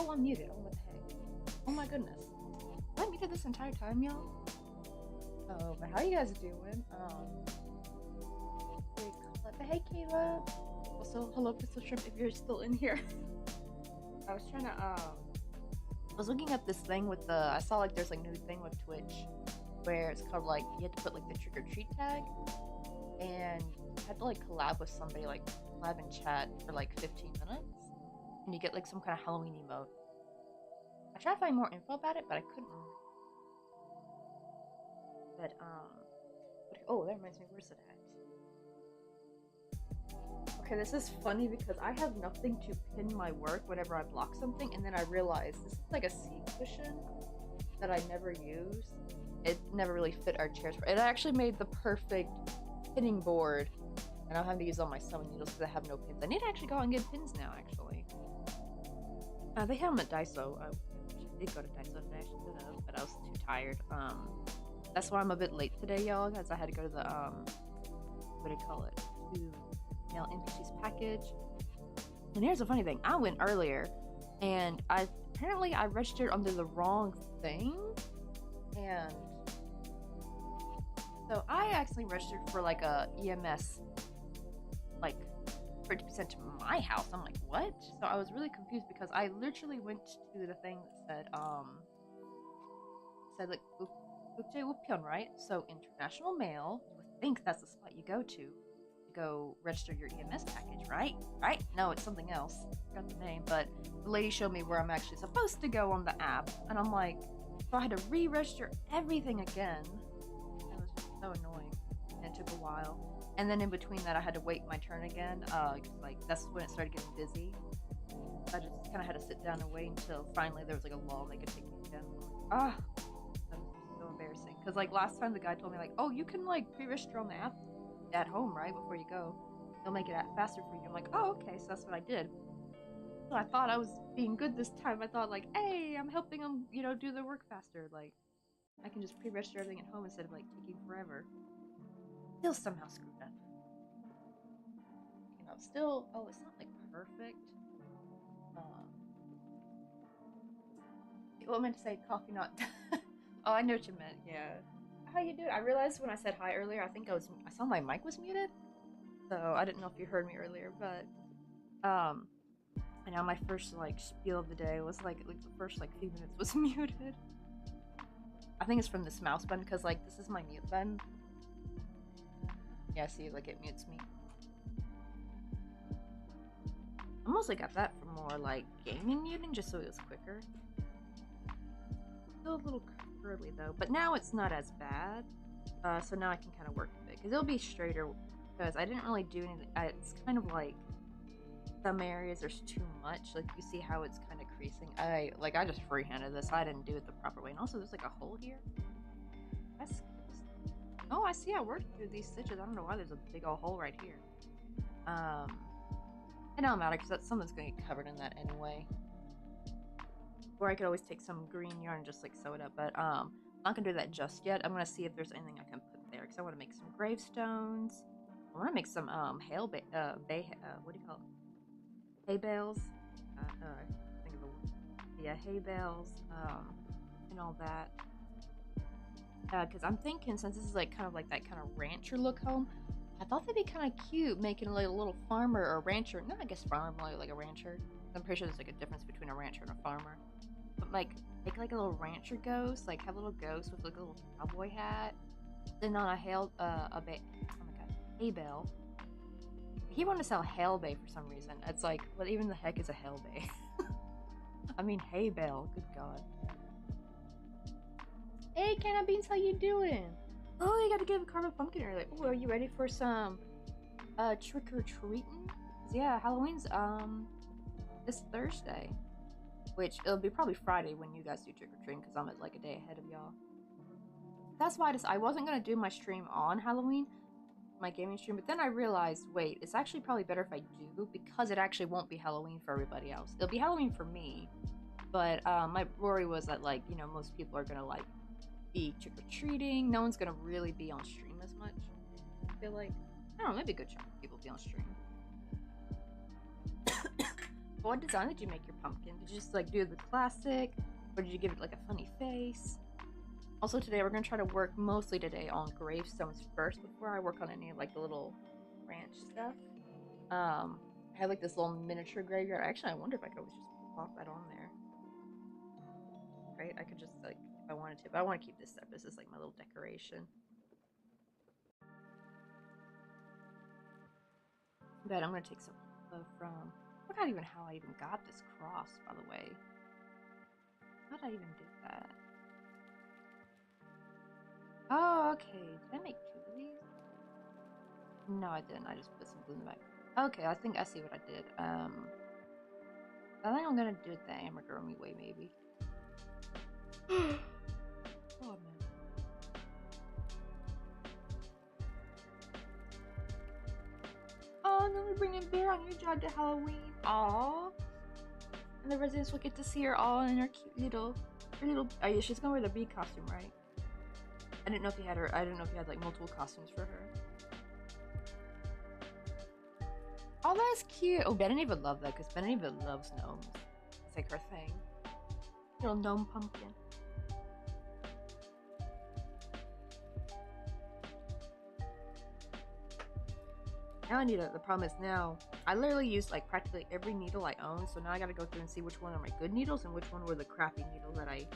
Oh, I'm muted. Oh, what the heck? Oh my goodness. Was I muted this entire time, y'all? Oh, but how you guys doing? But hey, Kayla. Also, hello, Crystal Shrimp, if you're still in here. I was trying to, I was looking at this thing with the, I saw like there's like new thing with Twitch where it's called like, you have to put like the trick or treat tag, and you had to like collab with somebody, like collab in chat for like 15 minutes, and you get like some kind of Halloween emote. I tried to find more info about it, but I couldn't. But oh, that reminds me, where's it at? Okay, this is funny because I have nothing to pin my work whenever I block something, and then I realize this is like a seat cushion that I never use. It never really fit our chairs. It actually made the perfect pinning board, and I'm having to use all my sewing needles because I have no pins. I need to actually go out and get pins now, actually. They have them at Daiso. I did go to Daiso today, I should have, but I was too tired. That's why I'm a bit late today, y'all, because I had to go to the, what do you call it, to mail NPShi's package. And here's the funny thing, I went earlier, and apparently I registered under the wrong thing, and so I actually registered for like a EMS, like 50% to my house. I'm like, what? So I was really confused because I literally went to the thing that said like Crochet Workin, right? So international mail, you would think that's the spot you go register your EMS package, right? Right? No, it's something else. I forgot the name, but the lady showed me where I'm actually supposed to go on the app, and I'm like, so I had to re-register everything again. It was just so annoying, and it took a while. And then in between that, I had to wait my turn again. Like that's when it started getting busy. I just kind of had to sit down and wait until finally there was like a lull and they could take me again. That was so embarrassing. Cause like last time the guy told me like, oh, you can like pre-register on the app at home, right, before you go. They'll make it faster for you. I'm like, oh, okay, so that's what I did. So I thought I was being good this time. I thought like, hey, I'm helping them, do the work faster. Like, I can just pre-register everything at home instead of like taking forever. Still somehow screwed up. Still, oh, it's not like perfect. What I meant to say, coffee not. Oh, I know what you meant. Yeah. How you doing? I realized when I said hi earlier, I saw my mic was muted, so I didn't know if you heard me earlier. But and now my first like spiel of the day was like the first like few minutes was muted. I think it's from this mouse button because like this is my mute button. Yeah, see, like it mutes me. I mostly got that for more like gaming muting, just so it was quicker. Still a little curly though, but now it's not as bad. So now I can kind of work with it because it'll be straighter. Because I didn't really do anything. It's kind of like some areas there's too much. Like you see how it's kind of creasing. I just freehanded this. I didn't do it the proper way. And also there's like a hole here. Oh, I see. I worked through these stitches. I don't know why there's a big old hole right here. It don't matter because something's going to get covered in that anyway. Or I could always take some green yarn and just like sew it up, but I'm not gonna do that just yet. I'm gonna see if there's anything I can put there because I want to make some gravestones. I want to make some what do you call it? Hay bales. Think of hay bales. And all that. Because I'm thinking since this is like kind of like that kind of rancher look home, I thought that'd be kind of cute making like a little farmer or a rancher. No, I guess farmer more like a rancher. I'm pretty sure there's like a difference between a rancher and a farmer. But like make like a little rancher ghost, like have a little ghost with like a little cowboy hat. Then on a hay bale. He wanted to sell hail bay for some reason. It's like, what even the heck is a hail bay? I mean hay bale. Good God. Hey, Canna Beans, how you doing? Oh, you got to give a carve a pumpkin earlier. Oh, are you ready for some trick or treating? Yeah, Halloween's this Thursday, which it'll be probably Friday when you guys do trick or treating because I'm like a day ahead of y'all. That's why I wasn't gonna do my stream on Halloween, my gaming stream, but then I realized, wait, it's actually probably better if I do because it actually won't be Halloween for everybody else. It'll be Halloween for me, but my worry was that like most people are gonna like be trick or treating. No one's gonna really be on stream as much. I feel like I don't know, maybe a good chunk of people be on stream. What design did you make your pumpkin? Did you just like do the classic, or did you give it like a funny face? Also today we're gonna try to work mostly today on gravestones first before I work on any of like the little ranch stuff. I have like this little miniature graveyard. Actually, I wonder if I could always just plop that on there. Right? I could just like if I wanted to, but I want to keep this separate. This is like my little decoration. But I'm gonna take some from. I forgot even how I even got this cross, by the way. How did I even do that? Oh, Okay, did I make 2 of these? No, I didn't. I just put some glue in the back. Okay, I think I see what I did. I think I'm gonna do it the amigurumi way, maybe. Oh man. Oh, and then we're bringing Bear on your job to Halloween. Aww. And the residents will get to see her all in her cute little. Oh yeah, she's gonna wear the bee costume, right? I didn't know if you had her. I didn't know if you had like multiple costumes for her. Oh, that's cute. Oh, Benedict would love that because Benedict loves gnomes. It's like her thing. Little gnome pumpkin. Now I need a. The problem is now I literally use like practically every needle I own. So now I gotta go through and see which one are my good needles and which one were the crappy needles that I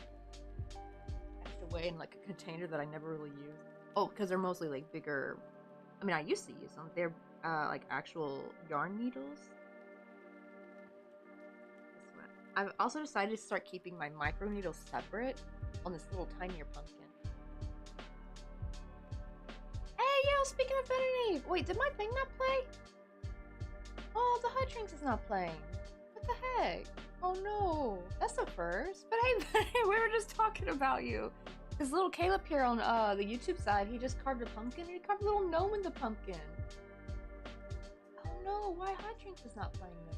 stashed away in like a container that I never really used. Oh, because they're mostly like bigger. I mean, I used to use them. They're like actual yarn needles. I've also decided to start keeping my micro needles separate on this little tinier pumpkin. Hey, yo, speaking of Benedict, wait, did my thing not play? Oh, the hot drinks is not playing. What the heck? Oh no, that's the first. But hey, Benedict, we were just talking about you. This little Caleb here on the YouTube side, he just carved a pumpkin. He carved a little gnome in the pumpkin. Oh no, why hot drinks is not playing it?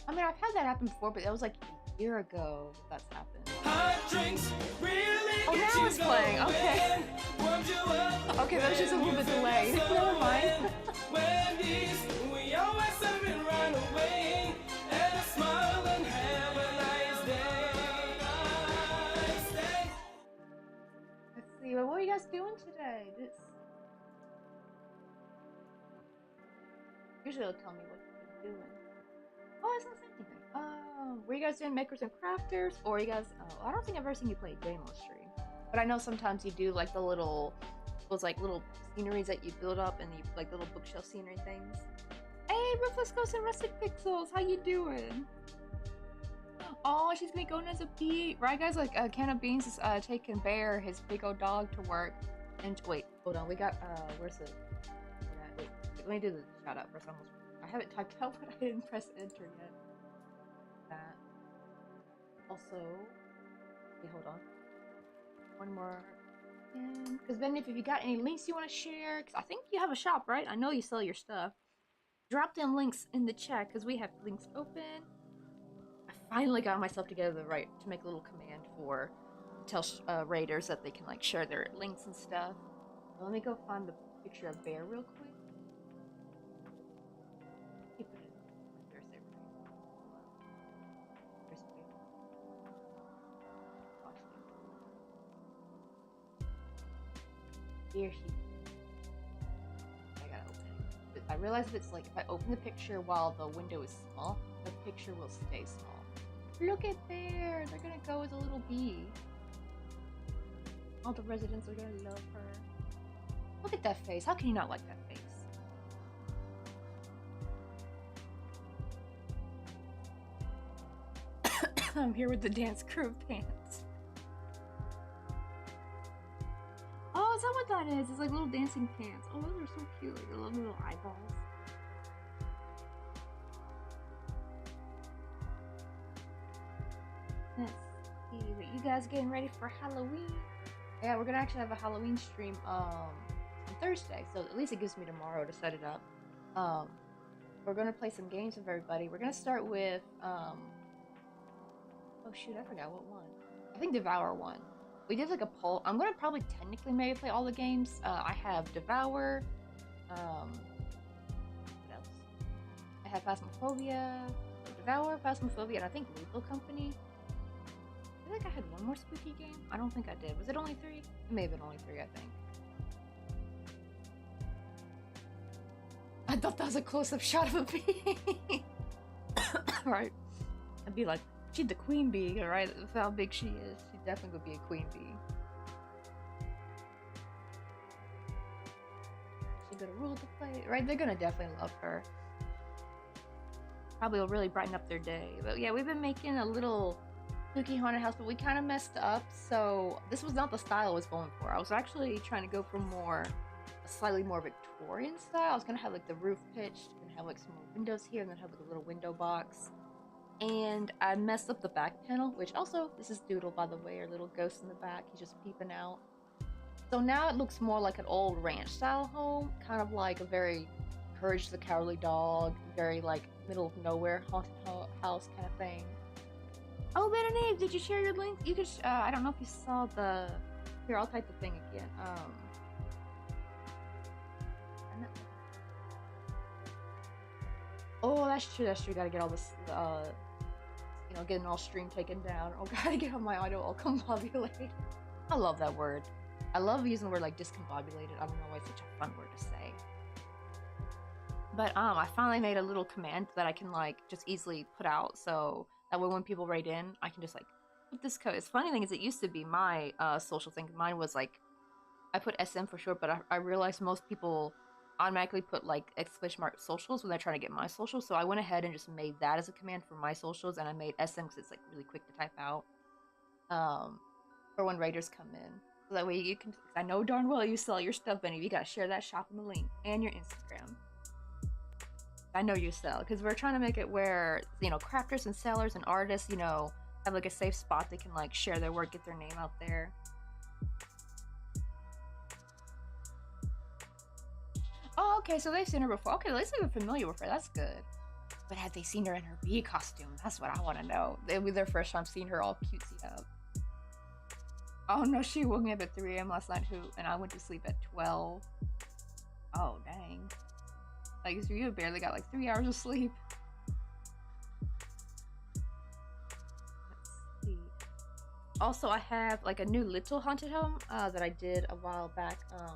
I mean, I've had that happen before, but that was like a year ago that that's happened. Hot drinks really oh, now it's playing. Okay. Okay, that was just a little bit delayed. Never mind. Let's see. What are you guys doing today? Usually it'll tell me what you're doing. Oh, it's not saying anything. Were you guys doing makers and crafters? Or you guys, I don't think I've ever seen you play a game on stream. But I know sometimes you do like the little, those like little sceneries that you build up and you like little bookshelf scenery things. Hey, Ruthless Ghost and Rustic Pixels, how you doing? Oh, she's gonna be going as a bee. Right, guys, like Can of Beans is taking Bear, his big old dog, to work. And wait, hold on, we got, where's the, wait, let me do the shout out first. I haven't typed out, but I didn't press enter yet. That. Also, wait, hold on. One more. Because then if you got any links you want to share, because I think you have a shop, right? I know you sell your stuff. Drop them links in the chat, because we have links open. I finally got myself together to make a little command for tell raiders that they can like share their links and stuff. So let me go find the picture of Bear real quick. Here he. I gotta open it. I realize if it's like if I open the picture while the window is small, the picture will stay small. Look at Bear! They're gonna go as a little bee. All the residents are gonna love her. Look at that face. How can you not like that face? I'm here with the dance crew pants. Oh, is that what that is? It's like little dancing pants. Oh, those are so cute. Like little eyeballs. Let's see. But you guys getting ready for Halloween? Yeah, we're gonna actually have a Halloween stream on Thursday, so at least it gives me tomorrow to set it up. We're gonna play some games with everybody. We're gonna start with oh shoot, I forgot what one. I think Devour won. We did like a poll. I'm gonna probably technically maybe play all the games. I have Devour. What else? I have Phasmophobia, Devour, Phasmophobia, and I think Lethal Company. I feel like I had one more spooky game. I don't think I did. Was it only 3? It may have been only 3, I think. I thought that was a close-up shot of a bee. Right. I'd be like, she's the queen bee, right? With how big she is, she definitely would be a queen bee. She's gonna rule the play, right? They're gonna definitely love her. Probably will really brighten up their day. But yeah, we've been making a little spooky haunted house, but we kind of messed up. So this was not the style I was going for. I was actually trying to go for a slightly more Victorian style. I was gonna have like the roof pitched and have like some more windows here, and then have like a little window box. And I messed up the back panel, which also, this is Doodle, by the way, our little ghost in the back. He's just peeping out. So now it looks more like an old ranch style home, kind of like a very Courage the Cowardly Dog, very like middle of nowhere haunted house kind of thing. Oh, Ben and Eve, did you share your link? You could, I don't know if you saw the, here, I'll type the thing again. Oh, that's true, gotta get all this, you know, getting all stream taken down. Oh, gotta get all my audio all combobulated. I love that word. I love using the word like discombobulated. I don't know why it's such a fun word to say. But I finally made a little command that I can like just easily put out, so that way when people write in, I can just like put this code. It's funny thing is it used to be my social thing. Mine was like I put SM for short, but I realized most people automatically put like exclamation mark socials when they're trying to get my socials. So I went ahead and just made that as a command for my socials, and I made SM because it's like really quick to type out for when writers come in. So that way you can, I know darn well you sell your stuff, Benny. You gotta share that shop in the link and your Instagram. I know you sell, because we're trying to make it where, you know, crafters and sellers and artists, you know, have like a safe spot they can like share their work, get their name out there. Oh, okay, so they've seen her before. Okay, at least they've been familiar with her. That's good. But had they seen her in her bee costume? That's what I want to know. It'll be their first time seeing her all cutesy up. Oh no, she woke me up at 3 a.m. last night, and I went to sleep at 12. Oh, dang. Like, so you barely got like 3 hours of sleep. Let's see. Also, I have like a new little haunted home that I did a while back. Oh,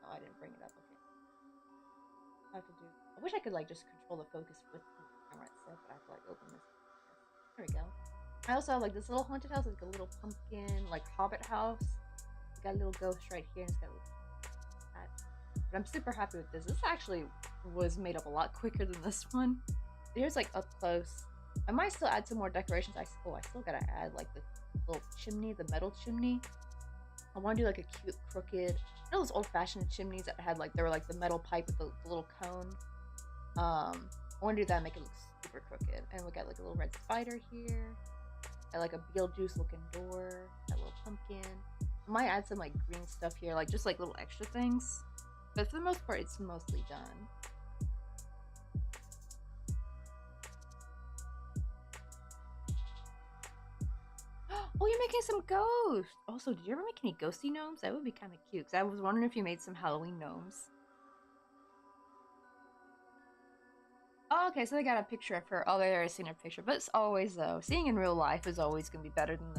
I didn't bring it up. Okay. I have to do. I wish I could like just control the focus with the camera itself, but I have to like open this. There we go. I also have like this little haunted house, like a little pumpkin, like hobbit house. It's got a little ghost right here, and it's got a little cat. But I'm super happy with this. This actually was made up a lot quicker than this one. Here's like up close. I might still add some more decorations. I still gotta add like the little chimney, the metal chimney. I want to do like a cute crooked, you know those old-fashioned chimneys that had like, they were like the metal pipe with the little cone. I want to do that and make it look super crooked. And we got like a little red spider here. Got like a Beetlejuice looking door. That little pumpkin. I might add some like green stuff here, like just like little extra things. But for the most part, it's mostly done. Oh, you're making some ghosts! Also, did you ever make any ghosty gnomes? That would be kind of cute, because I was wondering if you made some Halloween gnomes. Oh, okay, so they got a picture of her. Oh, they already seen her picture. But it's always, though, seeing in real life is always going to be better than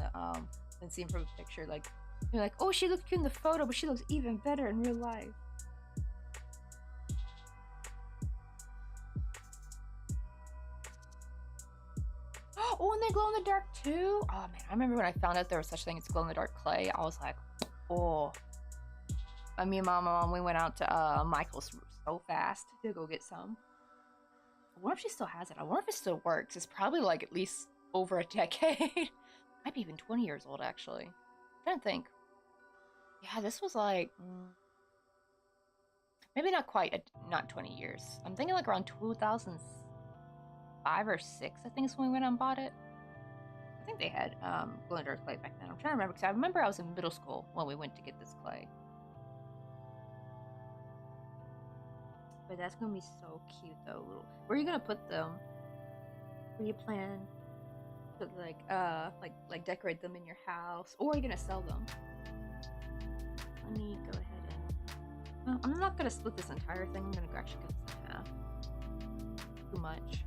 seeing from a picture. Like, you're like, oh, she looks cute in the photo, but she looks even better in real life. Oh, and they glow in the dark too? Oh man, I remember when I found out there was such a thing as glow in the dark clay. I was like, oh. Me and my mom, we went out to Michael's so fast to go get some. I wonder if she still has it. I wonder if it still works. It's probably like at least over a decade. Might be even 20 years old actually. I'm trying to think. Yeah, this was like maybe not quite, not 20 years. I'm thinking like around 2005 or 6, I think is when we went and bought it. I think they had glow in the dark clay back then. I'm trying to remember because I remember I was in middle school when we went to get this clay. But that's gonna be so cute though. Where are you gonna put them? Where do you plan to like decorate them in your house, or are you gonna sell them? Let me go ahead and. I'm not gonna split this entire thing. I'm gonna actually cut this in half. Too much.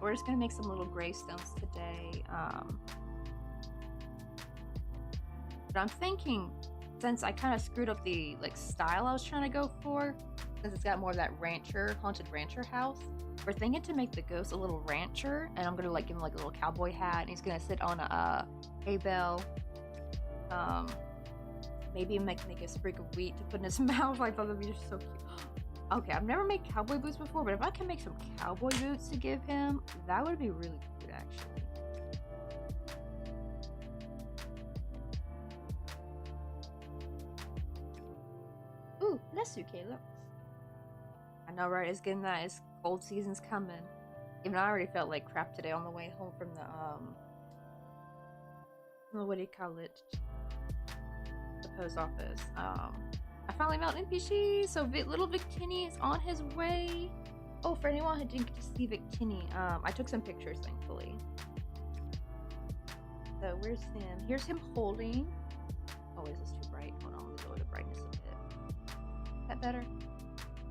We're just gonna make some little gravestones today. But I'm thinking, since I kind of screwed up the like style I was trying to go for, since it's got more of that haunted rancher house, we're thinking to make the ghost a little rancher, and I'm gonna like give him like a little cowboy hat, and he's gonna sit on a hay bale. maybe make a sprig of wheat to put in his mouth. I thought that'd be just so cute. Okay, I've never made cowboy boots before, but if I can make some cowboy boots to give him, that would be really cute, actually. Ooh, bless you, Caleb. I know, right? It's getting that. It's cold season's coming. Even I already felt like crap today on the way home from the what do you call it? The post office. I finally met NPShi, so little Victini is on his way. Oh, for anyone who didn't get to see Victini, I took some pictures, thankfully. So where's him? Here's him holding. Oh, is this too bright? Hold on, let me lower the brightness a bit. Is that better?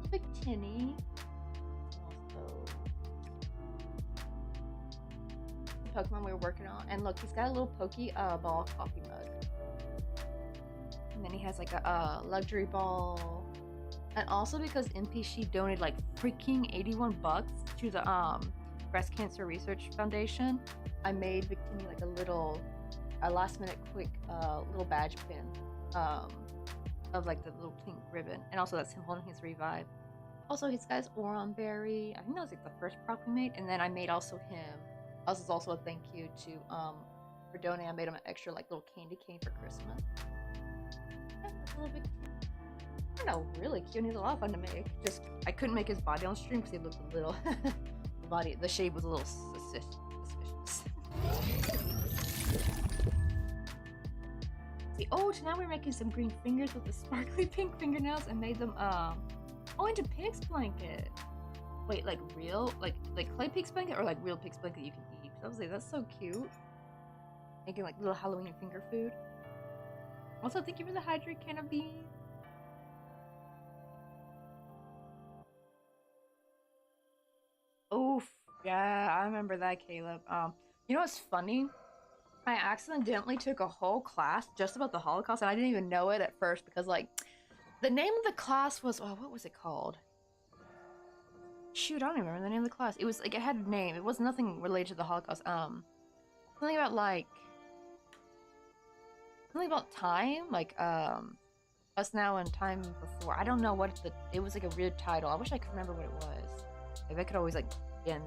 Victini. Also, the Pokemon we were working on, and look, he's got a little pokey ball coffee mug. And then he has like a luxury ball, and also because NPShi donated like freaking $81 to the Breast Cancer Research Foundation, I made Victini like a last minute quick little badge pin of like the little pink ribbon, and also that's him holding his Revive. Also, he's got his Oron Berry. I think that was like the first prop we made, and then I made also him. This is also a thank you to for donating. I made him an extra like little candy cane for Christmas. A little bit, I don't know, really cute. He's a lot of fun to make. Just I couldn't make his body on stream because he looked a little the shape was a little suspicious. See, oh, so now we're making some green fingers with the sparkly pink fingernails and made them into pig's blanket. Wait, like real, like clay pig's blanket or like real pig's blanket you can eat? I was like, that's so cute. Making like little Halloween finger food. Also, thank you for the hydrate can of beans. Oof, yeah, I remember that, Caleb. You know what's funny? I accidentally took a whole class just about the Holocaust, and I didn't even know it at first because, like, the name of the class was, oh, what was it called? Shoot, I don't even remember the name of the class. It was like, it had a name. It was nothing related to the Holocaust. Something about like. Something about time, like us now and time before. I don't know what it was like a weird title. I wish I could remember what it was. If I could always like, again,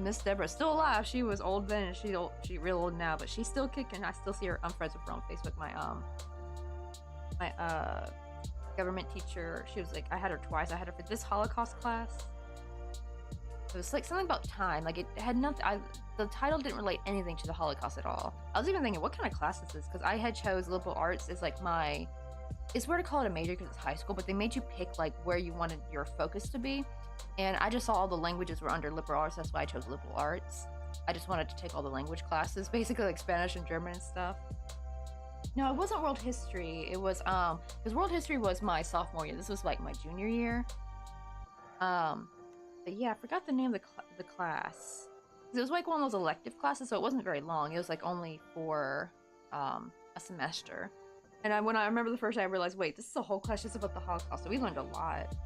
Miss Deborah's still alive. She was old then, and she real old now, but she's still kicking. I still see her. I'm friends with her on Facebook. My government teacher. She was like, I had her twice. I had her for this Holocaust class. It was like something about time. Like it had nothing. The title didn't relate anything to the Holocaust at all. I was even thinking, what kind of class is this? Because I had chose liberal arts as like it's weird to call it a major because it's high school, but they made you pick like where you wanted your focus to be. And I just saw all the languages were under liberal arts. That's why I chose liberal arts. I just wanted to take all the language classes, basically like Spanish and German and stuff. No, it wasn't world history. It was because world history was my sophomore year. This was like my junior year. But yeah, I forgot the name of the class. It was like one of those elective classes, so it wasn't very long. It was like only for a semester. And when I remember the first day, I realized, wait, this is a whole class just about the Holocaust. So we learned a lot.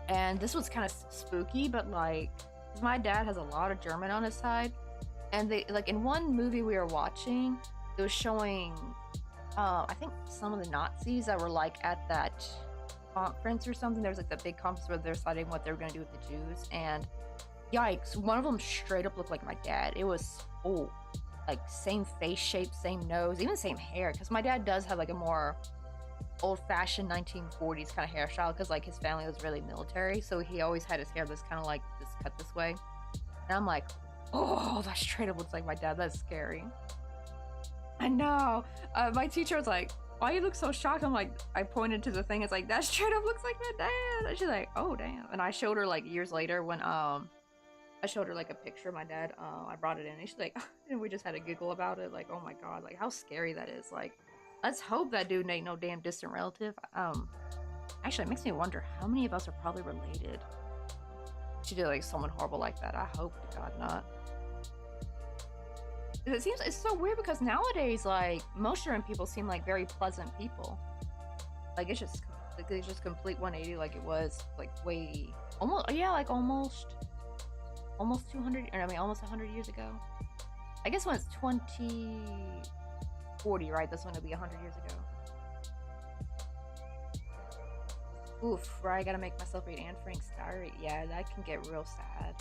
And this was kind of spooky, but like, 'cause my dad has a lot of German on his side, and they like in one movie we were watching, it was showing, I think some of the Nazis that were like at that conference or something. There was like that big conference where they're deciding what they were gonna do with the Jews, and yikes, one of them straight up looked like my dad. It was like same face shape, same nose, even same hair, because my dad does have like a more old-fashioned 1940s kind of hairstyle because like his family was really military, so he always had his hair this kind of like this cut this way, and I'm like, oh, that straight up looks like my dad. That's scary. I know. My teacher was like, why you look so shocked? I'm like, I pointed to the thing. It's like, that straight up looks like my dad. And she's like, oh, damn. And I showed her like years later when, I showed her like a picture of my dad. I brought it in and she's like, and we just had a giggle about it. Like, oh my God, like how scary that is. Like, let's hope that dude ain't no damn distant relative. Actually, it makes me wonder how many of us are probably related to like someone horrible like that. I hope to God not. It seems it's so weird because nowadays, like most German people seem like very pleasant people. Like it's just complete 180, like it was like way almost 200. I mean, almost 100 years ago. I guess when it's 2040, right? That's when it'll be 100 years ago. Oof, right, I gotta make myself read Anne Frank's diary. Yeah, that can get real sad.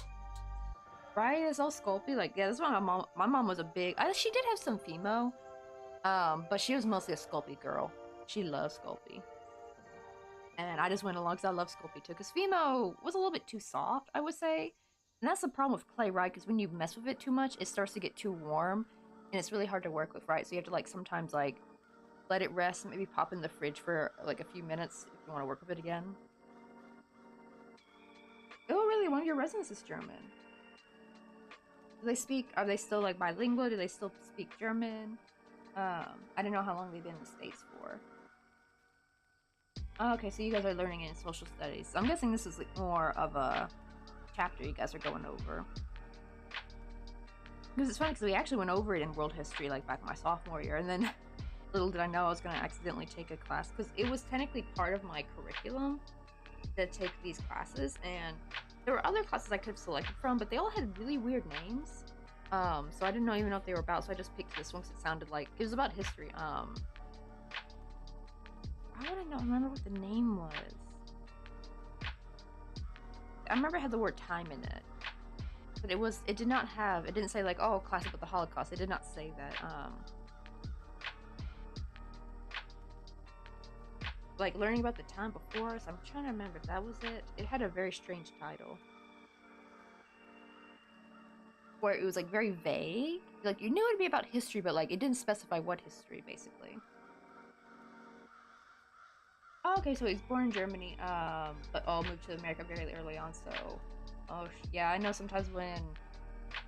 Right, it's all Sculpey. Like, yeah, that's why my mom was a big. She did have some Fimo, but she was mostly a Sculpey girl. She loves Sculpey, and I just went along because I love Sculpey too. Because Fimo was a little bit too soft, I would say, and that's the problem with clay, right? Because when you mess with it too much, it starts to get too warm, and it's really hard to work with, right? So you have to like sometimes like let it rest and maybe pop in the fridge for like a few minutes if you want to work with it again. Oh, really? One of your residents is German. Do they speak? Are they still like bilingual? Do they still speak German? I don't know how long they've been in the States for. Oh, okay, so you guys are learning in social studies. So I'm guessing this is like more of a chapter you guys are going over. Because it's funny because we actually went over it in world history like back my sophomore year, and then little did I know I was going to accidentally take a class because it was technically part of my curriculum to take these classes, and there were other classes I could have selected from, but they all had really weird names. So I didn't even know what they were about, so I just picked this one because it sounded like it was about history. How would I not remember what the name was? I remember it had the word time in it, but it didn't say like, oh, class about the Holocaust. It did not say that. Like learning about the time before us. I'm trying to remember if that was it. It had a very strange title, where it was like very vague. Like you knew it'd be about history, but like it didn't specify what history, basically. Oh, okay, so he was born in Germany, but all moved to America very early on. So, oh yeah, I know sometimes when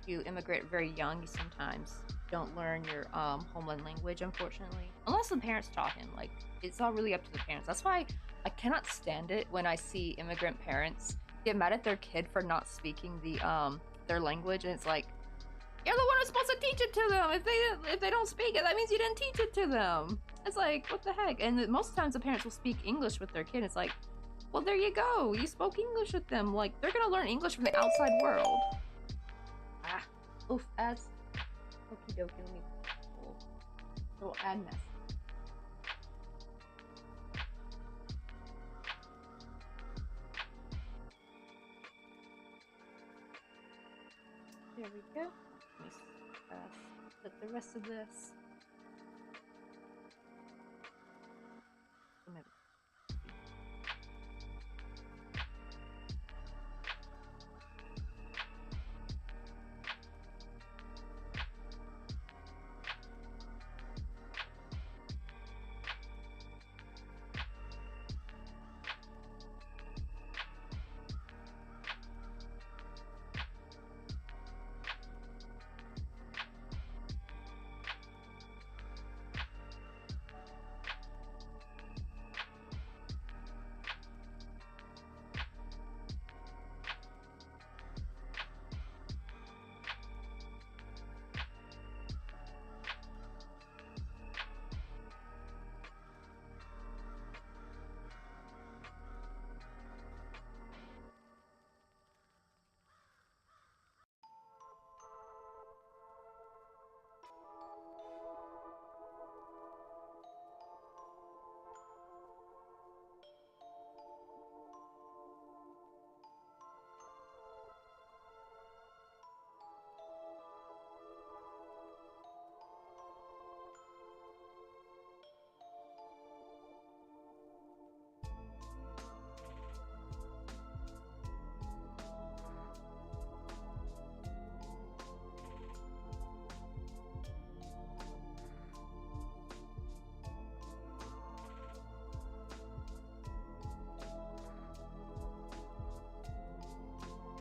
you immigrate very young, you sometimes don't learn your homeland language, unfortunately, unless the parents taught him. Like it's all really up to the parents. That's why I cannot stand it when I see immigrant parents get mad at their kid for not speaking their language, and it's like, you're the one who's supposed to teach it to them. If they don't speak it, that means you didn't teach it to them. It's like, what the heck? And most times the parents will speak English with their kid. It's like, well, there you go. You spoke English with them. Like they're gonna learn English from the outside world. Ah, oof, ads. Okie dokie, let me little ad mess. There we go. Let me put the rest of this.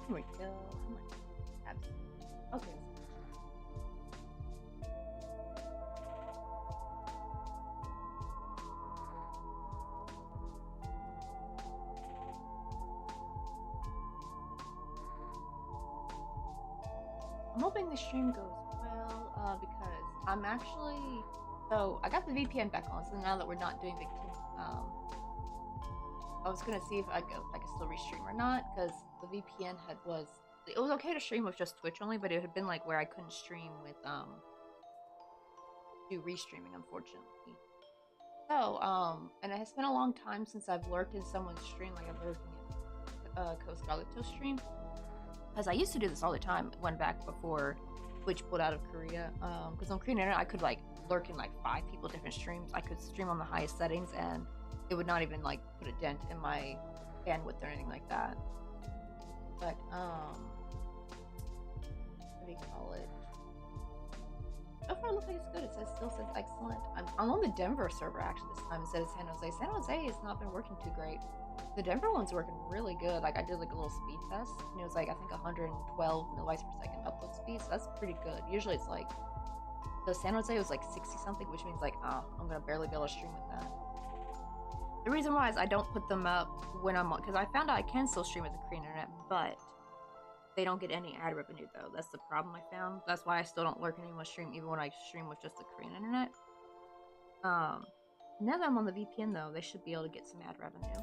Here we go. How much? Okay. I'm hoping the stream goes well, because I'm actually, so I got the VPN back on, so now that we're not doing victim, I was gonna see if I could still restream or not, because the VPN it was okay to stream with just Twitch only, but it had been like where I couldn't stream with do restreaming, unfortunately. So, and it has been a long time since I've lurked in someone's stream, like I've lurked in Coast Galacto's stream. Because I used to do this all the time, went back before Twitch pulled out of Korea. Because on Korean internet, I could like lurk in like 5 people different streams. I could stream on the highest settings, and it would not even like put a dent in my bandwidth or anything like that. But what do you call it? So far, it looks like it's good. It still says excellent. I'm on the Denver server actually this time instead of San Jose. San Jose has not been working too great. The Denver one's working really good. Like I did like a little speed test, and it was like I think 112 millibytes per second upload speed. So that's pretty good. Usually it's like the San Jose was like 60 something, which means like I'm gonna barely be able to stream with that. The reason why is I don't put them up when I'm on, because I found out I can still stream with the Korean internet, but they don't get any ad revenue though. That's the problem I found. That's why I still don't lurk in anyone's stream, even when I stream with just the Korean internet. Now that I'm on the VPN though, they should be able to get some ad revenue.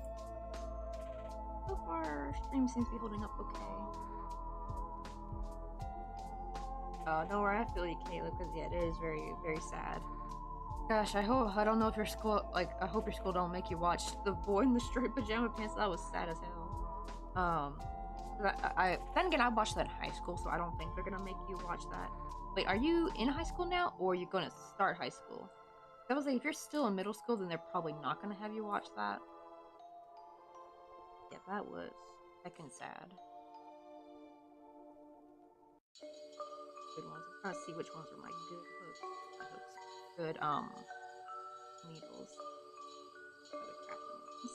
So far, stream seems to be holding up okay. No worry, I feel you, Caleb, because yeah, it is very, very sad. Gosh, I don't know if your school, like, I hope your school don't make you watch The Boy in the Striped Pajama Pants. That was sad as hell. Then again, I watched that in high school, so I don't think they're gonna make you watch that. Wait, are you in high school now, or are you gonna start high school? I was like, if you're still in middle school, then they're probably not gonna have you watch that. Yeah, that was heckin' sad. Good ones. I'm trying to see which ones are my good hooks. My hooks. Good, needles. The crappy ones.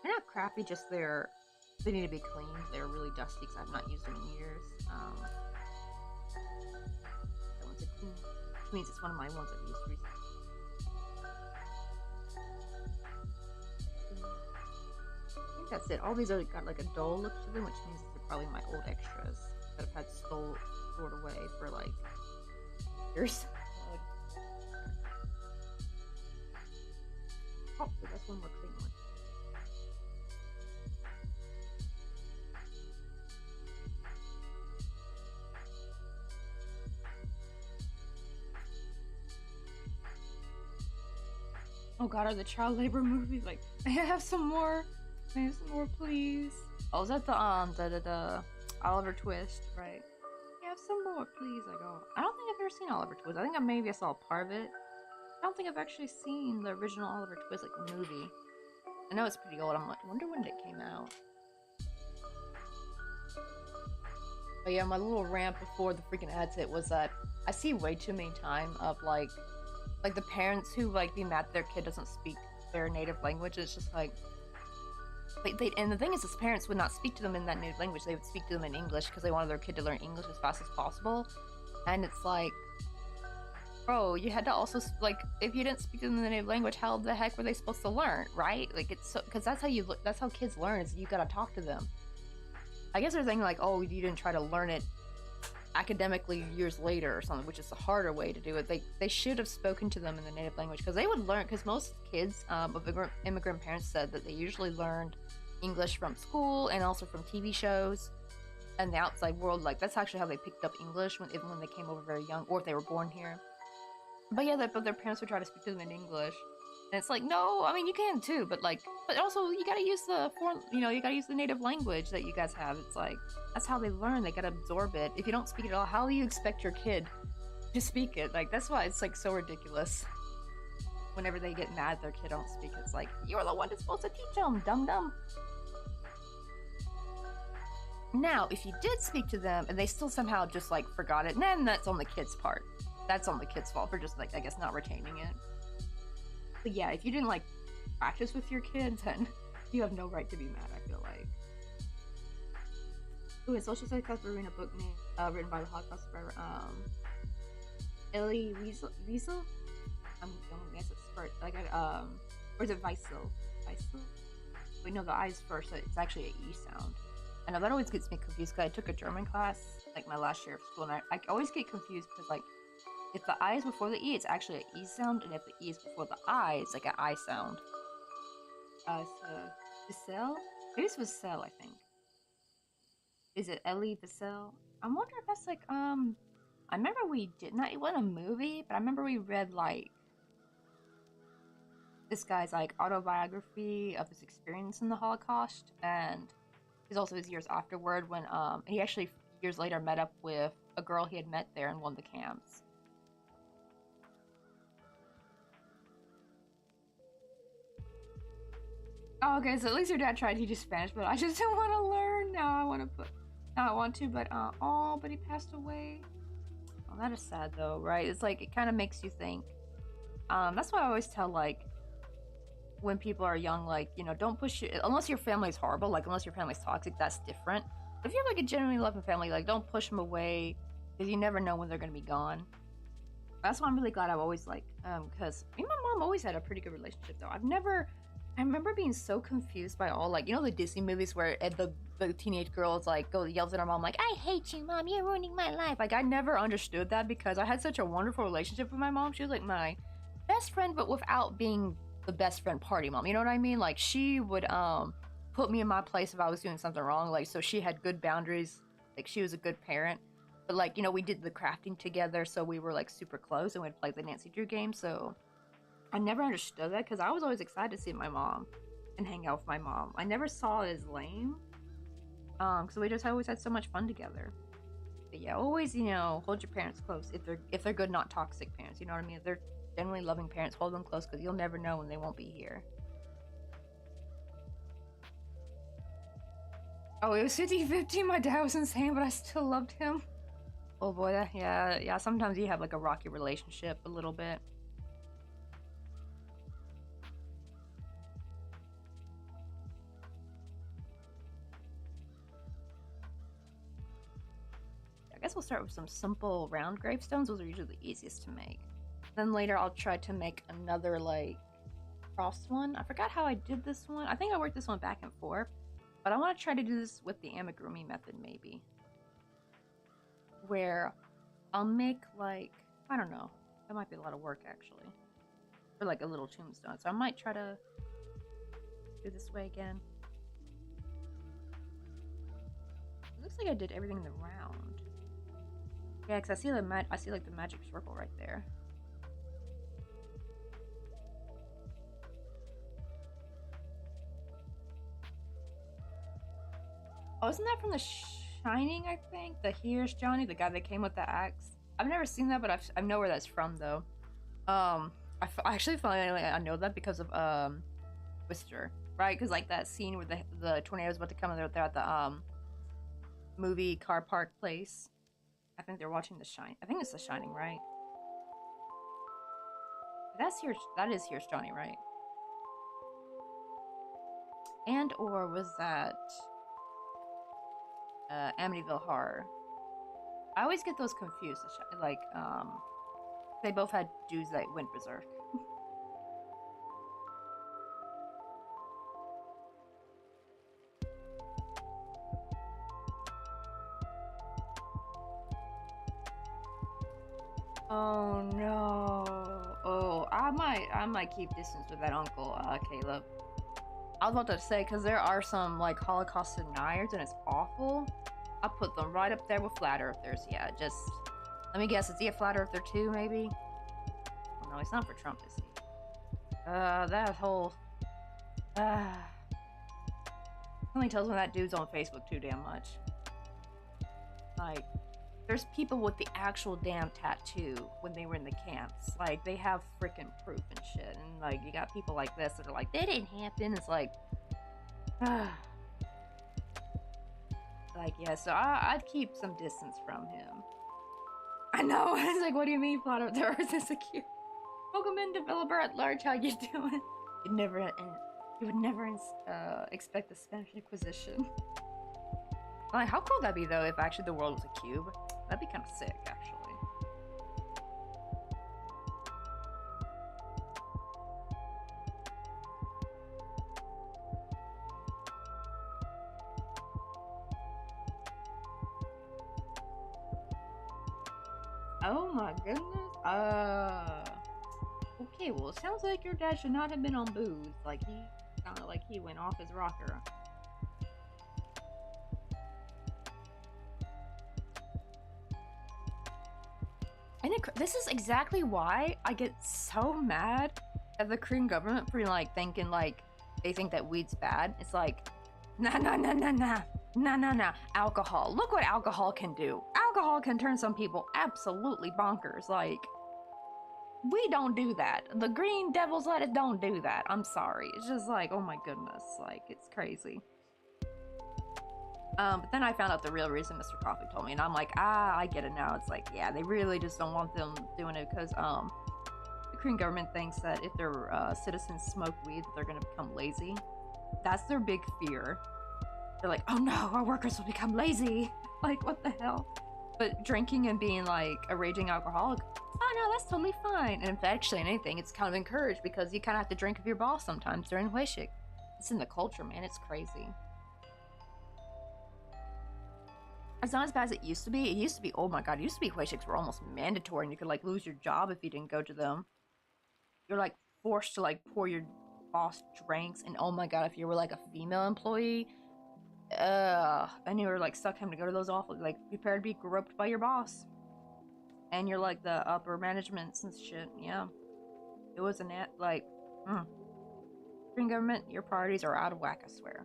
They're not crappy, just they need to be cleaned. They're really dusty because I've not used them in years. That one's a clean, which means it's one of my ones I've used recently. I think that's it. All these are got like a dull look to them, which means they're probably my old extras that I've had stored away for like years. Oh, that's one more clean one. Oh god, are the child labor movies like, may I have some more? May I have some more, please? Oh, is that the Oliver Twist, right? May I have some more, please? Like, oh, I don't think I've ever seen Oliver Twist. I think maybe I saw a part of it. I don't think I've actually seen the original Oliver Twist, like the movie. I know it's pretty old. I'm like, I wonder when it came out. But yeah, my little rant before the freaking ads hit was that I see way too many times of like the parents who like be mad that their kid doesn't speak their native language. It's just like and the thing is, his parents would not speak to them in that native language. They would speak to them in English because they wanted their kid to learn English as fast as possible. And it's like, bro, you had to also like, if you didn't speak to them in the native language, how the heck were they supposed to learn, right? Like, it's so, because that's how kids learn, is you gotta talk to them. I guess they're thinking like, oh, you didn't try to learn it academically years later or something, which is the harder way to do it. They should have spoken to them in the native language, because they would learn, because most kids of immigrant parents said that they usually learned English from school and also from TV shows and the outside world. Like, that's actually how they picked up English when they came over very young, or if they were born here. But yeah, but their parents would try to speak to them in English, and it's like, no, I mean, you can too, but like, but also you gotta use you gotta use the native language that you guys have. It's like, that's how they learn. They gotta absorb it. If you don't speak it at all, how do you expect your kid to speak it? Like, that's why it's like so ridiculous. Whenever they get mad their kid don't speak, it's like, you're the one that's supposed to teach them, dumb. Now, if you did speak to them and they still somehow just like forgot it, then that's on the kid's part. That's on the kid's fault for just like, I guess, not retaining it. But yeah, if you didn't like practice with your kids, then you have no right to be mad, I feel like. Ooh, it's social studies class, we're reading a book named, written by the Holocaust survivor, Elie Wiesel? I'm going to guess it's first, like, or is it Wiesel? Wait, no, the I is first, so it's actually an E sound. I know that always gets me confused, because I took a German class, like, my last year of school, and I always get confused, because, like, if the I is before the E, it's actually an E sound, and if the E is before the I, it's like an I sound. So, Wiesel? Maybe it's Wiesel, I think. Is it Elie Wiesel? I wonder if that's like, I remember it wasn't a movie, but I remember we read, like, this guy's like autobiography of his experience in the Holocaust, and he's also his years afterward when he actually years later met up with a girl he had met there in one of the camps. Oh, okay, so at least your dad tried to teach you Spanish, but I just don't want to learn. Now I want to, but oh, but he passed away. Oh, that is sad though, right? It's like it kind of makes you think. That's why I always tell like when people are young, like, you know, don't push it unless your family's horrible, like unless your family's toxic, that's different. But if you have like a genuinely loving family, like don't push them away because you never know when they're gonna be gone. That's why I'm really glad I've always like because me and my mom always had a pretty good relationship though. I remember being so confused by all like, you know, the Disney movies where the teenage girls like yells at her mom like, I hate you, mom, you're ruining my life. Like I never understood that because I had such a wonderful relationship with my mom. She was like my best friend, but without being the best friend party mom. You know what I mean? Like she would put me in my place if I was doing something wrong. Like so she had good boundaries. Like she was a good parent. But like, you know, we did the crafting together, so we were like super close and we'd play the Nancy Drew game, so I never understood that because I was always excited to see my mom and hang out with my mom. I never saw it as lame. So we just always had so much fun together. But yeah, always, you know, hold your parents close if they're good, not toxic parents. You know what I mean? If they're generally loving parents, hold them close because you'll never know when they won't be here. Oh, it was 50-50. My dad was insane, but I still loved him. Oh boy, yeah. Sometimes you have like a rocky relationship a little bit. I guess we'll start with some simple round gravestones. Those are usually the easiest to make. Then later I'll try to make another like cross one. I forgot how I did this one. I think I worked this one back and forth, but I want to try to do this with the amigurumi method maybe. Where I'll make like, I don't know, that might be a lot of work actually. For like a little tombstone. So I might try to do this way again. It looks like I did everything in the round. Yeah, because I see like the magic circle right there. Oh, isn't that from The Shining, I think? The Here's Johnny, the guy that came with the axe. I've never seen that, but I know where that's from, though. I actually finally I know that because of, Twister, right? Because, like, that scene where the tornado's about to come and they're at the, movie car park place. I think they're watching The Shining. I think it's The Shining, right? That is Here's Johnny, right? And or was that Amityville Horror? I always get those confused. Like, they both had dudes that went berserk. Oh no. Oh, I might keep distance with that uncle, Caleb. I was about to say, because there are some, like, Holocaust deniers, and it's awful. I'll put them right up there with flat earthers. Yeah, just, let me guess, is he a flat earther too, maybe? Oh, no, he's not for Trump, is he? That whole, only tells me that dude's on Facebook too damn much. Like, there's people with the actual damn tattoo when they were in the camps. Like, they have freaking proof and shit. And, like, you got people like this that are like, that didn't happen. It's like, like, yeah, so I'd keep some distance from him. I know. It's like, what do you mean, Flat Earth? The Earth is secure. Pokemon developer at large, how you doing? You would never expect the Spanish Inquisition. Like, how cool would that be, though, if actually the world was a cube? That'd be kind of sick, actually. Oh my goodness. Okay, well, it sounds like your dad should not have been on booze. Like, he sounded like he went off his rocker. And this is exactly why I get so mad At the Korean government for like thinking like they think that weed's bad. It's like, nah, nah, nah, nah, nah, nah, nah, nah. Alcohol. Look what alcohol can do. Alcohol can turn some people absolutely bonkers. Like, we don't do that. The green devil's lettuce don't do that. I'm sorry. It's just like, oh my goodness. Like, it's crazy. But then I found out the real reason Mr. Coffee told me, and I'm like, I get it now. It's like, yeah, they really just don't want them doing it because, the Korean government thinks that if their citizens smoke weed, they're gonna become lazy. That's their big fear. They're like, oh no, our workers will become lazy. Like, what the hell? But drinking and being like a raging alcoholic, oh no, that's totally fine. And if actually anything, it's kind of encouraged because you kind of have to drink with your boss sometimes during Hueshik. It's in the culture, man. It's crazy. It's not as bad as it used to be. It used to be, oh my god, it used to be Hueshiks were almost mandatory and you could like lose your job if you didn't go to them. You're like forced to like pour your boss drinks, and oh my god, if you were like a female employee, then you were like stuck having to go to those awful, like prepare to be groped by your boss. And you're like the upper managements and shit, yeah. It was a net, like, Korean government, your priorities are out of whack, I swear.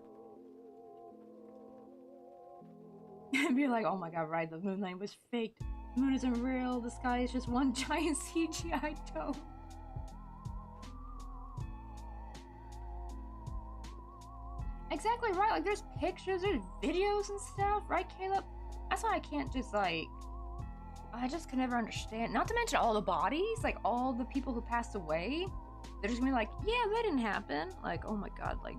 And be like, oh my god, right, the moon line was faked. The moon isn't real, the sky is just one giant CGI dome. Exactly right, like there's pictures, there's videos and stuff, right, Caleb? That's why I can't just like, I just can never understand. Not to mention all the bodies, like all the people who passed away. They're just gonna be like, yeah, that didn't happen. Like, oh my god, like,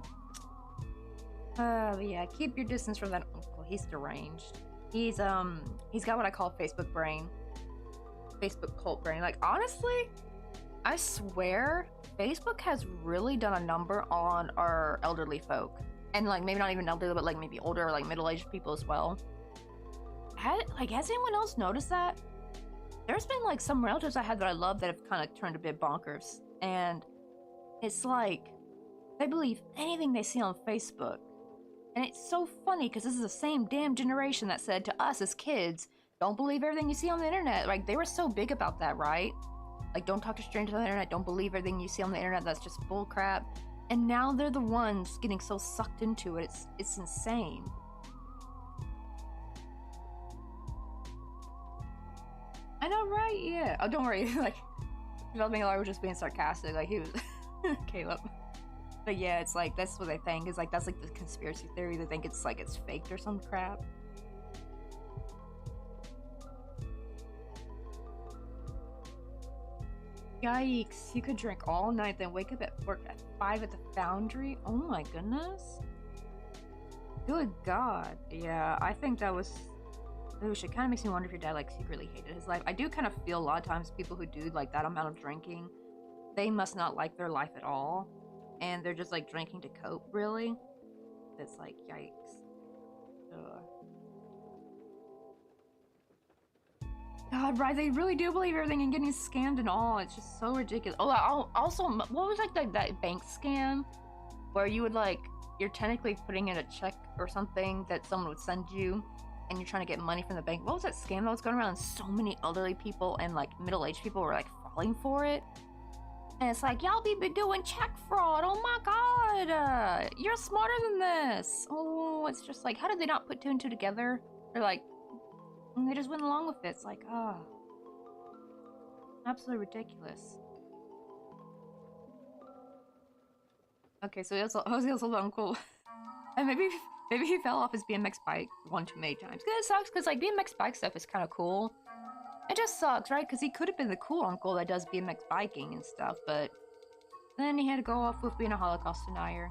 yeah, keep your distance from that uncle. He's deranged. He's got what I call Facebook brain. Facebook cult brain. Like, honestly, I swear, Facebook has really done a number on our elderly folk. And like, maybe not even elderly, but like maybe older, like middle-aged people as well. Has anyone else noticed that? There's been like some relatives I had that I love that have kind of turned a bit bonkers. And it's like, they believe anything they see on Facebook. And it's so funny because this is the same damn generation that said to us as kids, don't believe everything you see on the internet. Like, they were so big about that, right? Like, don't talk to strangers on the internet, don't believe everything you see on the internet, that's just bull crap. And now they're the ones getting so sucked into it, it's insane. I know, right? Yeah. Oh, don't worry. Like, developing I was just being sarcastic. Like, he was Caleb. But yeah, it's like, that's what they think. Is like, that's like the conspiracy theory. They think it's like, it's faked or some crap. Yikes. You could drink all night, then wake up at work at 5 at the foundry? Oh my goodness. Good god. Yeah, I think that was... Oosh, it kind of makes me wonder if your dad like secretly hated his life. I do kind of feel a lot of times people who do like that amount of drinking, they must not like their life at all, and they're just like drinking to cope, really. It's like, yikes. Ugh. God, right, they really do believe everything and getting scammed and all. It's just so ridiculous. Oh, also, what was like that bank scam where you would like, you're technically putting in a check or something that someone would send you, and you're trying to get money from the bank. What was that scam that was going around? So many elderly people and like middle-aged people were like falling for it. And it's like, y'all be doing check fraud. Oh my god, you're smarter than this. Oh, it's just like, how did they not put two and two together? They're like, and they just went along with it. It's like, absolutely ridiculous. Okay, so that's also uncle. And maybe he fell off his BMX bike one too many times. Cause it sucks, cause like BMX bike stuff is kind of cool. It just sucks, right? Cause he could have been the cool uncle that does BMX biking and stuff, but then he had to go off with being a Holocaust denier.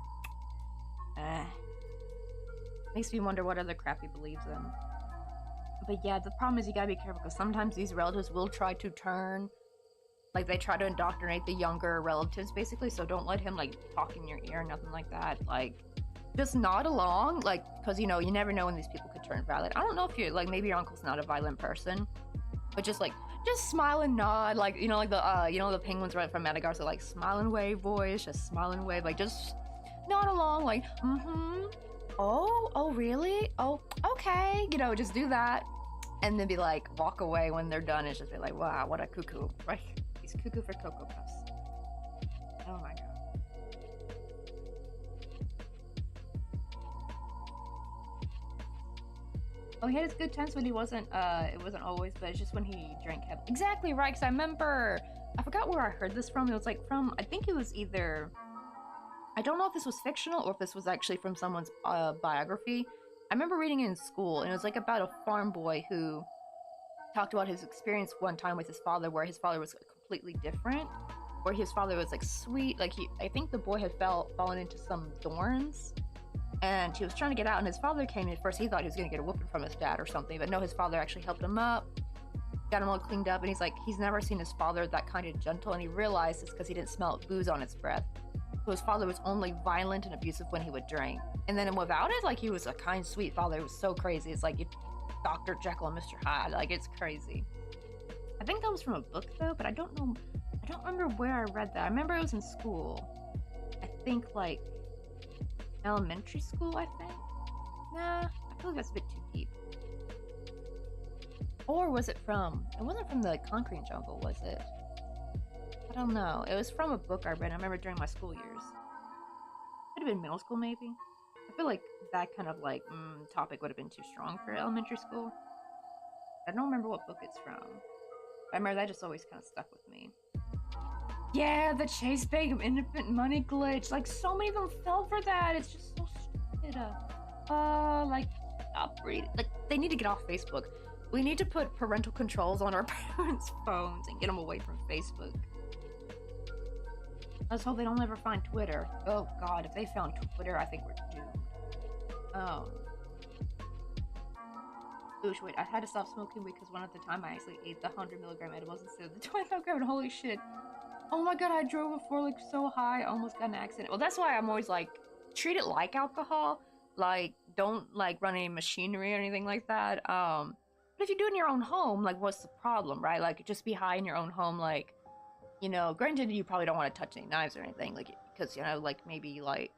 Makes me wonder what other crap he believes in. But yeah, the problem is you gotta be careful, because sometimes these relatives will try to turn, like they try to indoctrinate the younger relatives basically, so don't let him like talk in your ear or nothing like that. Like, just nod along, like, because you know, you never know when these people could turn violent. I don't know if you're like, maybe your uncle's not a violent person, but just like, just smile and nod, like, you know, like the you know, the penguins right from Madagascar, like smile and wave voice, just smile and wave, like just nod along, like, oh really, oh okay, you know, just do that, and then be like, walk away when they're done. It's just be like, wow, what a cuckoo, right? He's cuckoo for Cocoa Puffs. Oh my god. Oh, he had his good times when he wasn't, it wasn't always, but it's just when he drank heavily. Exactly right, because I remember, I forgot where I heard this from. It was like from, I think it was either, I don't know if this was fictional or if this was actually from someone's biography. I remember reading it in school, and it was like about a farm boy who talked about his experience one time with his father, where his father was completely different, where his father was like sweet, like I think the boy had fallen into some thorns, and he was trying to get out, and his father came in. At first he thought he was going to get a whooping from his dad or something, but no, his father actually helped him up, got him all cleaned up, and he's like, he's never seen his father that kind of gentle, and he realized it's because he didn't smell booze on his breath. So his father was only violent and abusive when he would drink, and then without it, like, he was a kind, sweet father. It was so crazy. It's like Dr. Jekyll and Mr. Hyde. Like, it's crazy. I think that was from a book though, but I don't know, I don't remember where I read that. I remember it was in school. I think like elementary school, I think. Nah, I feel like that's a bit too deep. Or was it from, it wasn't from the Concrete Jungle, was it? I don't know. It was from a book I read, I remember, during my school years. Could have been middle school, maybe. I feel like that kind of like topic would have been too strong for elementary school. I don't remember what book it's from. I remember that just always kind of stuck with me. Yeah, the Chase Bank of Infant Money glitch. Like, so many of them fell for that. It's just so stupid. Like, upgrade. Like, they need to get off Facebook. We need to put parental controls on our parents' phones and get them away from Facebook. Let's hope they don't ever find Twitter. Oh god, if they found Twitter, I think we're doomed. Oosh, wait, I had to stop smoking because one at the time I actually ate the 100mg edibles instead of the 25g. Holy shit. Oh my god, I drove before like so high, I almost got in an accident. Well, that's why I'm always like, treat it like alcohol. Like, don't like run any machinery or anything like that. But if you do it in your own home, like, what's the problem, right? Like, just be high in your own home, like, you know, granted, you probably don't want to touch any knives or anything, like, because, you know, like, maybe, like,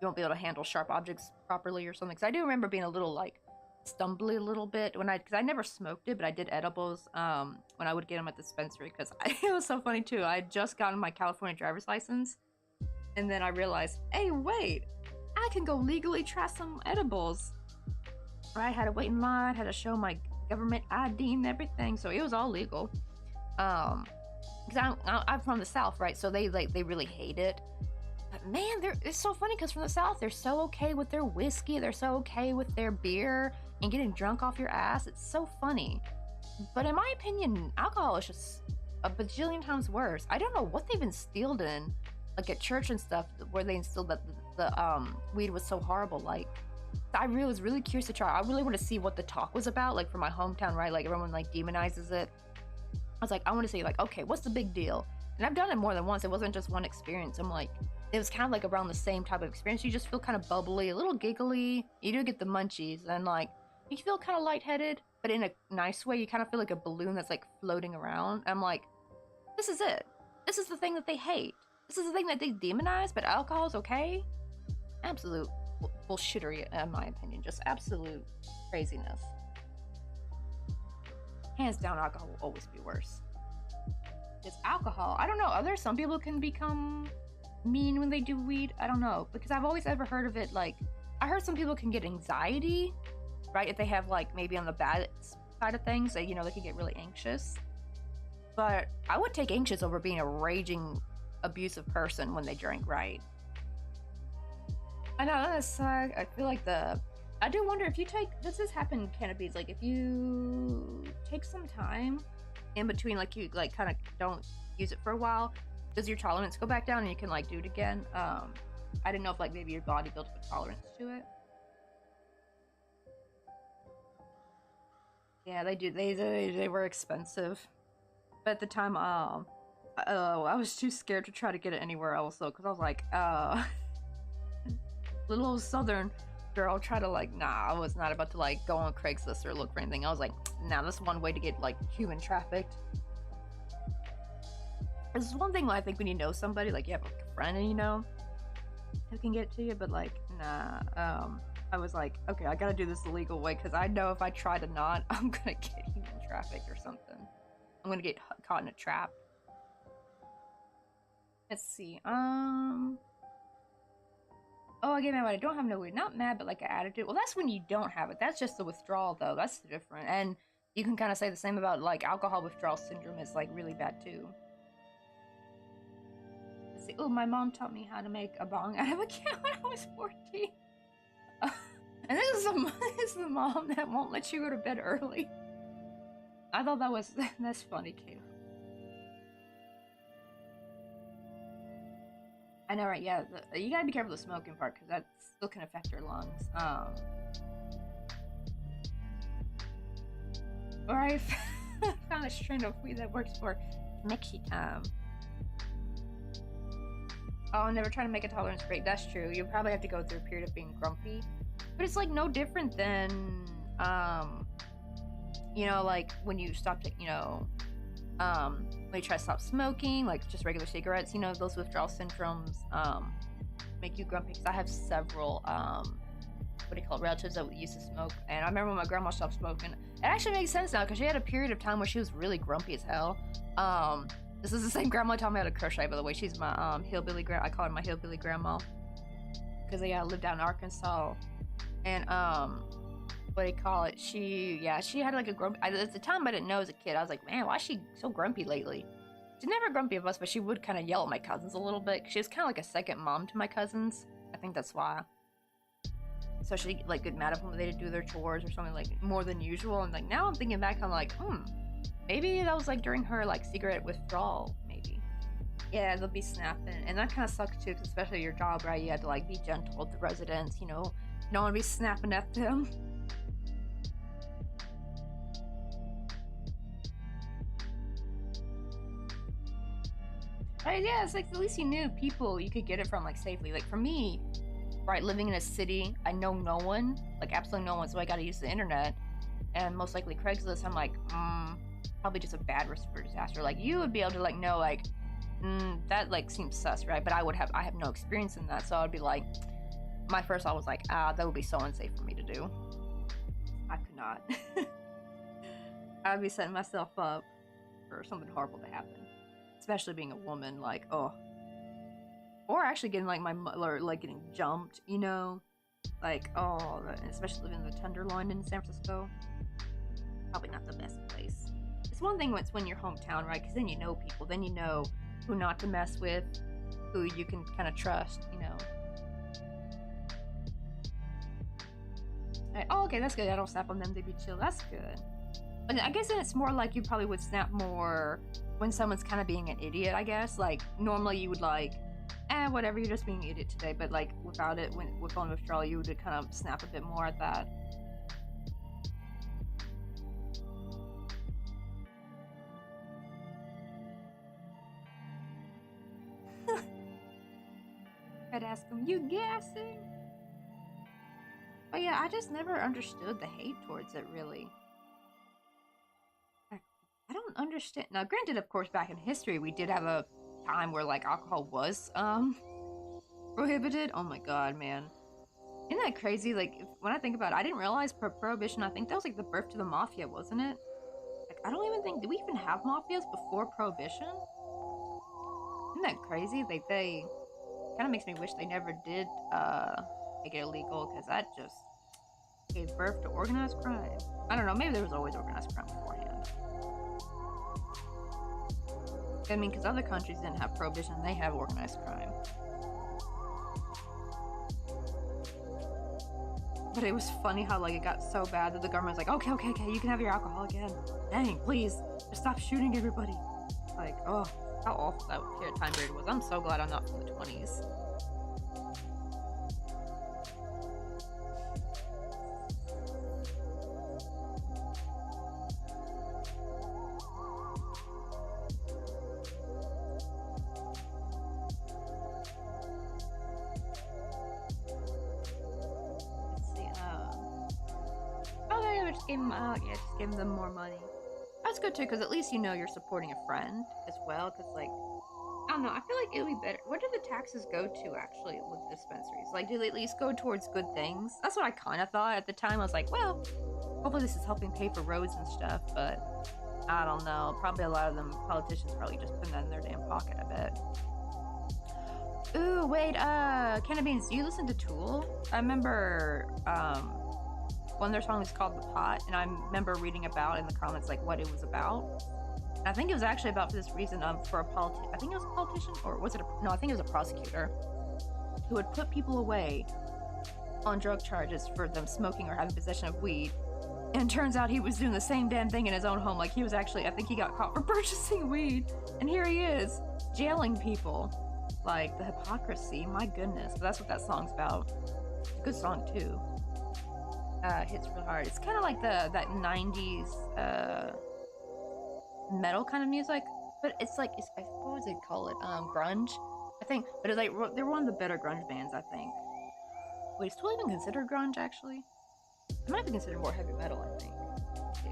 you won't be able to handle sharp objects properly or something. Because I do remember being a little, like, stumbly a little bit when because I never smoked it, but I did edibles, when I would get them at the dispensary, because it was so funny, too. I had just gotten my California driver's license, and then I realized, hey, wait, I can go legally try some edibles. Right, I had to wait in line, had to show my government ID and everything, so it was all legal. Because I'm from the South, right? So they really hate it. But man, it's so funny because from the South, they're so okay with their whiskey, they're so okay with their beer and getting drunk off your ass. It's so funny. But in my opinion, alcohol is just a bajillion times worse. I don't know what they've instilled in, like at church and stuff, where they instilled that the weed was so horrible. Like, I was really curious to try. I really want to see what the talk was about, like, for my hometown, right? Like, everyone like demonizes it. I was like, I want to see, like, okay, what's the big deal? And I've done it more than once. It wasn't just one experience. I'm like, it was kind of like around the same type of experience. You just feel kind of bubbly, a little giggly. You do get the munchies, and like, you feel kind of lightheaded, but in a nice way. You kind of feel like a balloon that's like floating around. I'm like, this is it. This is the thing that they hate. This is the thing that they demonize, but alcohol is okay? Absolute bullshittery, in my opinion. Just absolute craziness. Hands down, alcohol will always be worse. It's alcohol. I don't know. Some people can become mean when they do weed. I don't know. Because I've always ever heard of it, like, I heard some people can get anxiety, right? If they have, like, maybe on the bad side of things, they, you know, they can get really anxious. But I would take anxious over being a raging, abusive person when they drink, right? I know, that's, I feel like I do wonder if you this has happened in cannabis, like, if you take some time in between, like, you, like, kind of don't use it for a while, does your tolerance go back down and you can, like, do it again? I didn't know if, like, maybe your body built up a tolerance to it. Yeah, they do. They were expensive. But at the time, I was too scared to try to get it anywhere else, though, because I was like, little old southern girl try to, like, nah, I was not about to, like, go on Craigslist or look for anything. I was like, nah, that's one way to get, like, human trafficked. This is one thing I think when you know somebody, like, you have, like, a friend and you know who can get to you, but, like, nah, I was like, okay, I gotta do this the legal way, because I know if I try to not, I'm gonna get human trafficked or something. I'm gonna get caught in a trap. Let's see. Oh, I get mad when I don't have no weed. Not mad, but like an attitude. Well, that's when you don't have it. That's just the withdrawal, though. That's different. And you can kind of say the same about like alcohol withdrawal syndrome is like really bad too. Let's see. Oh, my mom taught me how to make a bong out of a can when I was 14. And this is the mom that won't let you go to bed early. I thought that's funny, Kayla. I know, right? Yeah, you gotta be careful of the smoking part because that still can affect your lungs. Or I found a strain of weed that works for Mexi time. Oh, I'll never try to make a tolerance break. That's true. You'll probably have to go through a period of being grumpy, but it's like no different than you know, like when you stop taking, when you try to stop smoking, like just regular cigarettes, you know, those withdrawal syndromes make you grumpy. Because I have several what do you call it, relatives that used to smoke, and I remember when my grandma stopped smoking. It actually makes sense now because she had a period of time where she was really grumpy as hell. This is the same grandma taught me how to crochet, by the way. She's my hillbilly grandma. I call her my hillbilly grandma because they lived down in Arkansas, and what do you call it? She had like a grumpy. At the time, I didn't know as a kid. I was like, man, why is she so grumpy lately? She's never grumpy of us, but she would kind of yell at my cousins a little bit. She was kind of like a second mom to my cousins. I think that's why. So she like get mad at them when they didn't do their chores or something like more than usual. And like now I'm thinking back, I'm like, maybe that was like during her like cigarette withdrawal, maybe. Yeah, they'll be snapping, and that kind of sucks too, cause especially your job, right? You had to like be gentle with the residents, you know. You don't want to be snapping at them. Right, yeah, it's like at least you knew people you could get it from like safely. Like for me, right, living in a city, I know no one, like absolutely no one, so I gotta use the internet and most likely Craigslist. I'm like, probably just a bad risk for disaster. Like you would be able to like know like, that like seems sus, right? But I have no experience in that, so I'd be like, my first thought was like, that would be so unsafe for me to do. I could not. I'd be setting myself up for something horrible to happen. Especially being a woman, like, oh. Or actually getting, like, my mother, like, getting jumped, you know? Like, oh, especially living in the Tenderloin in San Francisco. Probably not the best place. It's one thing when you're hometown, right? Because then you know people. Then you know who not to mess with, who you can kind of trust, you know? Right. Oh, okay, that's good. I don't snap on them. They'd be chill. That's good. But I guess then it's more like you probably would snap more when someone's kind of being an idiot, I guess. Like, normally you would like, whatever, you're just being an idiot today. But like, without it, with on withdrawal, you would kind of snap a bit more at that. I'd ask them, you gassing? But yeah, I just never understood the hate towards it, really. I don't understand. Now, granted, of course, back in history, we did have a time where, like, alcohol was, prohibited. Oh my god, man. Isn't that crazy? Like, when I think about it, I didn't realize Prohibition, I think that was, like, the birth to the mafia, wasn't it? Like, I don't even think, did we even have mafias before Prohibition? Isn't that crazy? They kind of makes me wish they never did, make it illegal, because that just gave birth to organized crime. I don't know, maybe there was always organized crime beforehand. I mean, because other countries didn't have prohibition, they have organized crime. But it was funny how, like, it got so bad that the government was like, okay, you can have your alcohol again. Dang, please, just stop shooting everybody. Like, oh, how awful that time period was. I'm so glad I'm not from the 20s. Give them more money. That's good too, because at least you know you're supporting a friend as well. Because, like, I don't know, I feel like it would be better. What do the taxes go to actually with dispensaries? Like, do they at least go towards good things? That's what I kind of thought at the time. I was like, well, hopefully this is helping pay for roads and stuff, but I don't know. Probably a lot of them politicians probably just put that in their damn pocket, I bet. Ooh, wait, Candy Beans, do you listen to Tool? I remember, one of their songs is called The Pot, and I remember reading about in the comments, like, what it was about. And I think it was actually about for this reason, for I think it was a politician, or was it no, I think it was a prosecutor, who would put people away on drug charges for them smoking or having possession of weed. And it turns out he was doing the same damn thing in his own home. Like, he was actually, I think he got caught for purchasing weed. And here he is, jailing people. Like, the hypocrisy, my goodness. But that's what that song's about. It's a good song, too. Hits real hard. It's kind of like that 90s, metal kind of music. But it's like, what would they call it? Grunge? I think. But it's like, they're one of the better grunge bands, I think. Wait, is Tool even considered grunge, actually? It might be considered more heavy metal, I think. Let's see.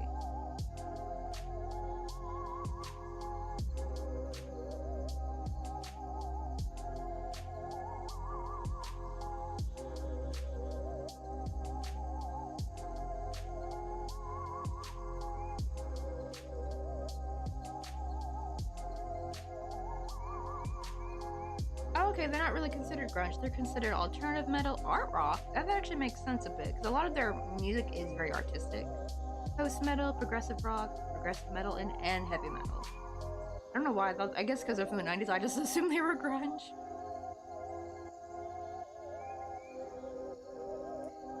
Oh, okay, they're not really considered grunge. They're considered alternative metal, art rock. That actually makes sense a bit, because a lot of their music is very artistic. Post metal, progressive rock, progressive metal, and heavy metal. I don't know why. I guess because they're from the 90s, I just assumed they were grunge.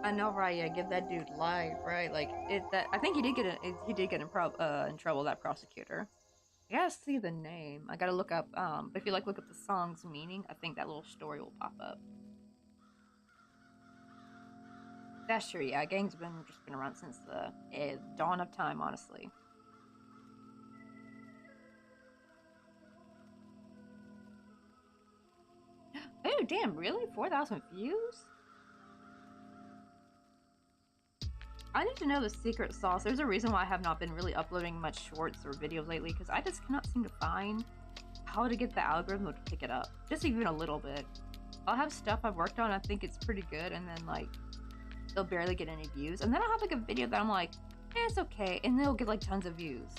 I know, right? Yeah, give that dude life, right? Like I think he did get in trouble. That prosecutor. I gotta see the name. I gotta look up. But if you look up the song's meaning, I think that little story will pop up. That's true. Yeah, gang's just been around since the dawn of time, honestly. Oh, damn! Really? 4,000 views? I need to know the secret sauce. There's a reason why I have not been really uploading much shorts or videos lately, because I just cannot seem to find how to get the algorithm to pick it up. Just even a little bit. I'll have stuff I've worked on, I think it's pretty good, and then, like, they'll barely get any views. And then I'll have, like, a video that I'm like, it's okay, and they'll get, like, tons of views.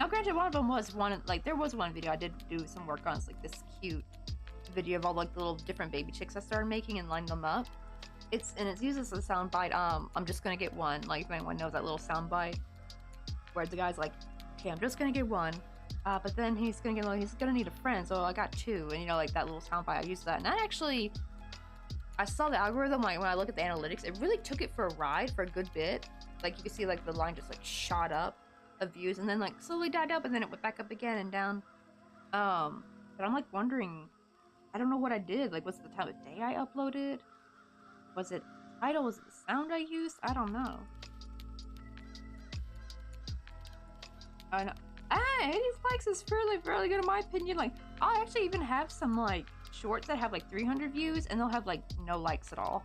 Now, granted, one of them was there was one video I did do some work on. It's, like, this cute video of all, like, the little different baby chicks I started making and lined them up. It uses a soundbite. I'm just gonna get one. Like, if anyone knows that little soundbite, where the guy's like, "Okay, I'm just gonna get one," but then he's gonna need a friend, so I got two. And like that little soundbite, I used that, and I saw the algorithm. Like, when I look at the analytics, it really took it for a ride for a good bit. Like, you can see, like, the line just, like, shot up of views, and then, like, slowly died up, and then it went back up again and down. But I'm, like, wondering, I don't know what I did. Like, what's the time of day I uploaded? Was it title? Was it the sound I used? I don't know. I know. 80 likes is fairly good in my opinion. Like, I actually even have some, like, shorts that have, like, 300 views, and they'll have, like, no likes at all.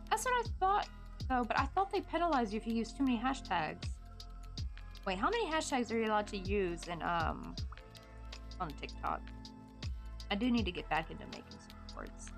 That's what I thought, though, but I thought they penalize you if you use too many hashtags. Wait, how many hashtags are you allowed to use in, on TikTok? I do need to get back into making some shorts.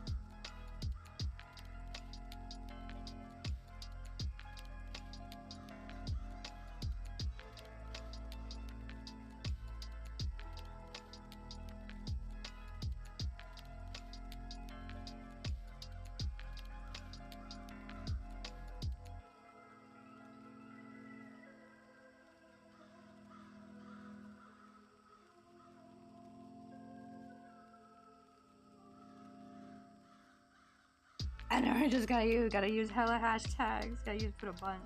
I know, I just gotta use hella hashtags. Put a bunch.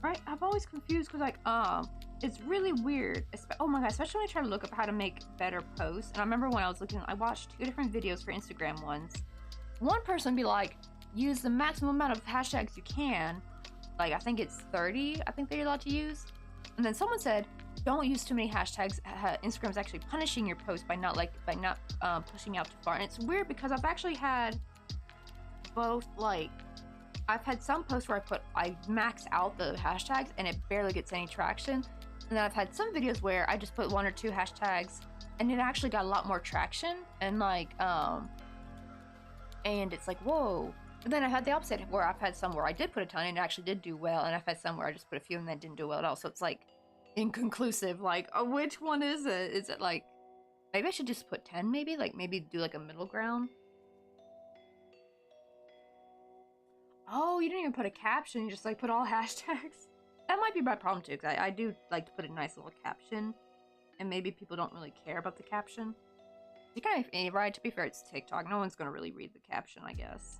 Right? I'm always confused because, like, it's really weird. Oh my god, especially when I try to look up how to make better posts. And I remember when I watched 2 different videos for Instagram ones. One person would be like, use the maximum amount of hashtags you can. Like, I think it's 30, I think they're allowed to use. And then someone said, don't use too many hashtags. Instagram's actually punishing your post by not pushing out too far. And it's weird because I've actually had both. Like, I've had some posts where I max out the hashtags and it barely gets any traction, and then I've had some videos where I just put 1 or 2 hashtags and it actually got a lot more traction, and like and it's like, whoa. But then I've had the opposite, where I've had some where I did put a ton and it actually did do well, and I've had some where I just put a few and that didn't do well at all. So it's like, inconclusive. Like, oh, which one is it? Is it like, maybe I should just put 10 maybe? Like, maybe do like a middle ground? Oh, you didn't even put a caption, you just like put all hashtags. That might be my problem too, because I do like to put a nice little caption. And maybe people don't really care about the caption. You kind of, right, to be fair, it's TikTok. No one's gonna really read the caption, I guess.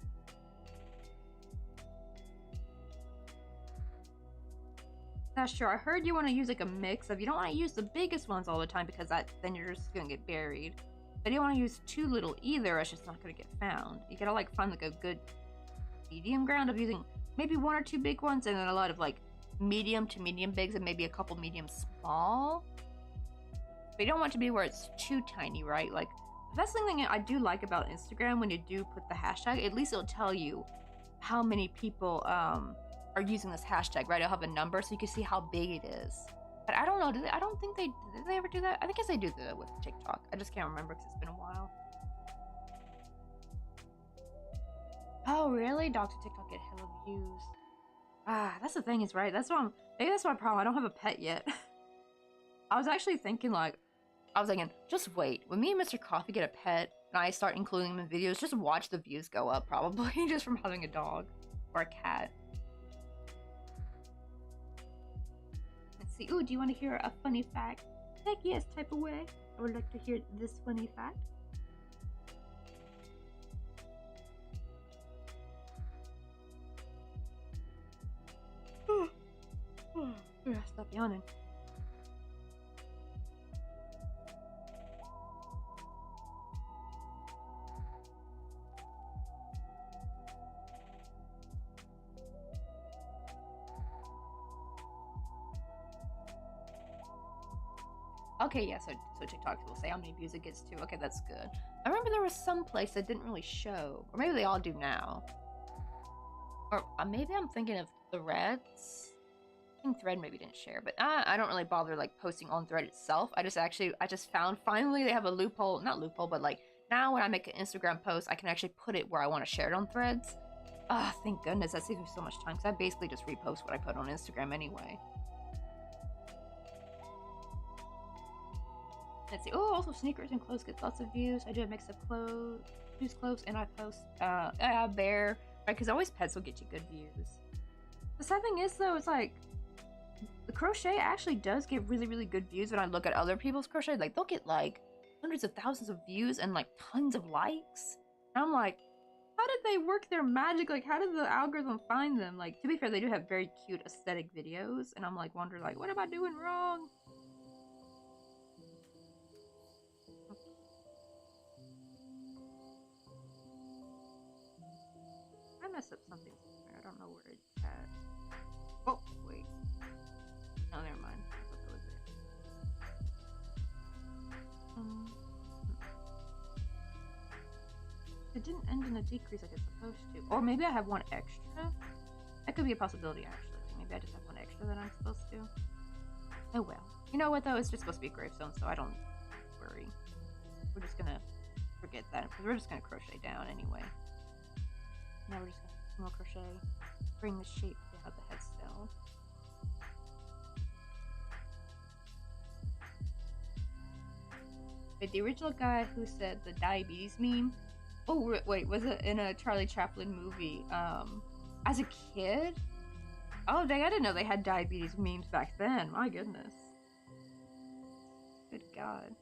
That's true. I heard you want to use like a mix of, you don't want to use the biggest ones all the time because then you're just gonna get buried. But you don't want to use too little either, it's just not gonna get found. You gotta like find like a good medium ground of using maybe 1 or 2 big ones and then a lot of like medium to medium bigs and maybe a couple medium small. But you don't want it to be where it's too tiny, right? Like, that's the thing I do like about Instagram when you do put the hashtag, at least it'll tell you how many people are using this hashtag, right? It'll have a number so you can see how big it is. But I don't know, did they ever do that? I guess they do that with TikTok. I just can't remember because it's been a while. Oh, really? Dogs on TikTok get hella views. Ah, that's the thing is, right? Maybe that's my problem. I don't have a pet yet. I was actually thinking just wait. When me and Mr. Coffee get a pet and I start including him in videos, just watch the views go up probably just from having a dog or a cat. Let's see. Ooh, do you want to hear a funny fact? Heck yes, type away. I would like to hear this funny fact. Stop yawning. Okay, yeah, so TikTok will say how many views it gets to. Okay, that's good. I remember there was some place that didn't really show. Or maybe they all do now. Or maybe I'm thinking of Threads. I think Thread maybe didn't share, but I don't really bother like posting on Thread itself. I just found finally they have a loophole, not loophole, but like now when I make an Instagram post, I can actually put it where I want to share it on Threads. Ah, thank goodness, that saves me so much time because I basically just repost what I put on Instagram anyway. Let's see. Oh, also sneakers and clothes get lots of views. I do a mix of clothes, and I post bear, right? Because always pets will get you good views. The sad thing is though, it's like the crochet actually does get really, really good views when I look at other people's crochet. Like they'll get like hundreds of thousands of views and like tons of likes. And I'm like, how did they work their magic? Like, how did the algorithm find them? Like, to be fair, they do have very cute aesthetic videos, and I'm like wondering like, what am I doing wrong? I messed up something somewhere. I don't know where it's at. Oh, wait. No, never mind. I thought that was it. It didn't end in a decrease like it's supposed to. Or maybe I have one extra? That could be a possibility, actually. Maybe I just have one extra that I'm supposed to. Oh well. You know what, though? It's just supposed to be a gravestone, so I don't worry. We're just gonna forget that, because we're just gonna crochet down anyway. Now we're just gonna single crochet, bring the shape down the headstone. But the original guy who said the diabetes meme, oh wait, was it in a Charlie Chaplin movie? As a kid? Oh dang, I didn't know they had diabetes memes back then. My goodness. Good God.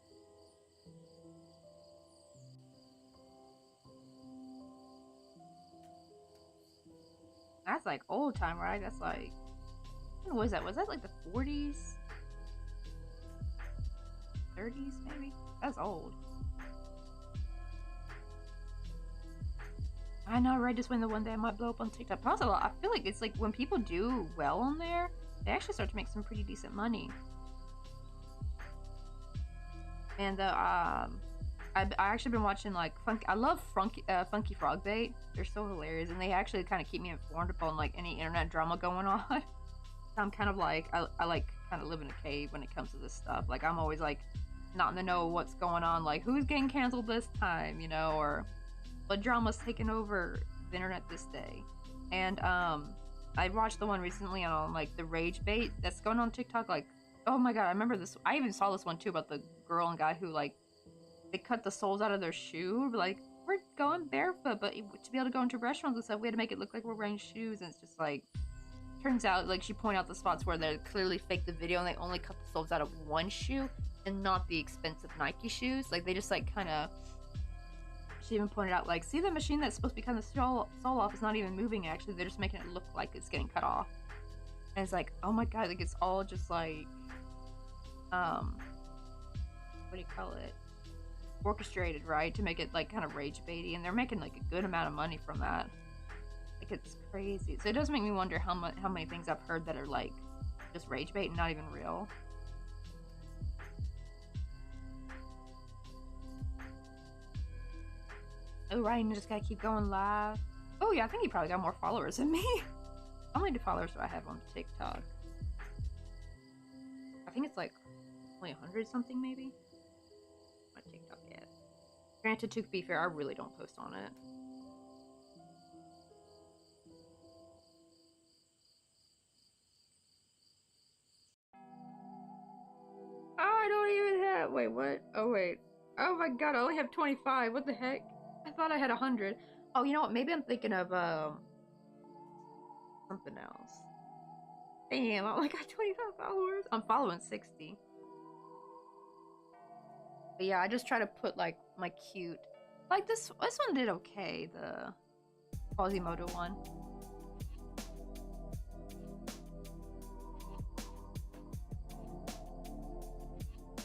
That's like old time, right? That's like, when was that? Was that like the 40s? 30s, maybe? That's old. I know, right? Just when the one day I might blow up on TikTok. But also, I feel like it's like when people do well on there, they actually start to make some pretty decent money. And I've actually been watching like I love Funky Frog Bait. They're so hilarious, and they actually kind of keep me informed upon like any internet drama going on. I'm kind of like I like kind of live in a cave when it comes to this stuff. Like I'm always like not in the know what's going on, like who's getting canceled this time, you know, or what drama's taking over the internet this day. And I watched the one recently on like the rage bait that's going on TikTok. Like Oh my god, I remember this. I even saw this one too about the girl and guy who like they cut the soles out of their shoe. Like we're going barefoot, but to be able to go into restaurants and stuff, we had to make it look like we're wearing shoes. And it's just like turns out like she pointed out the spots where they clearly faked the video and they only cut the soles out of one shoe and not the expensive Nike shoes. Like they just like kind of. She even pointed out like, see the machine that's supposed to be cutting the sole off is not even moving. Actually, they're just making it look like it's getting cut off. And it's like, oh my god, like it's all just like, what do you call it? Orchestrated, right? To make it like kind of rage baity, and they're making like a good amount of money from that. Like it's crazy. So it does make me wonder how many things I've heard that are like just rage bait and not even real. Oh, Ryan, you just gotta keep going live. Oh yeah, I think he probably got more followers than me. How many followers do I have on TikTok? I think it's like only 100 something maybe. My TikTok yet. Granted, to be fair, I really don't post on it. Oh, I don't even have. Wait, what? Oh wait. Oh my god, I only have 25. What the heck? I thought I had 100. Oh, you know what? Maybe I'm thinking of something else. Damn, I only got 25 followers. I'm following 60. But yeah, I just try to put like my cute, like this one did okay, the Quasimodo one.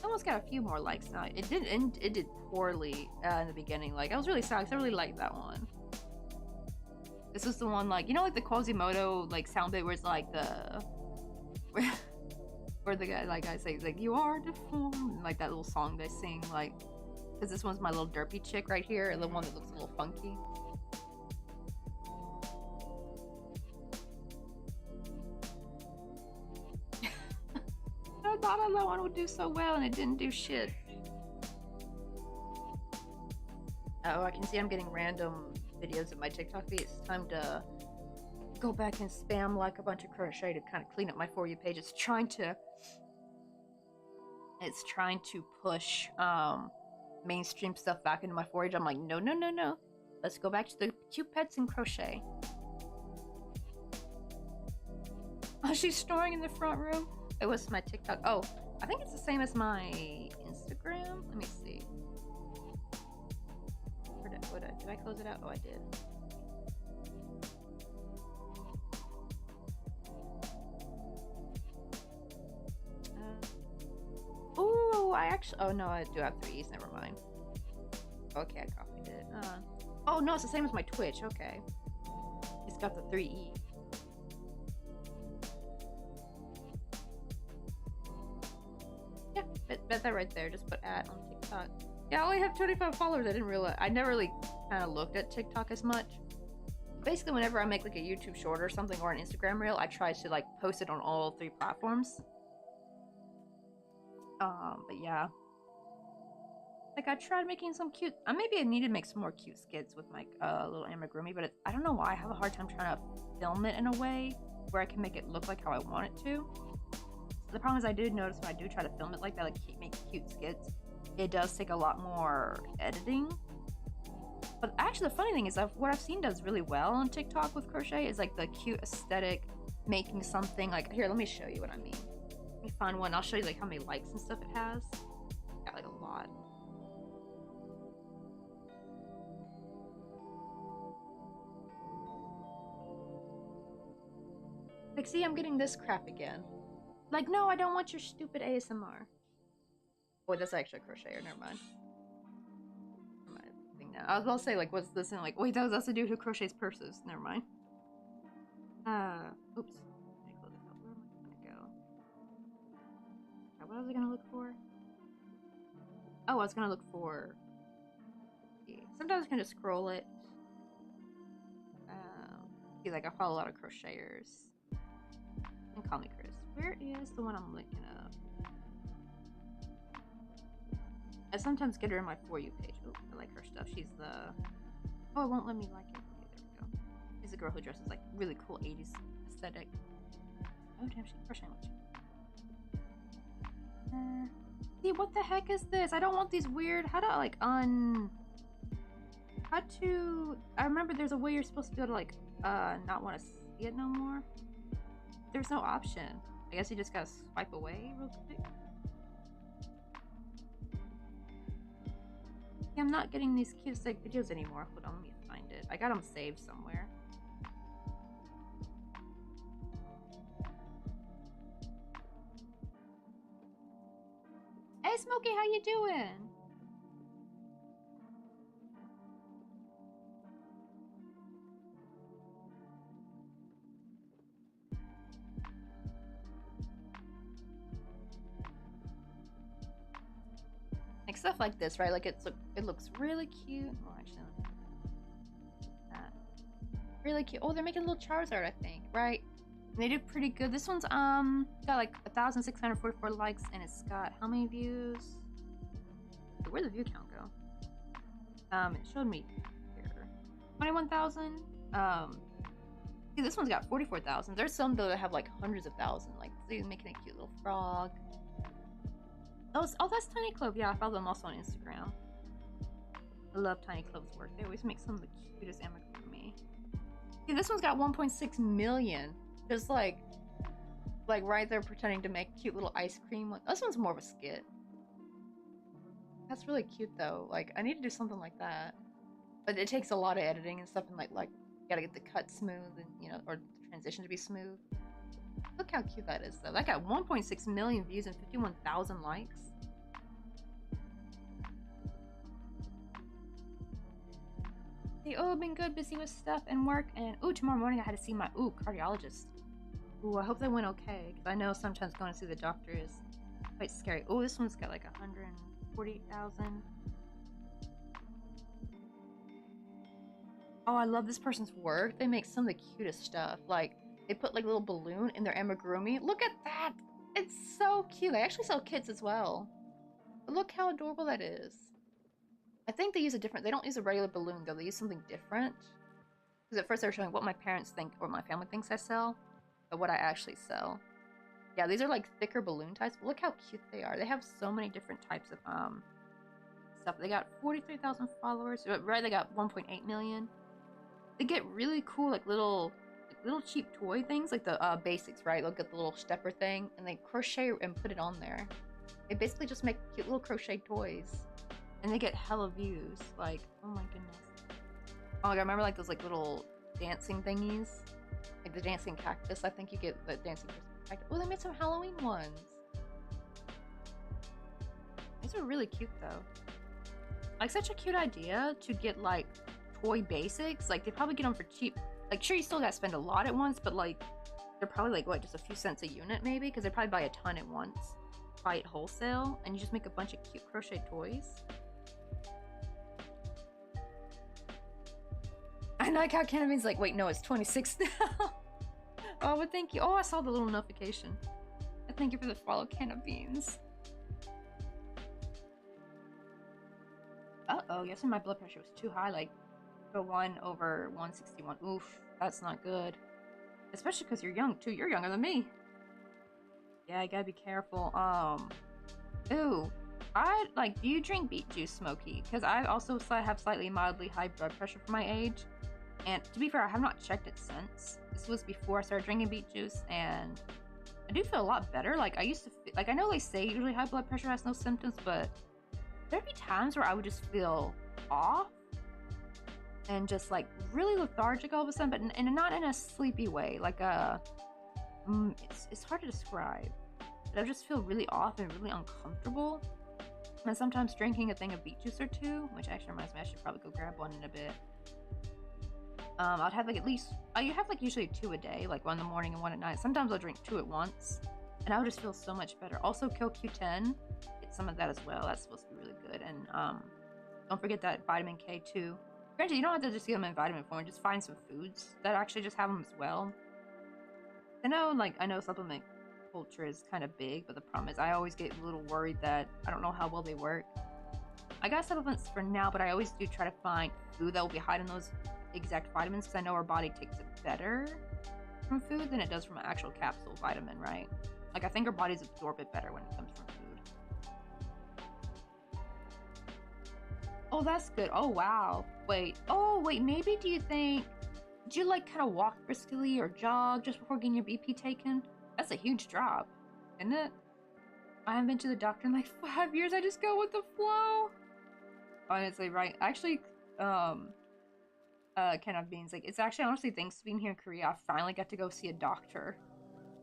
Almost got a few more likes now. It did poorly in the beginning. Like I was really sad because I really liked that one. This was the one like, you know, like the Quasimodo like sound bit where it's like the where the guy like I say like you are deformed, and, like that little song they sing, like because this one's my little derpy chick right here, and the one that looks a little funky. I thought that one would do so well, and it didn't do shit. Oh, I can see I'm getting random videos of my TikTok feed. It's time to go back and spam like a bunch of crochet to kind of clean up my For You page. It's trying to push mainstream stuff back into my For You. I'm like, no. Let's go back to the cute pets and crochet. Oh, she's snoring in the front room. It was my TikTok. Oh, I think it's the same as my Instagram. Let me see. Did I close it out? Oh, I did. Oh, I actually. Oh no, I do have 3 E's. Never mind. Okay, I copied it. Oh no, it's the same as my Twitch. Okay, it's got the 3 E. Yeah, bet that right there. Just put @ on TikTok. Yeah, I only have 25 followers. I didn't realize. I never really kind of looked at TikTok as much. Basically, whenever I make like a YouTube short or something or an Instagram reel, I try to like post it on all 3 platforms. But yeah. Like I tried making some cute. Maybe I need to make some more cute skits with my little amigurumi, but I don't know why I have a hard time trying to film it in a way where I can make it look like how I want it to. The problem is I did notice when I do try to film it like that, like make cute skits, it does take a lot more editing. But actually, the funny thing is, what I've seen does really well on TikTok with crochet is like the cute aesthetic, making something like here. Let me show you what I mean. Let me find one. I'll show you like how many likes and stuff it has. Got like a lot. Like, see, I'm getting this crap again. Like, no, I don't want your stupid ASMR. Boy, that's actually a crocheter. Never mind. I was about to say, like, what's this? And like, wait, that's the dude who crochets purses. Never mind. Oops. Let me close it out. Where am I gonna go? What was I gonna look for? Oh, I was gonna look for. Sometimes I can just scroll it. See, like, I follow a lot of crocheters. And call me Chris. Where is the one I'm looking up? I sometimes get her in my For You page. Oh, I like her stuff. She's the... Oh, it won't let me like it. Okay, there we go. She's a girl who dresses like really cool 80s aesthetic. Oh, damn, she's crocheting with you. See, what the heck is this? I don't want these weird. How do I like how to? I remember there's a way you're supposed to be able to like not want to see it no more. There's no option. I guess you just gotta swipe away real quick. Yeah, I'm not getting these cute like videos anymore. Hold on, let me find it. I got them saved somewhere. Hey, Smokey, how you doing? Like stuff like this, right? Like it looks really cute. Oh, actually, that really cute. Oh, they're making a little Charizard, I think, right? And they did pretty good. This one's got like 1,644 likes, and it's got how many views? Where'd the view count go? It showed me here 21,000. See, this one's got 44,000. There's some though that have like hundreds of thousands. Like, see, making a cute little frog. Oh, that's Tiny Clove. Yeah, I follow them also on Instagram. I love Tiny Clove's work. They always make some of the cutest amigurumi. See, this one's got 1.6 million. Just like right there pretending to make cute little ice cream. This one's more of a skit. That's really cute though. Like, I need to do something like that. But it takes a lot of editing and stuff, and like you gotta get the cut smooth and or the transition to be smooth. Look how cute that is though. That got 1.6 million views and 51,000 likes. Hey, oh, I've been good, busy with stuff and work, and tomorrow morning I had to see my cardiologist. I hope that went okay, because I know sometimes going to see the doctor is quite scary. Oh, this one's got like 140,000. Oh, I love this person's work. They make some of the cutest stuff. Like, they put like a little balloon in their amigurumi. Look at that! It's so cute. They actually sell kits as well. But look how adorable that is. I think they use they don't use a regular balloon though. They use something different. Because at first they were showing what my parents think or my family thinks I sell, but what I actually sell. Yeah, these are like thicker balloon types. But look how cute they are. They have so many different types of stuff. They got 43,000 followers. Right, they got 1.8 million. They get really cool like little cheap toy things, like the basics, right? They'll get the little stepper thing and they crochet and put it on there. They basically just make cute little crochet toys. And they get hella views. Like, oh my goodness. Oh, I remember like those like little dancing thingies. Like the dancing cactus. I think you get the dancing cactus. Oh, they made some Halloween ones. These are really cute though. Like, such a cute idea to get like toy basics. Like, they probably get them for cheap. Like, sure, you still gotta spend a lot at once, but like, they're probably like, what, just a few cents a unit maybe? Because they probably buy a ton at once. Buy it wholesale, and you just make a bunch of cute crochet toys. I like how Canavine's like, wait, no, it's 26 now. Oh, but thank you. Oh, I saw the little notification. Thank you for the follow, Canavine's. Uh-oh, yesterday my blood pressure was too high, like 1/161. Oof, that's not good. Especially because you're young, too. You're younger than me. Yeah, I gotta be careful. Ooh. Do you drink beet juice, Smokey? Because I also have slightly mildly high blood pressure for my age. And to be fair, I have not checked it since. This was before I started drinking beet juice, and I do feel a lot better. Like, I used to feel, like, I know they say usually high blood pressure has no symptoms, but there'd be times where I would just feel off and just like really lethargic all of a sudden, but and not in a sleepy way. Like it's hard to describe. But I just feel really off and really uncomfortable. And sometimes drinking a thing of beet juice or two, which actually reminds me I should probably go grab one in a bit. I'd have like at least you have like usually 2 a day, like one in the morning and one at night. Sometimes I'll drink 2 at once, and I would just feel so much better. Also, kill Q10. Get some of that as well. That's supposed to be really good. And don't forget that vitamin K too. Granted, you don't have to just get them in vitamin form. Just find some foods that actually just have them as well. I know supplement culture is kind of big, but the problem is I always get a little worried that I don't know how well they work. I got supplements for now, but I always do try to find food that will be hiding those exact vitamins, because I know our body takes it better from food than it does from an actual capsule vitamin, right? Like, I think our bodies absorb it better when it comes from food. Oh, that's good. Oh, wow. Wait. Oh, wait. Maybe do you think... Did you like kind of walk briskly or jog just before getting your BP taken? That's a huge drop, isn't it? I haven't been to the doctor in like 5 years. I just go with the flow. Honestly, right? Actually, cannot beans. Like, it's actually honestly thanks to being here in Korea, I finally got to go see a doctor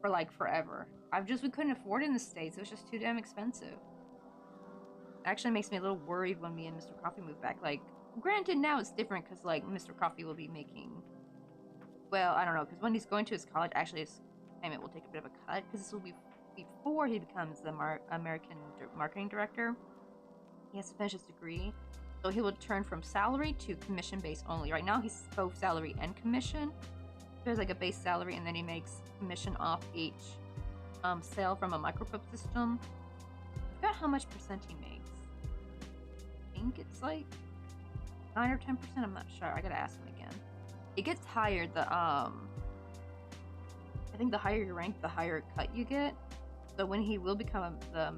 for like forever. We couldn't afford it in the States. It was just too damn expensive. It actually makes me a little worried when me and Mr. Coffee move back. Like, granted, now it's different because like Mr. Coffee will be making. Well, I don't know, because when he's going to his college, actually his payment will take a bit of a cut because this will be before he becomes the American marketing director. He has to finish his degree, so he will turn from salary to commission based only. Right now, he's both salary and commission. There's like a base salary, and then he makes commission off each sale from a micropub system. I forgot how much percent he makes. I think it's like 9 or 10%. I'm not sure. I gotta ask him again. It gets higher. I think the higher you rank, the higher cut you get. So when he will become the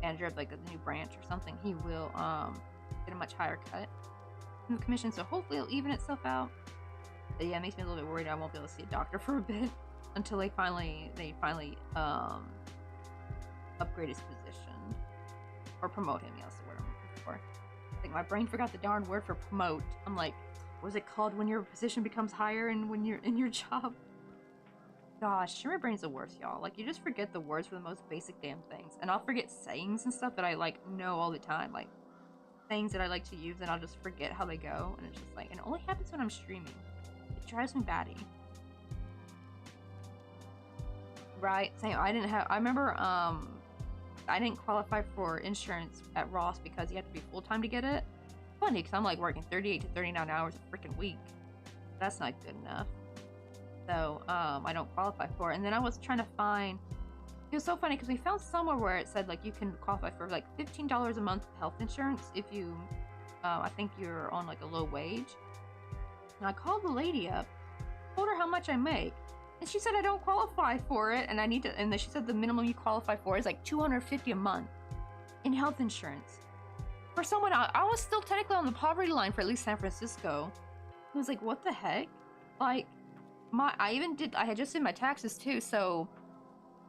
manager of like a new branch or something, he will get a much higher cut in the commission. So hopefully it'll even itself out. But yeah, it makes me a little bit worried I won't be able to see a doctor for a bit until they finally upgrade his position or promote him. Yeah, that's the word I'm looking for. I think my brain forgot the darn word for promote. I'm like, what is it called when your position becomes higher and when you're in your job? Gosh, my brain's the worst, y'all. Like, you just forget the words for the most basic damn things. And I'll forget sayings and stuff that I, like, know all the time. Like, things that I like to use, and I'll just forget how they go. And it's just like, and it only happens when I'm streaming. It drives me batty. Right, same. I remember, I didn't qualify for insurance at Ross because you have to be full-time to get it. Funny, because I'm, like, working 38 to 39 hours a freaking week. That's not good enough. So, I don't qualify for it. And then I was trying to find... It was so funny, because we found somewhere where it said, like, you can qualify for, like, $15 a month health insurance if you... I think you're on, like, a low wage. And I called the lady up, told her how much I make. And she said I don't qualify for it, and I need to... And then she said the minimum you qualify for is, like, $250 a month in health insurance. For someone... I was still technically on the poverty line for at least San Francisco. I was like, what the heck? Like... I had just did my taxes too, so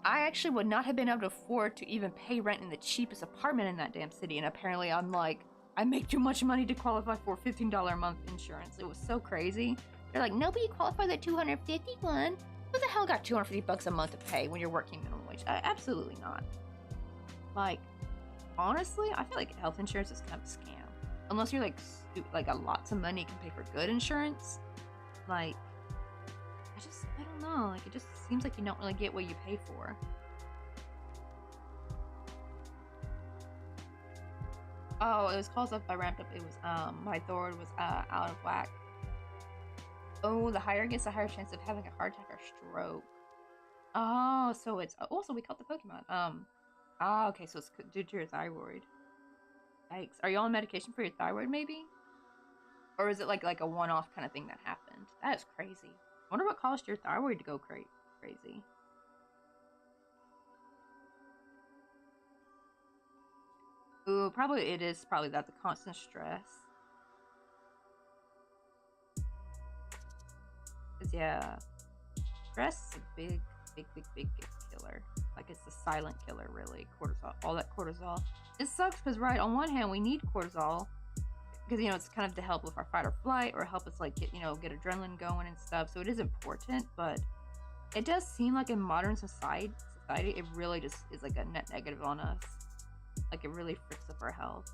I actually would not have been able to afford to even pay rent in the cheapest apartment in that damn city, and apparently I'm like, I make too much money to qualify for $15 a month insurance. It was so crazy. They're like, nobody qualifies at $251. Who the hell got $250 a month to pay when you're working minimum wage? Absolutely not. Like, honestly, I feel like health insurance is kind of a scam. Unless you're like got lots of money, you can pay for good insurance. Like, I don't know, like, it just seems like you don't really get what you pay for. Oh, it was close up, I ramped up, it was, my Thor was, out of whack. Oh, the higher it gets, the higher chance of having a heart attack or stroke. Oh, so it's, so we caught the Pokemon, okay, so it's due to your thyroid. Yikes. Are you on medication for your thyroid, maybe? Or is it, like a one-off kind of thing that happened? That is crazy. I wonder what caused your thyroid to go crazy. Ooh, probably it is probably that, the constant stress. Cause yeah, stress is a big killer. Like, it's the silent killer, really. Cortisol, all that cortisol. It sucks because, right, on one hand we need cortisol. Because, you know, it's kind of to help with our fight or flight, or help us, like, get adrenaline going and stuff. So it is important, but it does seem like in modern society, it really just is like a net negative on us. Like, it really freaks up our health.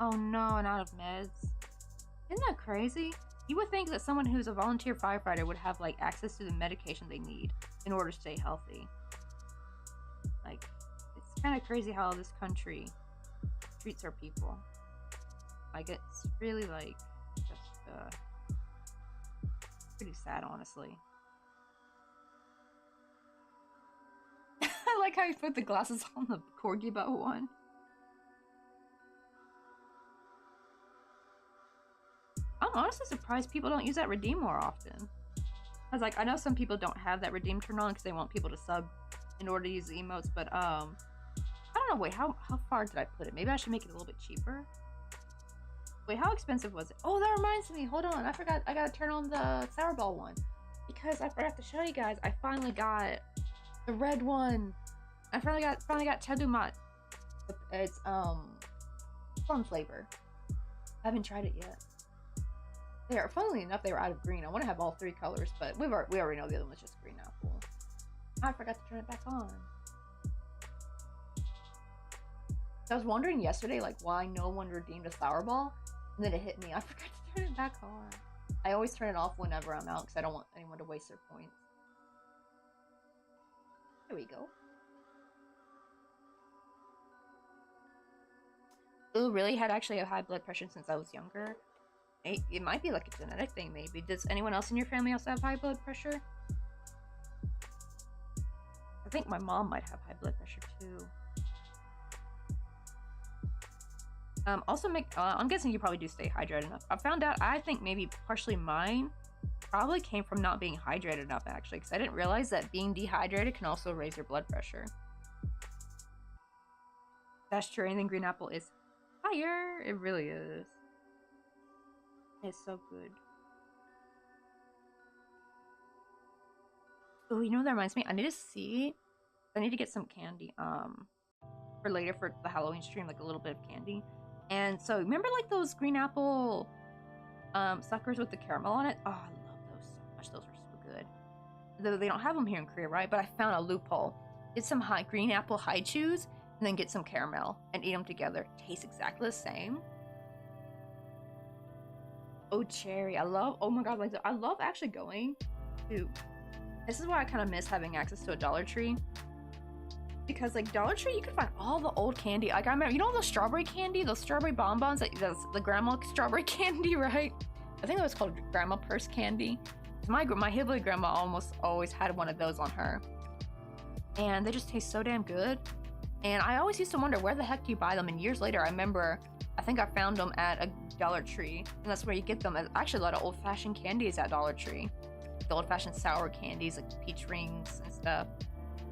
Oh no, and out of meds. Isn't that crazy? You would think that someone who's a volunteer firefighter would have, like, access to the medication they need in order to stay healthy. Like, it's kind of crazy how this country treats our people. Like, it's really, like, just, pretty sad, honestly. I like how you put the glasses on the corgi bow one. I'm honestly surprised people don't use that redeem more often. I was like, I know some people don't have that redeem turned on because they want people to sub in order to use the emotes, but, I don't know. Wait, how far did I put it? Maybe I should make it a little bit cheaper. Wait, how expensive was it? Oh, that reminds me. Hold on, I forgot. I gotta turn on the sour ball one because I forgot to show you guys. I finally got the red one. I finally got Chadumat. It's plum flavor. I haven't tried it yet. They are, funnily enough, they were out of green. I want to have all 3 colors, but we already know the other one's just green apple. I forgot to turn it back on. I was wondering yesterday, like, why no one redeemed a sour ball, and then it hit me. I forgot to turn it back on. I always turn it off whenever I'm out because I don't want anyone to waste their points. There we go. Ooh, really? Had actually a high blood pressure since I was younger. It might be like a genetic thing, maybe. Does anyone else in your family also have high blood pressure? I think my mom might have high blood pressure too. Also I'm guessing you probably do stay hydrated enough. I found out, I think maybe partially mine probably came from not being hydrated enough, actually, because I didn't realize that being dehydrated can also raise your blood pressure. That's true. Anything green apple is fire. It really is. It's so good. Oh, you know what that reminds me? I need to see. I need to get some candy for later for the Halloween stream, like a little bit of candy. And so remember like those green apple suckers with the caramel on it? Oh, I love those so much. Those are so good. Though they don't have them here in Korea, right? But I found a loophole. Get some green apple high chews and then get some caramel and eat them together. Tastes exactly the same. Oh, cherry. Oh my god, like, I love actually going to, this is why I kind of miss having access to a Dollar Tree. Because, like, Dollar Tree, you can find all the old candy. Like, I remember, you know the strawberry candy? Those strawberry bonbons? That's the grandma strawberry candy, right? I think that was called grandma purse candy. My hillbilly grandma almost always had one of those on her. And they just taste so damn good. And I always used to wonder, where the heck do you buy them? And years later, I remember, I think I found them at a Dollar Tree. And that's where you get them. Actually, a lot of old-fashioned candies at Dollar Tree. The old-fashioned sour candies, like peach rings and stuff.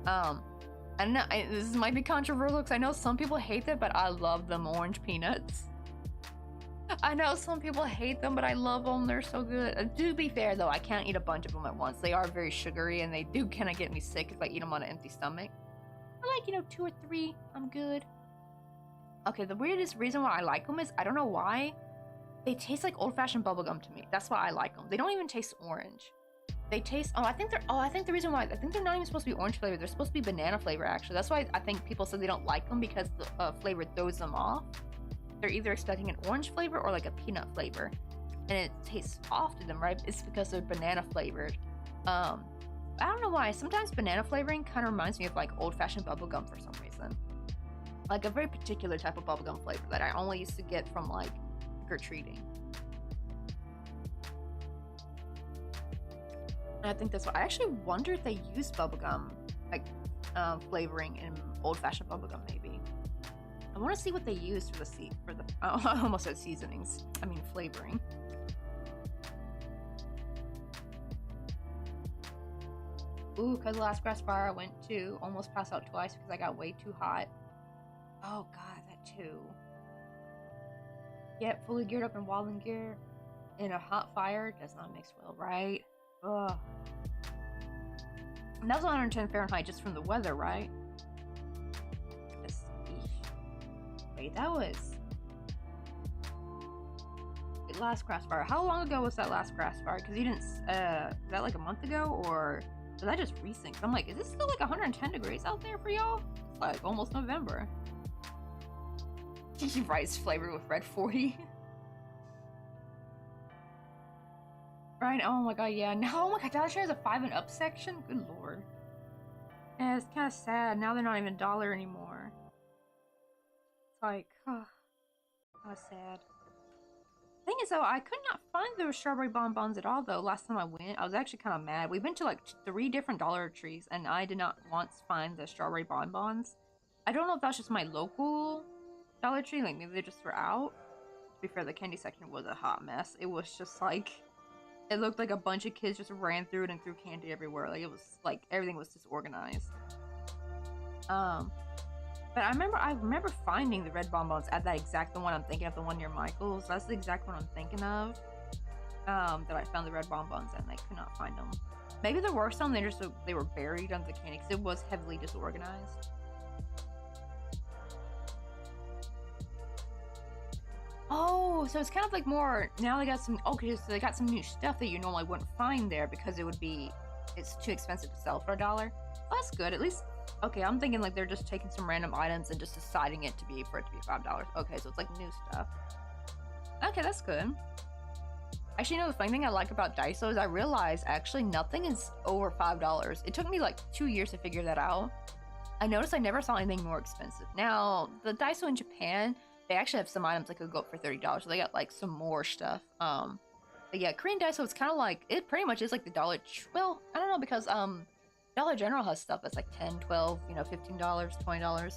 I don't know, this might be controversial because I know some people hate them, but I love them orange peanuts. I know some people hate them, but I love them. They're so good. To be fair, though, I can't eat a bunch of them at once. They are very sugary, and they do kind of get me sick if I eat them on an empty stomach. I like, 2 or 3. I'm good. Okay, the weirdest reason why I like them is, I don't know why, they taste like old-fashioned bubblegum to me. That's why I like them. They don't even taste orange. They taste, I think the reason why, I think they're not even supposed to be orange flavor. They're supposed to be banana flavor, actually. That's why I think people said they don't like them, because the flavor throws them off. They're either expecting an orange flavor or like a peanut flavor, and it tastes off to them, right? It's because they're banana flavored. I don't know why. Sometimes banana flavoring kind of reminds me of like old-fashioned bubblegum for some reason. Like a very particular type of bubblegum flavor that I only used to get from like trick-or-treating. And I think that's why. I actually wonder if they use bubblegum, like, flavoring in old-fashioned bubblegum, maybe. I want to see what they use for the I almost said seasonings. I mean, flavoring. Ooh, because the last grass fire I went to almost passed out twice because I got way too hot. Oh, God, that too. Yep, fully geared up in wilding gear in a hot fire does not mix well, right? Ugh. And that was 110 Fahrenheit just from the weather, right? Wait, that was... Wait, last grass fire. How long ago was that last grass fire? Because you didn't... was that like a month ago? Or was that just recent? I'm like, is it still like 110 degrees out there for y'all? It's like almost November. Rice flavored with red 40. Right? Oh my god, yeah. Now, oh my god, Dollar Tree has a 5 and up section? Good lord. Yeah, it's kind of sad. Now they're not even $1 anymore. It's like, oh, kind of sad. Thing is, though, I could not find those strawberry bonbons at all, though. Last time I went, I was actually kind of mad. We've been to like 3 different Dollar Trees, and I did not once find the strawberry bonbons. I don't know if that's just my local Dollar Tree. Like, maybe they just were out. To be fair, the candy section was a hot mess. It was just like... It looked like a bunch of kids just ran through it and threw candy everywhere. Like, it was, like, everything was disorganized. But I remember finding the red bonbons at that exact the one I'm thinking of, the one near Michael's. That's the exact one I'm thinking of. That I found the red bonbons and I could not find them. Maybe there were some. They were buried under the candy because it was heavily disorganized. Oh, so it's kind of like more now they got some. Okay, so they got some new stuff that you normally wouldn't find there because it's too expensive to sell for $1. Well, that's good. At least, okay, I'm thinking like they're just taking some random items and just deciding for it to be $5. Okay, so it's like new stuff. Okay, that's good. Actually, you know, the funny thing I like about Daiso is I realized actually nothing is over $5. It took me like 2 years to figure that out. I noticed I never saw anything more expensive. Now, the Daiso in Japan, they actually have some items that could go up for $30. So they got like some more stuff. But yeah, Korean Daiso, it's kind of like, it pretty much is like the well, I don't know, because Dollar General has stuff that's like $10, $12, you know, $15, $20.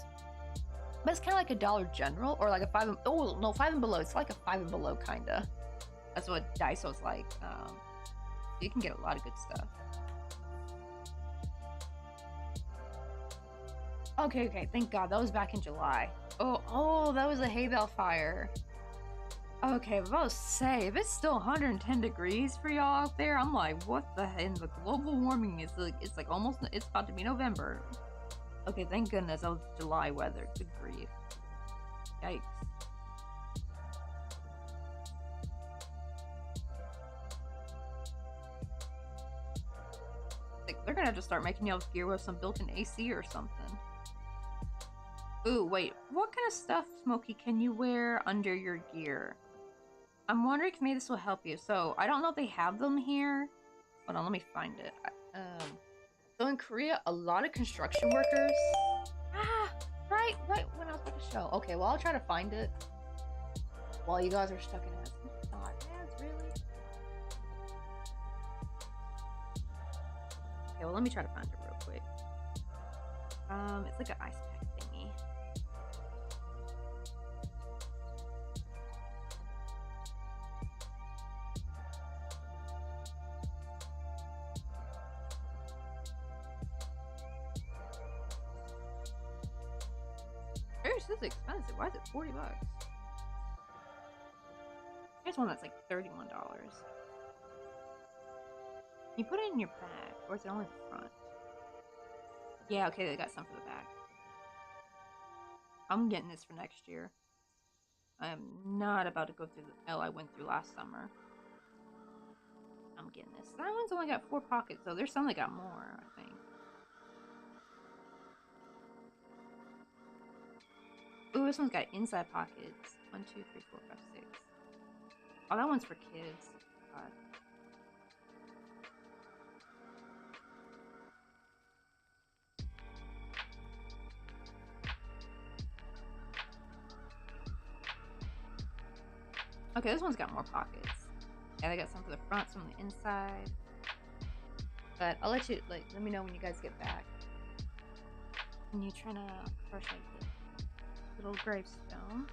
But it's kind of like a Dollar General or like a 5 and below. It's like a 5 and below kind of. That's what Daiso's like. You can get a lot of good stuff. Okay, thank God. That was back in July. Oh, that was a hay bale fire. Okay, I was about to say, if it's still 110 degrees for y'all out there, I'm like, what the heck? And the global warming is like, it's about to be November. Okay, thank goodness that was July weather. Good grief. Yikes. They're gonna have to start making y'all's gear with some built-in AC or something. Ooh, wait. What kind of stuff, Smokey, can you wear under your gear? I'm wondering if maybe this will help you. So, I don't know if they have them here. Hold on, let me find it. So in Korea, a lot of construction workers... right when I was about to show. Okay, well, I'll try to find it while you guys are stuck in ads. God, ads, really? Okay, well, let me try to find it real quick. It's like an ice pack thingy. This is expensive. Why is it $40? Here's one that's like $31. You put it in your bag, or is it only the front? Yeah, okay, they got some for the back. I'm getting this for next year. I am not about to go through the hell I went through last summer. I'm getting this. That one's only got 4 pockets, though. There's some that got more, I think. Ooh, this one's got inside pockets. 1, 2, 3, 4, 5, 6. Oh, that one's for kids. God. Okay, this one's got more pockets. Yeah, they got some for the front, some on the inside. But I'll let you, like, let me know when you guys get back. And you trying to crochet the little gravestone.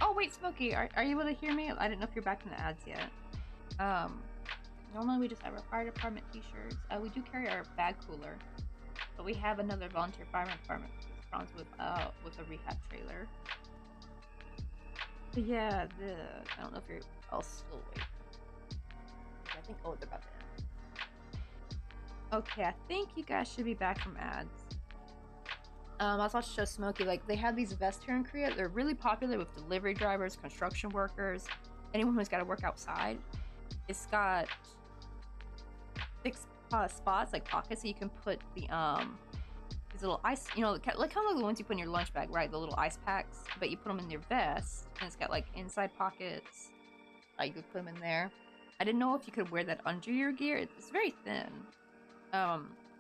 Oh wait, Smokey, are you able to hear me? I didn't know if you're back in the ads yet. Normally we just have our fire department t-shirts. We do carry our bag cooler, but we have another volunteer fireman department responds with a rehab trailer. But yeah, I don't know if you're. I'll still wait. I think they're about to end. Okay, I think you guys should be back from ads. I was about to show Smokey, like, they have these vests here in Korea. They're really popular with delivery drivers, construction workers, anyone who's got to work outside. It's got 6 spots, like pockets, so you can put the these little ice, you know, like kind of like the ones you put in your lunch bag, right? The little ice packs, but you put them in your vest, and it's got like inside pockets. Like you could put them in there. I didn't know if you could wear that under your gear. It's very thin.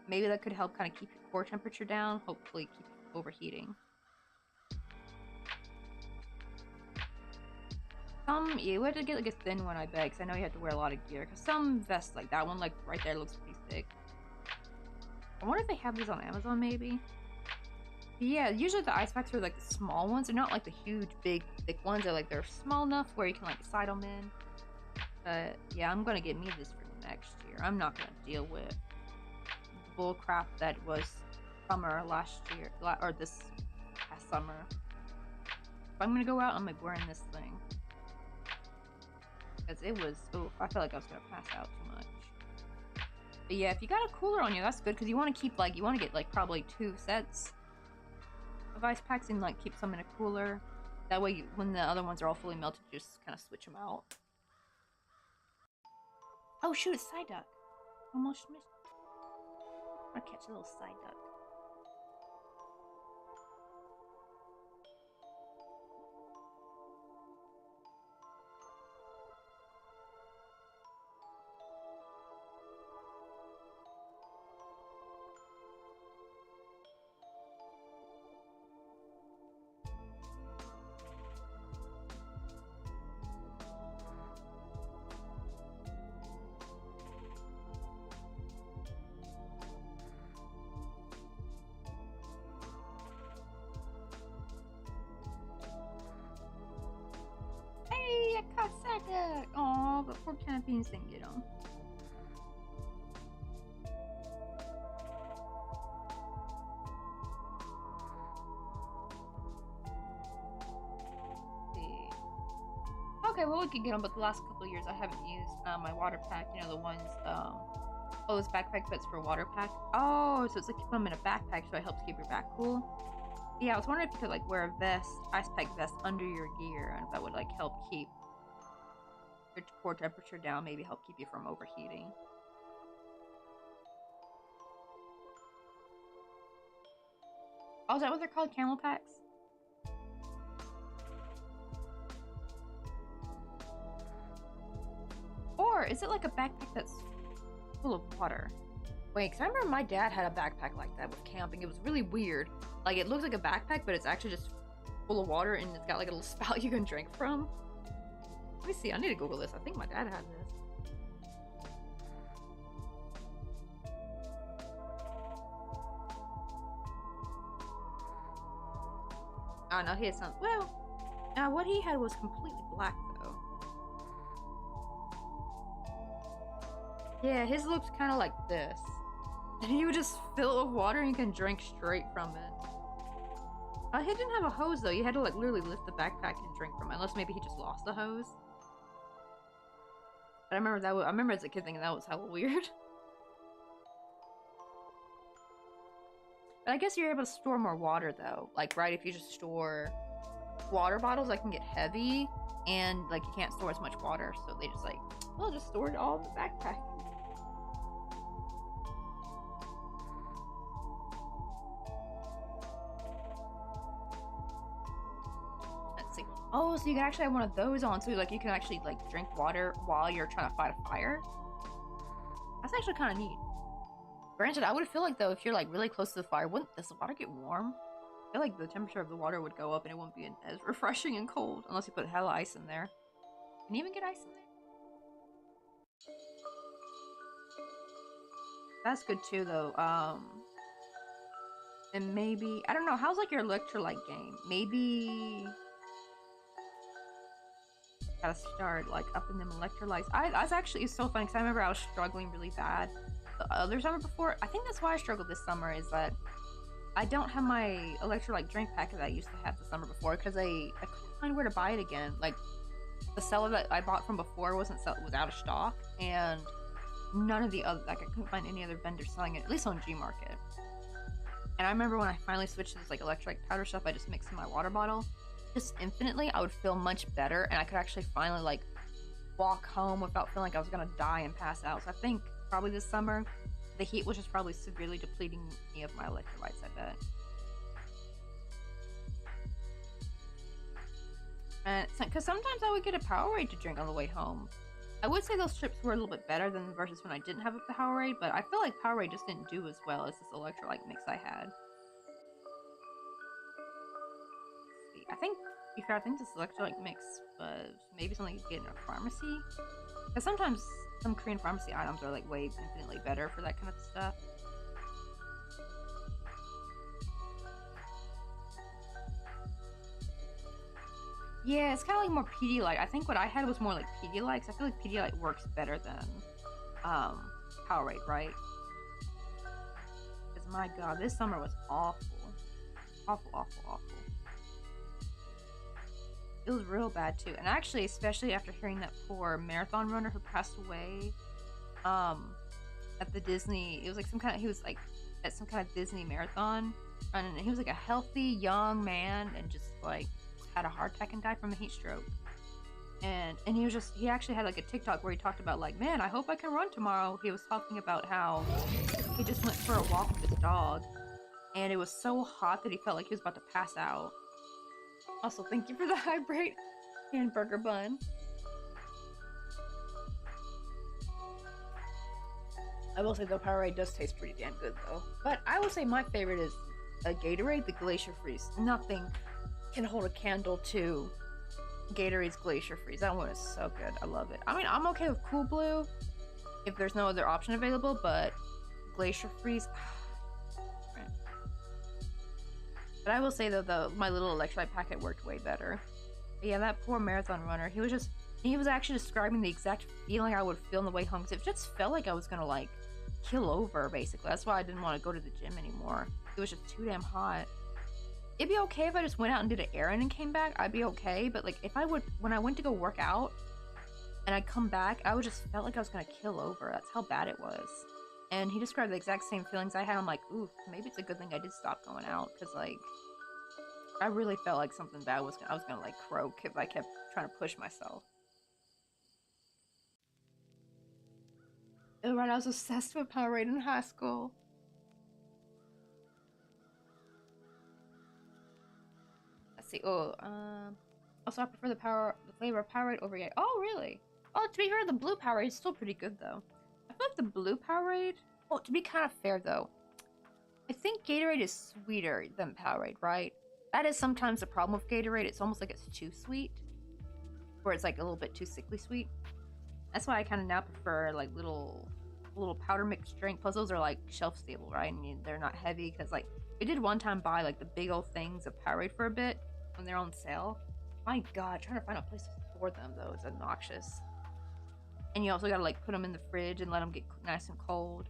Maybe that could help kind of keep your core temperature down. Hopefully keep it from overheating. You had to get like a thin one, I bet, because I know you have to wear a lot of gear. Because some vests like that one, like right there, looks pretty thick. I wonder if they have these on Amazon, maybe. But yeah, usually the ice packs are like the small ones. They're not like the huge, big, thick ones. They're small enough where you can like side them in. But yeah, I'm gonna get me this for next year. I'm not gonna deal with the bull crap that was summer last year, or this past summer. If I'm gonna go out, I'm like wearing this thing. Because it was, oh, I feel like I was gonna pass out too much. But yeah, if you got a cooler on you, that's good, because you want to keep like, you want to get like probably 2 sets of ice packs and like keep some in a cooler. That way, when the other ones are all fully melted, you just kind of switch them out. Oh shoot, it's side duck. Almost missed. I'm gonna catch a little side duck. Hey, I caught side duck! Aw, but poor Campines didn't get him. Okay, well we could get them, but the last couple of years I haven't used my water pack. You know, the ones, oh, it's backpack that's for water pack. Oh, so it's like you put them in a backpack, so it helps keep your back cool. Yeah, I was wondering if you could like wear a vest, ice pack vest under your gear, and if that would like help keep your core temperature down, maybe help keep you from overheating. Oh, is that what they're called? Camel packs? Or is it like a backpack that's full of water? Wait, because I remember my dad had a backpack like that with camping. It was really weird. Like, it looks like a backpack, but it's actually just full of water, and it's got like a little spout you can drink from. Let me see. I need to Google this. I think my dad had this. Oh, no, he had some. Well, now what he had was completely black, though. Yeah, his looks kind of like this. And he would just fill it with water and you can drink straight from it. He didn't have a hose though. You had to like literally lift the backpack and drink from it. Unless maybe he just lost the hose. But I remember that. I remember as a kid thinking that was hella weird. But I guess you're able to store more water though. Like, right, if you just store water bottles that can get heavy and like you can't store as much water, so they just like, well, just store it all in the backpack. Oh, so you can actually have one of those on too. Like, you can actually like drink water while you're trying to fight a fire. That's actually kind of neat. Granted, I would feel like though, if you're like really close to the fire, does the water get warm? I feel like the temperature of the water would go up and it wouldn't be as refreshing and cold unless you put hella ice in there. Can you even get ice in there? That's good too though. And maybe, I don't know, how's like your electrolyte game? Maybe gotta start like upping them electrolytes. That's actually, it's so funny because I remember I was struggling really bad the other summer before. I think that's why I struggled this summer, is that I don't have my electrolyte drink pack that I used to have the summer before because I couldn't find where to buy it again. Like, the seller that I bought from before was out of stock, and none of the other, like, I couldn't find any other vendor selling it, at least on Gmarket. And I remember when I finally switched to this like electrolyte powder stuff, I just mixed in my water bottle. Just infinitely, I would feel much better, and I could actually finally like walk home without feeling like I was gonna die and pass out. So I think probably this summer the heat was just probably severely depleting me of my electrolytes, I bet. And because sometimes I would get a Powerade to drink on the way home. I would say those trips were a little bit better than versus when I didn't have a Powerade, but I feel like Powerade just didn't do as well as this electrolyte mix I had. I think, to be fair, I think this electrolyte mix was maybe something you get in a pharmacy. Because sometimes some Korean pharmacy items are like way infinitely better for that kind of stuff. Yeah, it's kind of like more Pedialyte. I think what I had was more like Pedialyte, because I feel like Pedialyte works better than Powerade, right? Because my god, this summer was awful. Awful, awful, awful. It was real bad too. And actually, especially after hearing that poor marathon runner who passed away at the Disney, it was like he was like at some kind of Disney marathon run, and he was like a healthy young man and just like had a heart attack and died from a heat stroke. And he actually had like a TikTok where he talked about like, man, I hope I can run tomorrow. He was talking about how he just went for a walk with his dog and it was so hot that he felt like he was about to pass out. Also, thank you for the Hydrate hamburger bun. I will say the Powerade does taste pretty damn good though. But I will say my favorite is a Gatorade, the Glacier Freeze. Nothing can hold a candle to Gatorade's Glacier Freeze. That one is so good. I love it. I mean, I'm okay with Cool Blue if there's no other option available, but Glacier Freeze. But I will say though, my little electrolyte packet worked way better. But yeah, that poor marathon runner, he was actually describing the exact feeling I would feel on the way home, because it just felt like I was gonna like kill over, basically. That's why I didn't want to go to the gym anymore. It was just too damn hot. It'd be okay if I just went out and did an errand and came back. I'd be okay, but like when I went to go work out and I come back, I just felt like I was gonna kill over. That's how bad it was. And he described the exact same feelings I had. I'm like, ooh, maybe it's a good thing I did stop going out, because like I really felt like something bad I was gonna like croak if I kept trying to push myself. Oh, right, I was obsessed with Powerade in high school. Let's see. Also I prefer the flavor of Powerade over yet. Oh, really? Oh, to be fair, the blue Powerade is still pretty good though. I feel like the blue Powerade. Oh, to be kind of fair though, I think Gatorade is sweeter than Powerade, right? That is sometimes the problem with Gatorade. It's almost like it's too sweet, or it's like a little bit too sickly sweet. That's why I kind of now prefer like little powder mixed drink. Plus those are like shelf stable, right? I mean, they're not heavy, because like we did one time buy like the big old things of Powerade for a bit when they're on sale. My god, trying to find a place to store them though is obnoxious. And you also gotta like put them in the fridge and let them get nice and cold.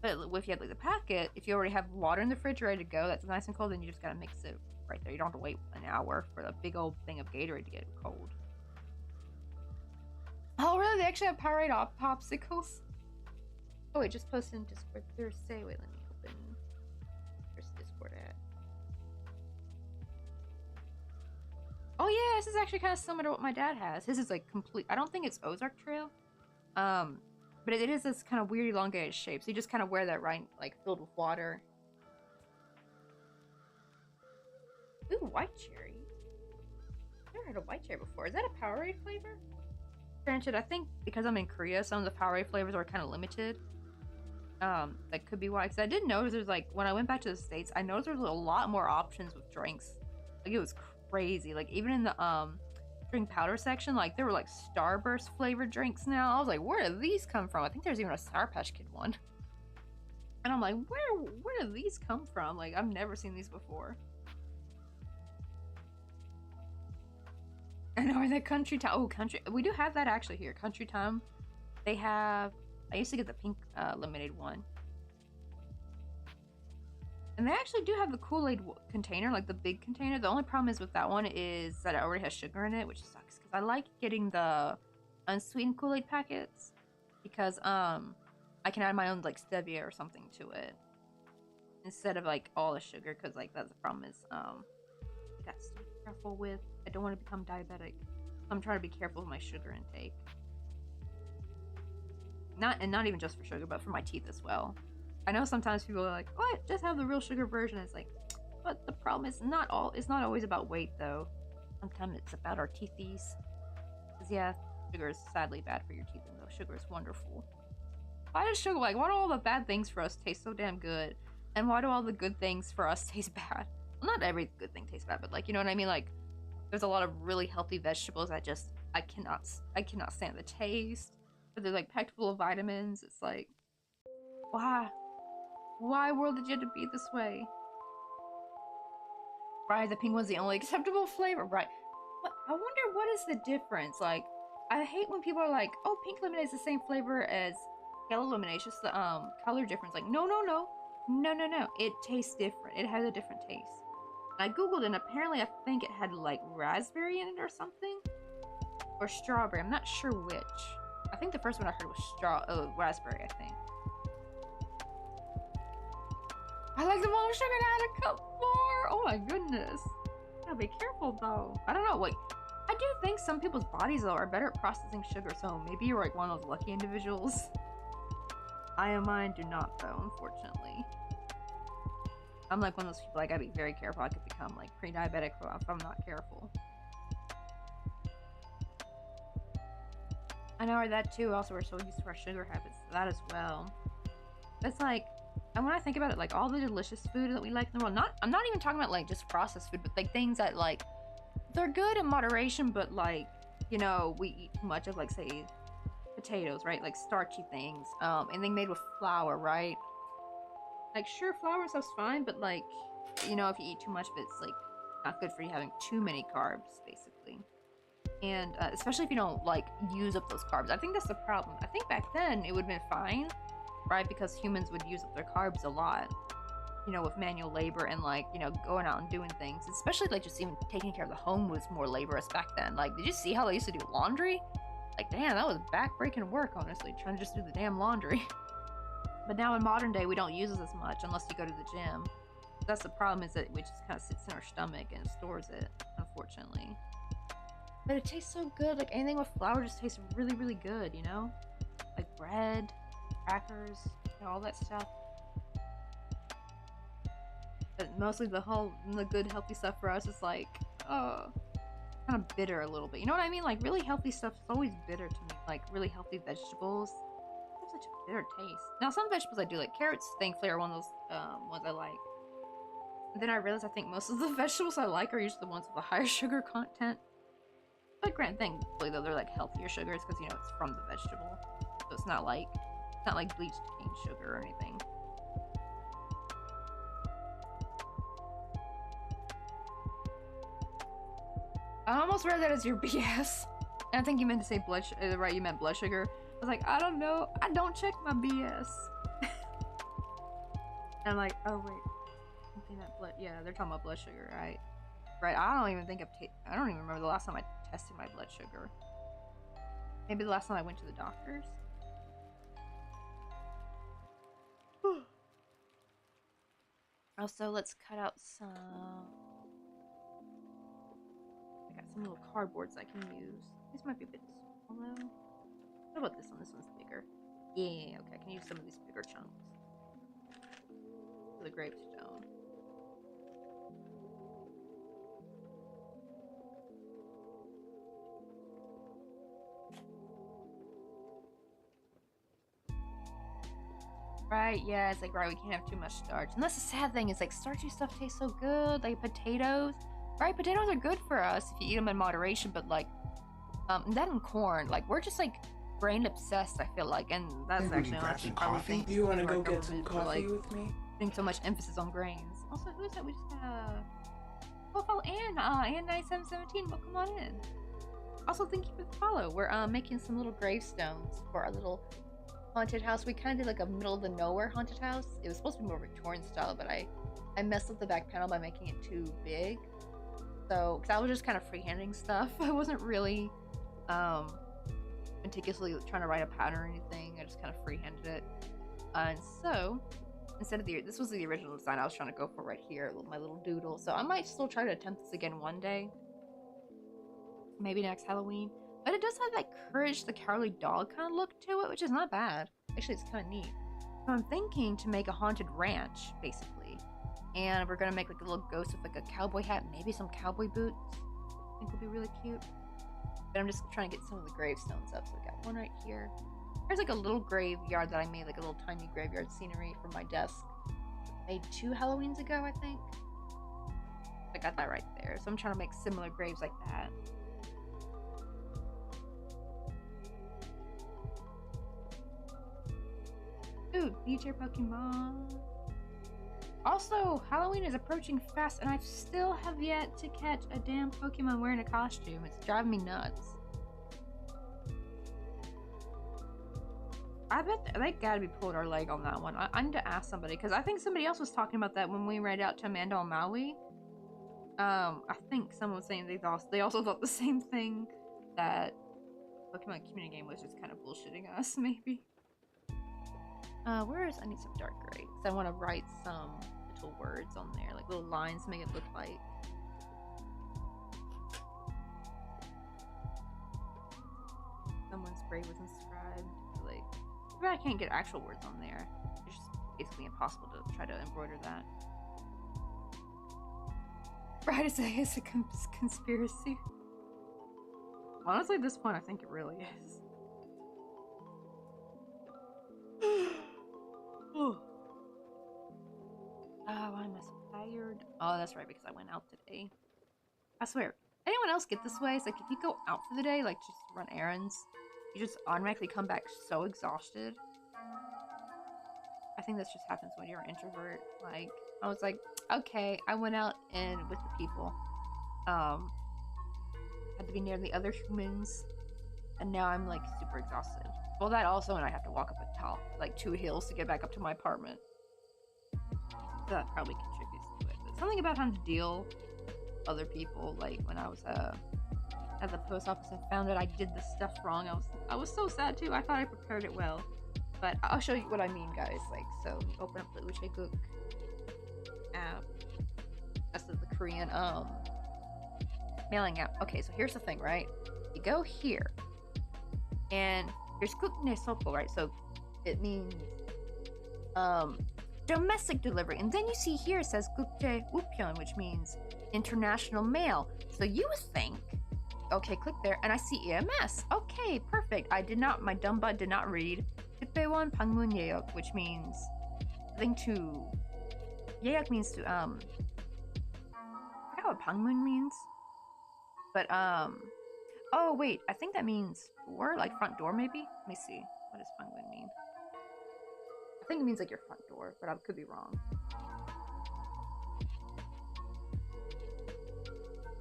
But if you have like the packet, if you already have water in the fridge ready to go, that's nice and cold, then you just gotta mix it right there. You don't have to wait an hour for a big old thing of Gatorade to get cold. Oh really? They actually have Powerade popsicles? Oh wait, just post in Discord Thursday. Wait, let me open. Where's Discord at? Oh yeah, this is actually kind of similar to what my dad has. His is like complete. I don't think it's Ozark Trail. But it is this kind of weird elongated shape. So you just kind of wear that right, like filled with water. Ooh, white cherry. I've never heard of white cherry before. Is that a Powerade flavor? Granted, I think because I'm in Korea, some of the Powerade flavors are kind of limited. That could be why. Because I did notice there's like, when I went back to the States, I noticed there's a lot more options with drinks. Like it was crazy. Like even in the drink powder section, like there were like Starburst flavored drinks now. I was like, where do these come from? I think there's even a Sour Patch Kid one. And I'm like, where do these come from? Like I've never seen these before. I know, the Country Time. Oh, Country. We do have that actually here. Country Time. They have. I used to get the pink lemonade one. And they actually do have the Kool-Aid container, like the big container. The only problem is with that one is that it already has sugar in it, which sucks. Because I like getting the unsweetened Kool-Aid packets. Because I can add my own like stevia or something to it. Instead of like all the sugar. Because like that's the problem is you got to be careful with. I don't want to become diabetic. I'm trying to be careful with my sugar intake. not even just for sugar, but for my teeth as well. I know sometimes people are like, "What? Just have the real sugar version." It's like, but the problem is it's not always about weight though. Sometimes it's about our teethies. Cause yeah, sugar is sadly bad for your teeth, and though sugar is wonderful. Why does sugar why do all the bad things for us taste so damn good, and why do all the good things for us taste bad? Well, not every good thing tastes bad, but like you know what I mean. Like there's a lot of really healthy vegetables I cannot stand the taste. But they're like packed full of vitamins. It's like why? Why world did you have to be this way? Right, the pink one's the only acceptable flavor. Right. What I wonder what is the difference? Like, I hate when people are like, oh, pink lemonade is the same flavor as yellow lemonade. It's just the color difference. Like, no, no, no. No, no, no. It tastes different. It has a different taste. I googled it and apparently I think it had like raspberry in it or something. Or strawberry. I'm not sure which. I think the first one I heard was raspberry, I think. I like the mom sugar to add a cup more. Oh my goodness. Gotta be careful though. I don't know. Like, I do think some people's bodies though are better at processing sugar. So maybe you're like one of those lucky individuals. I and mine do not though, unfortunately. I'm like one of those people. I gotta be very careful. I could become like pre-diabetic if I'm not careful. I know that too. Also, we're so used to our sugar habits. That as well. It's like. And when I think about it, like all the delicious food that we like in the world, I'm not even talking about like just processed food, but like things that like they're good in moderation, but like, you know, we eat too much of like say potatoes, right? Like starchy things, anything made with flour, right? Like sure, flour and stuff's fine, but like, you know, if you eat too much of it, it's like not good for you having too many carbs, basically. And especially if you don't like use up those carbs. I think that's the problem. I think back then it would have been fine. Right, because humans would use up their carbs a lot, you know, with manual labor and like, you know, going out and doing things. Especially like just even taking care of the home was more laborious back then. Like, did you see how they used to do laundry? Like, damn, that was back-breaking work, honestly, trying to just do the damn laundry. But now in modern day, we don't use it as much unless you go to the gym. That's the problem, is that it just kind of sits in our stomach and stores it, unfortunately. But it tastes so good. Like anything with flour just tastes really, really good, you know? Like bread, crackers, you know, all that stuff. But mostly the good healthy stuff for us is like, kind of bitter a little bit. You know what I mean? Like really healthy stuff is always bitter to me. Like really healthy vegetables have such a bitter taste. Now some vegetables I do like. Carrots, thankfully, are one of those ones I like. And then I realized I think most of the vegetables I like are usually the ones with a higher sugar content. But thankfully though, they're like healthier sugars because you know it's from the vegetable, so it's not like bleached cane sugar or anything. I almost read that as your BS. And I think you meant to say blood sugar, right? You meant blood sugar. I was like, I don't know. I don't check my BS. And I'm like, oh wait. I think that blood. Yeah, they're talking about blood sugar, right? Right. I don't even think I don't even remember the last time I tested my blood sugar. Maybe the last time I went to the doctor's. Also, let's cut out some. I got some little cardboards I can use. These might be a bit small though. What about this one? This one's bigger. Yeah, okay, I can use some of these bigger chunks. For the gravestone. Right, yeah, it's like, right, we can't have too much starch. And that's the sad thing, is like starchy stuff tastes so good, like potatoes. Right, potatoes are good for us if you eat them in moderation, but like, that and corn, like, we're just like brain obsessed, I feel like, and that's actually honestly probably coffee. Do you want to go get some coffee with me? Putting so much emphasis on grains. Also, who is that? We just got follow Ann 9717. Well, come on in. Also, thank you for the follow. We're making some little gravestones for our little haunted house. We kind of did like a middle of the nowhere haunted house. It was supposed to be more Victorian style, but I messed up the back panel by making it too big. So, because I was just kind of freehanding stuff. I wasn't really meticulously trying to write a pattern or anything. I just kind of freehanded it. And so, instead of this was the original design I was trying to go for right here, my little doodle. So I might still try to attempt this again one day. Maybe next Halloween. But it does have that Courage the Cowardly Dog kind of look to it, which is not bad. Actually, it's kind of neat. So I'm thinking to make a haunted ranch, basically. And we're going to make like a little ghost with like a cowboy hat, maybe some cowboy boots. I think will be really cute. But I'm just trying to get some of the gravestones up. So I got one right here. There's like a little graveyard that I made, like a little tiny graveyard scenery for my desk. Made 2 Halloweens ago, I think. I got that right there. So I'm trying to make similar graves like that. Ooh, DJ Pokemon. Also, Halloween is approaching fast, and I still have yet to catch a damn Pokemon wearing a costume. It's driving me nuts. I bet they gotta be pulled our leg on that one. I need to ask somebody, because I think somebody else was talking about that when we ran out to Amanda on Maui. I think someone was saying they also thought the same thing, that Pokemon community game was just kind of bullshitting us, maybe. I need some dark gray, because I want to write some little words on there, like little lines to make it look like. Someone's grade was inscribed, like, but I can't get actual words on there. It's just basically impossible to try to embroider that. Right to say it's a conspiracy. Honestly, at this point, I think it really is. Oh, why am I so tired? Oh, that's right, because I went out today. I swear, anyone else get this way? It's like if you go out for the day, like just run errands, you just automatically come back so exhausted. I think this just happens when you're an introvert. Like, I was like, okay, I went out and with the people. Had to be near the other humans, and now I'm like super exhausted. Well, that also, and I have to walk up a top, like 2 hills to get back up to my apartment. So that probably contributes to it. But something about having to deal with other people, like when I was at the post office and found that I did the stuff wrong, I was so sad too. I thought I prepared it well. But I'll show you what I mean, guys. Like, so let me open up the Uchegook app. That's the Korean mailing app. Okay, so here's the thing, right? You go here, and here's Kukne Sopo, right? So it means domestic delivery. And then you see here it says Kukje Upyeon, which means international mail. So you would think, okay, click there, and I see EMS. Okay, perfect. My dumb butt did not read 특배원 방문 예약, which means I think to 예약 means to I forgot what 방문 means. But oh wait, I think that means door, like front door maybe? Let me see. What does 방문 mean? I think it means like your front door, but I could be wrong.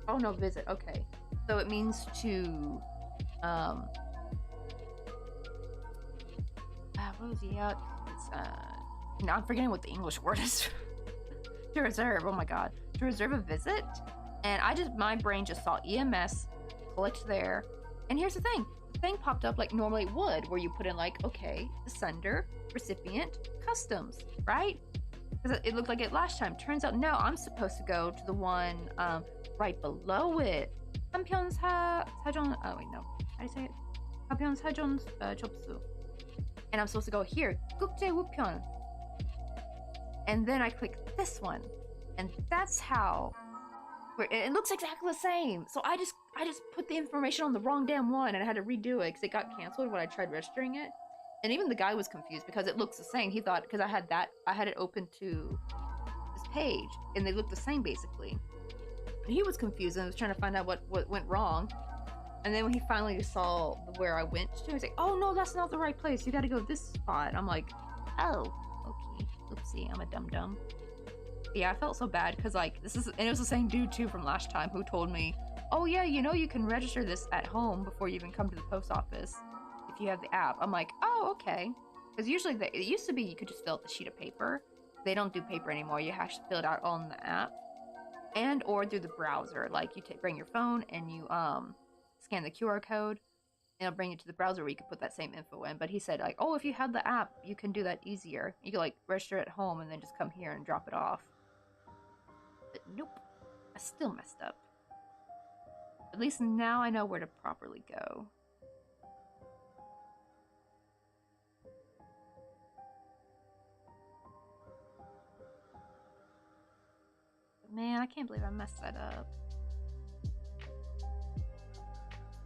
Oh no, visit. Okay. So it means to what was yeak? It's now I'm forgetting what the English word is. To reserve. Oh my god. To reserve a visit. And my brain just saw EMS, clicked there. And here's the thing popped up like normally it would, where you put in like, okay, the sender, recipient, customs, right? Because it looked like it last time. Turns out, no, I'm supposed to go to the one right below it. Oh wait, no. How do you say it? Hampion Sajon Chopsu. And I'm supposed to go here, Gukje Wupyeon. And then I click this one. And that's how it looks exactly the same. So I just put the information on the wrong damn one, and I had to redo it because it got canceled when I tried registering it. And even the guy was confused because it looks the same. He thought, because I had it open to this page, and they look the same basically. And he was confused and was trying to find out what went wrong. And then when he finally saw where I went to, he was like, oh no, that's not the right place. You gotta go this spot. I'm like, oh, okay. Oopsie, I'm a dum-dum. Yeah, I felt so bad because like and it was the same dude too from last time who told me, oh yeah, you know you can register this at home before you even come to the post office if you have the app. I'm like, oh, okay. Because usually it used to be you could just fill out the sheet of paper. They don't do paper anymore. You have to fill it out on the app and or through the browser. Like you bring your phone and you scan the QR code, and it'll bring you to the browser where you can put that same info in. But he said like, oh, if you have the app, you can do that easier. You can like register at home and then just come here and drop it off. But nope, I still messed up. At least now I know where to properly go. man, I can't believe I messed that up.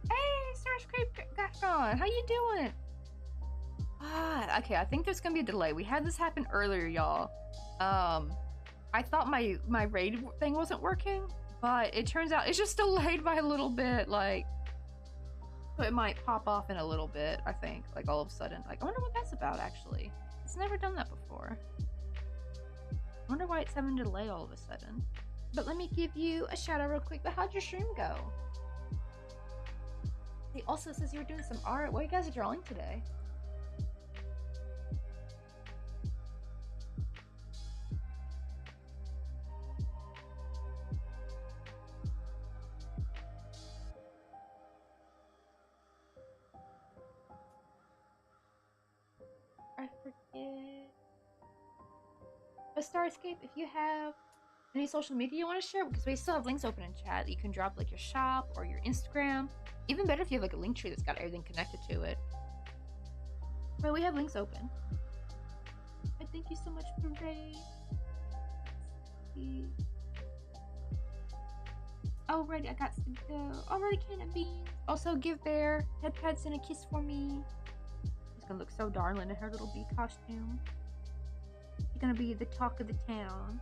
Hey, Starscrape Gashon, how you doing? Ah, okay, I think there's gonna be a delay. We had this happen earlier, y'all. I thought my raid thing wasn't working, but it turns out it's just delayed by a little bit, like, so it might pop off in a little bit, I think, like all of a sudden. Like, I wonder what that's about, actually. It's never done that before. I wonder why it's having a delay all of a sudden. But let me give you a shout out real quick. But how'd your stream go? He also says you were doing some art. What are you guys drawing today? I forget. But Starscape, if you have any social media you want to share, because we still have links open in chat. You can drop like your shop or your Instagram. Even better if you have like a link tree that's got everything connected to it. But we have links open. I thank you so much for Ray. Alrighty, I got to go. Alrighty, can of beans. Also, give Bear head pats and a kiss for me. She's gonna look so darling in her little bee costume. She's gonna be the talk of the town.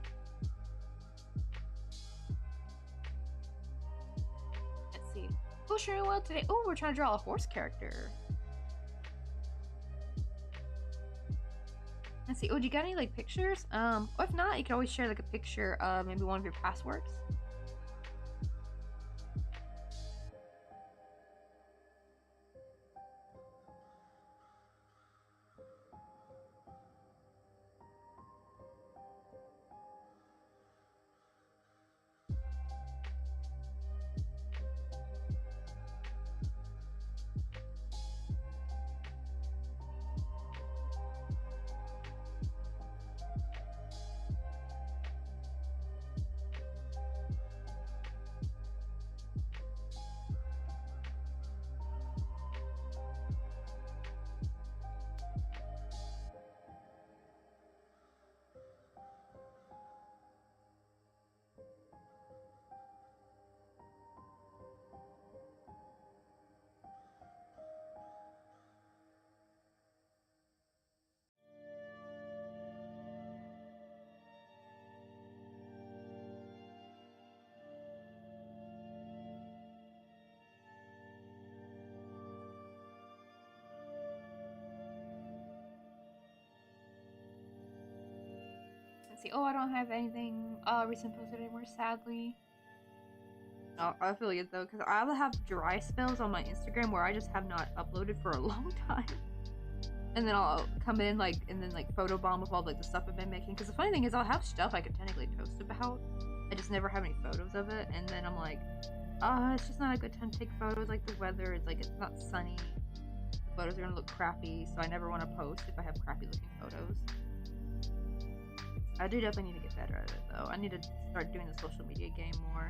Let's see. Who's sharing well today? Oh, we're trying to draw a horse character. Let's see. Oh, do you got any like pictures? Or if not, you can always share like a picture of maybe one of your past works. See, oh, I don't have anything recent posted anymore, sadly. No, I feel it though, because I have dry spells on my Instagram where I just have not uploaded for a long time. And then I'll come in like, and then like photobomb with all like the stuff I've been making. Because the funny thing is, I'll have stuff I could technically post about. I just never have any photos of it. And then I'm like, it's just not a good time to take photos. Like the weather is like, it's not sunny. The photos are gonna look crappy, so I never want to post if I have crappy looking photos. I do definitely need to get better at it though. I need to start doing the social media game more.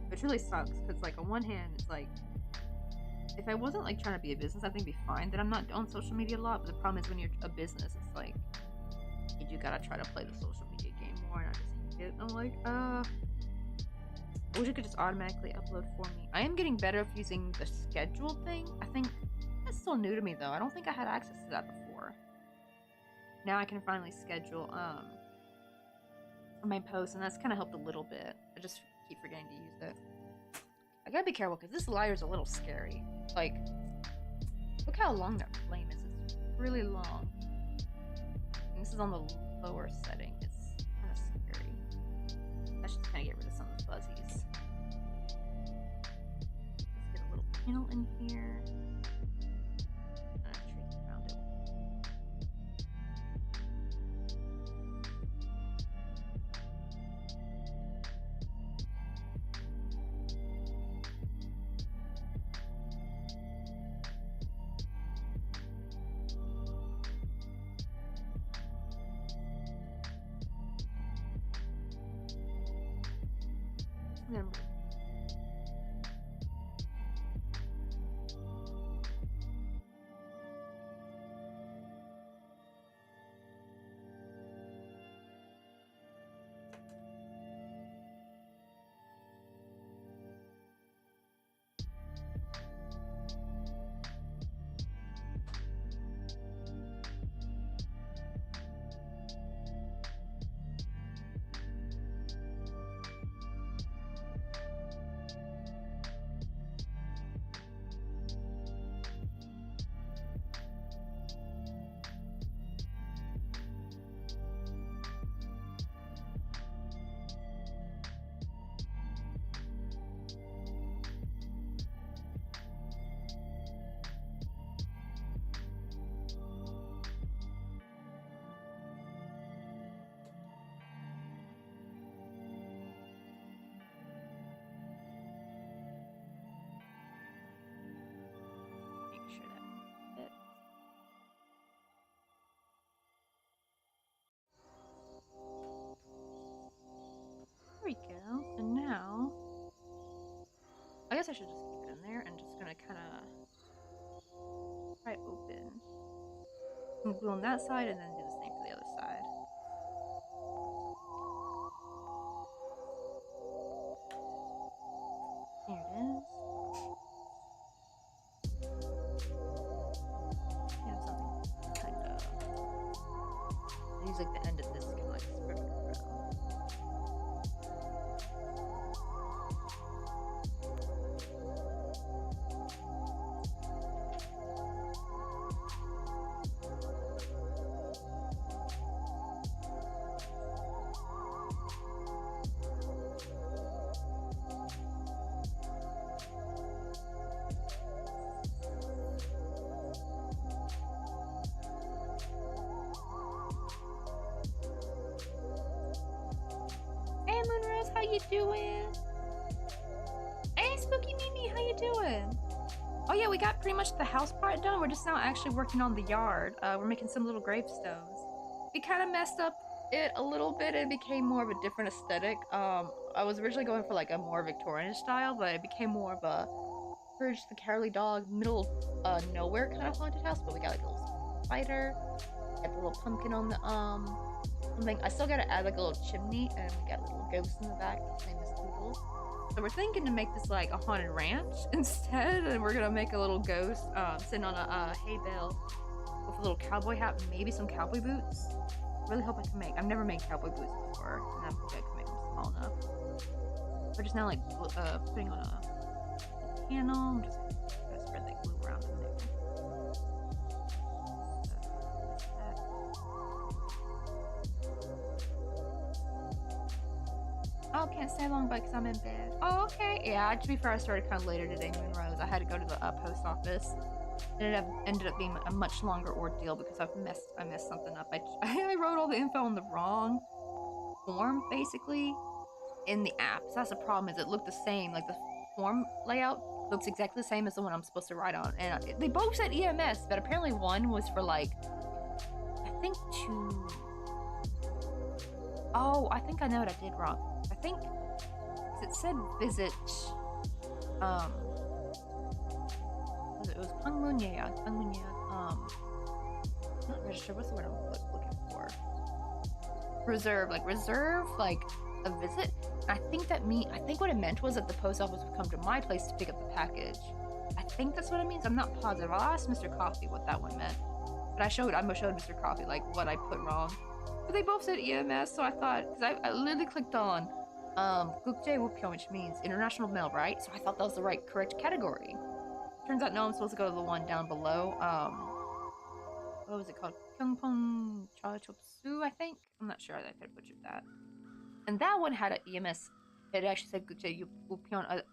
Which really sucks, because like on one hand, it's like, if I wasn't like trying to be a business, I think it'd be fine that I'm not on social media a lot, but the problem is when you're a business, it's like, you do gotta try to play the social media game more, and I just hate it. I'm like, I wish it could just automatically upload for me. I am getting better at using the schedule thing. I think that's still new to me though. I don't think I had access to that before. Now I can finally schedule, my posts, and that's kind of helped a little bit. I just keep forgetting to use it. I gotta be careful because this lighter's a little scary. Like, look how long that flame is. It's really long. And this is on the lower setting. It's kind of scary. I should kind of get rid of some of the fuzzies. Let's get a little panel in here. Trace around it. Then should just keep it in there and just gonna kind of try open. I'm gonna glue on that side and then do the same for the other side. There it is. Yeah, something kind of. I use like the end of this to kind of like spread it around. Hey Moonrose, how you doing? Hey Spooky Mimi, how you doing? Oh yeah, we got pretty much the house part done. We're just now actually working on the yard. We're making some little gravestones. We kind of messed up it a little bit. It became more of a different aesthetic. I was originally going for like a more Victorian style, but it became more of a Courage the Cowardly Dog, middle nowhere kind of haunted house. But we got like a little spider, got the little pumpkin on the thing. I still gotta add like a little chimney, and we got a little ghost in the back. His name is Toodles. So we're thinking to make this like a haunted ranch instead, and we're gonna make a little ghost sitting on a hay bale with a little cowboy hat, maybe some cowboy boots. Really hope I can make. I've never made cowboy boots before, and I hope I can make them small enough. We're just now like putting on a panel. I'm just gonna spread that glue around in there. Oh, can't stay long because I'm in bed. Oh, okay. Yeah, to be fair, I started kind of later today, Moonrose. I had to go to the post office. It ended up being a much longer ordeal because I messed something up. I wrote all the info on the wrong form, basically, in the app. So that's the problem, is it looked the same. Like, the form layout looks exactly the same as the one I'm supposed to write on. And they both said EMS, but apparently one was for, like, I think 2... Oh, I think I know what I did wrong. I think it said visit, it was Pangmunya, not register, what's the word I'm looking for? Reserve, like a visit. I think what it meant was that the post office would come to my place to pick up the package. I think that's what it means. I'm not positive. I'll ask Mr. Coffee what that one meant. But I showed Mr. Coffee like what I put wrong. But they both said EMS, so I thought, because I literally clicked on Gukjae Wupyeong, which means international mail, right? So I thought that was the correct category. Turns out no, I'm supposed to go to the one down below. What was it called? Kyungpong Chopsu, I think? I'm not sure, I could have butchered that. And that one had an EMS. It actually said Gukjae Wupyeong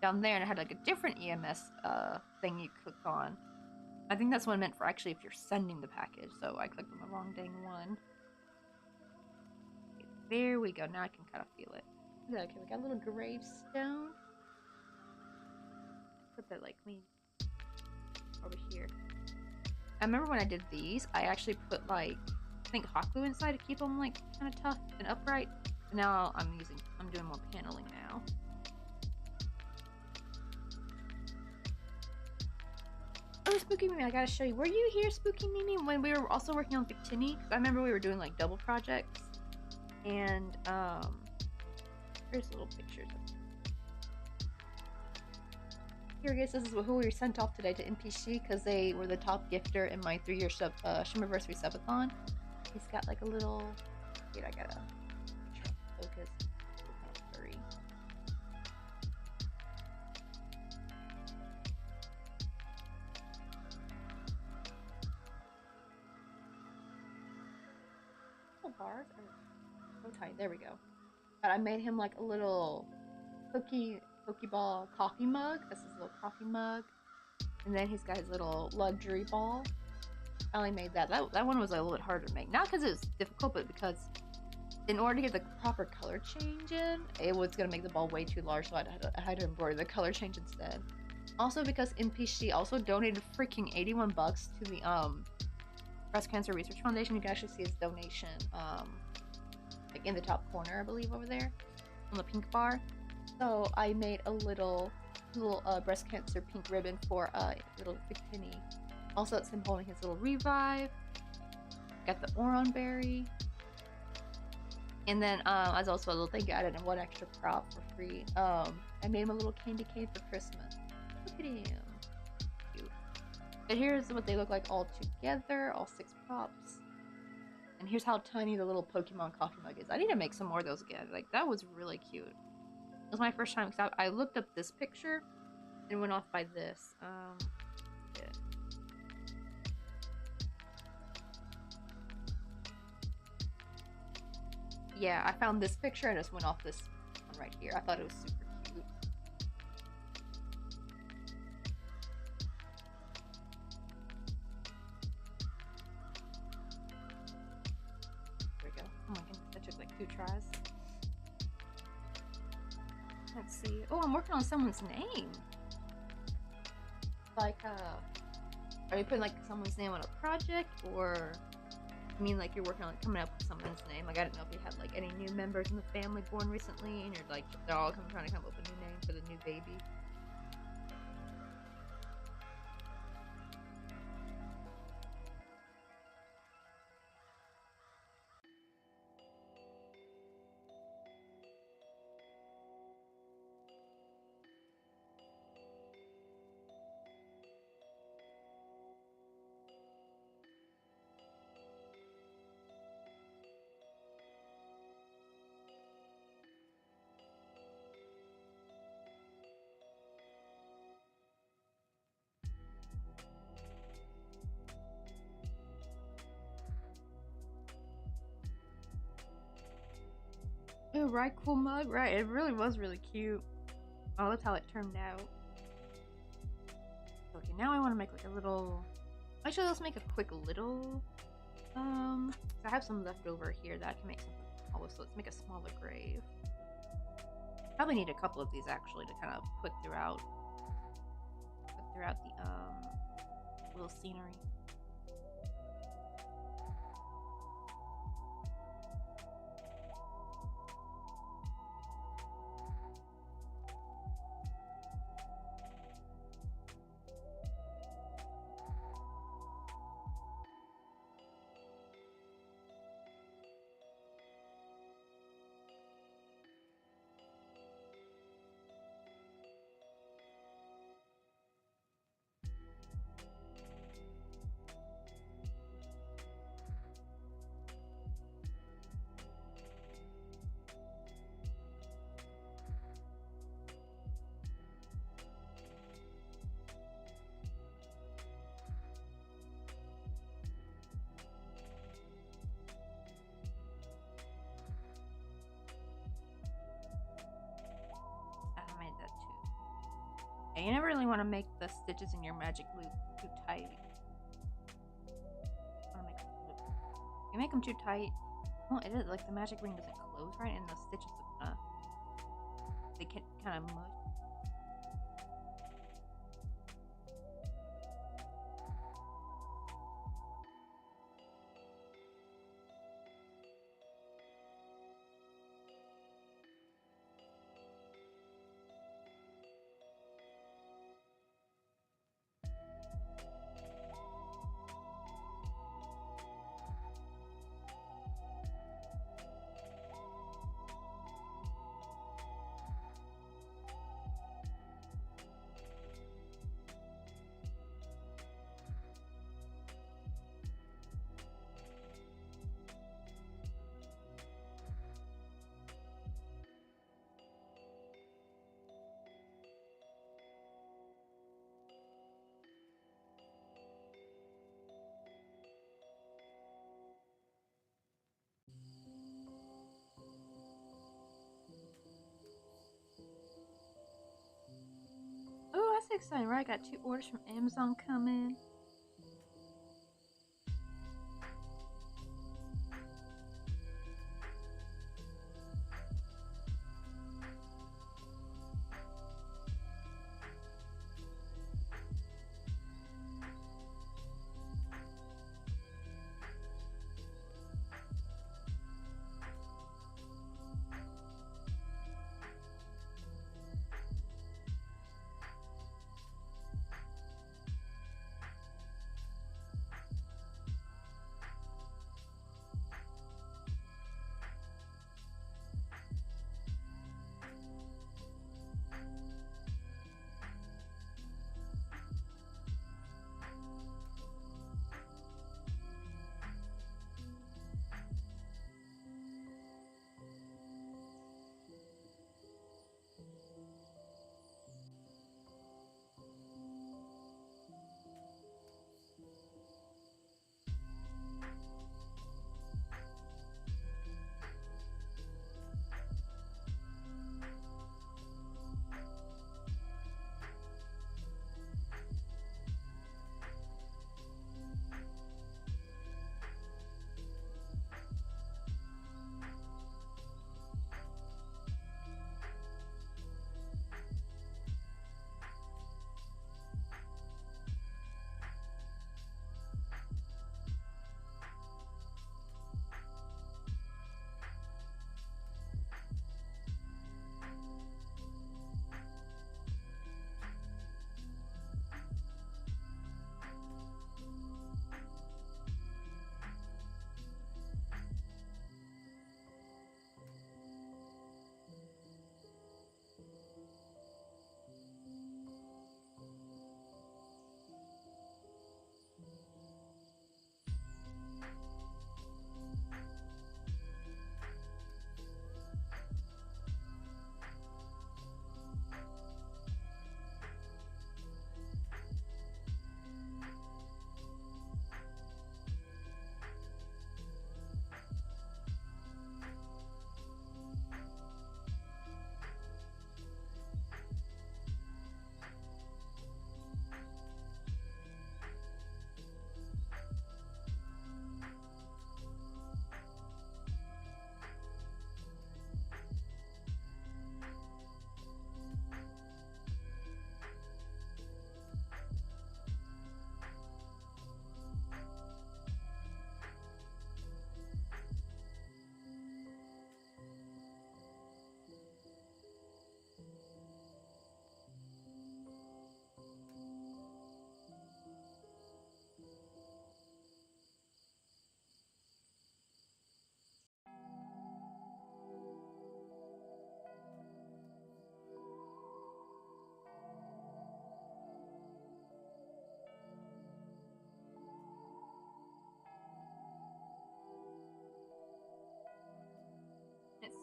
down there, and it had like a different EMS thing you clicked on. I think that's what it meant for actually if you're sending the package. So I clicked on the wrong dang one. Okay, there we go. Now I can kind of feel it. Okay, we got a little gravestone. Put that like me over here. I remember when I did these, I actually put like, I think hot glue inside to keep them like kind of tough and upright. But now I'm doing more paneling now. Oh, Spooky Mimi, I gotta show you. Were you here, Spooky Mimi, when we were also working on Victini? I remember we were doing like double projects. And, here's little pictures of them. Here it is. This is who we were sent off today to NPShi because they were the top gifter in my 3-year Shimmerversary subathon. He's got like a little. Wait, I gotta focus. Hurry. Bars or bow tie. There we go. But I made him like a little Pokeball coffee mug. That's his little coffee mug. And then he's got his little luxury ball. I only made that. That one was a little bit harder to make. Not because it was difficult, but because in order to get the proper color change in, it was going to make the ball way too large, so I had to embroider the color change instead. Also because NPShi also donated freaking 81 bucks to the Breast Cancer Research Foundation. You can actually see his donation like in the top corner, I believe, over there on the pink bar. So I made a little little breast cancer pink ribbon for little Big Penny. Also, it's him holding his little revive. Got the Oron berry. And then as also a little thing, I added one extra prop for free. I made him a little candy cane for Christmas. Look at him. Cute. But here's what they look like all together, all 6 props. And here's how tiny the little Pokemon coffee mug is. I need to make some more of those again. Like, that was really cute. It was my first time, because I looked up this picture and went off by this. Yeah. Yeah, I found this picture and just went off this one right here. I thought it was super cute. There we go. Oh my goodness, that took like 2 tries. Let's see. Oh, I'm working on someone's name. Like, are you putting like someone's name on a project, or I mean, like, you're working on coming up with someone's name? Like, I didn't know if you had like any new members in the family born recently, and you're like, they're all trying to come up with a new name for the new baby. Oh, right, cool mug, right? It really was really cute. Oh, that's how it turned out. Okay, now I want to make like a little. Actually, let's make a quick little. I have some left over here that I can make something smaller. So let's make a smaller grave. Probably need a couple of these actually to kind of put throughout the little scenery. You never really want to make the stitches in your magic loop too tight. You make them too tight. Well, it is like the magic ring doesn't close right, and the stitches they can kind of mush. Oh, that's exciting, right? I got 2 orders from Amazon coming.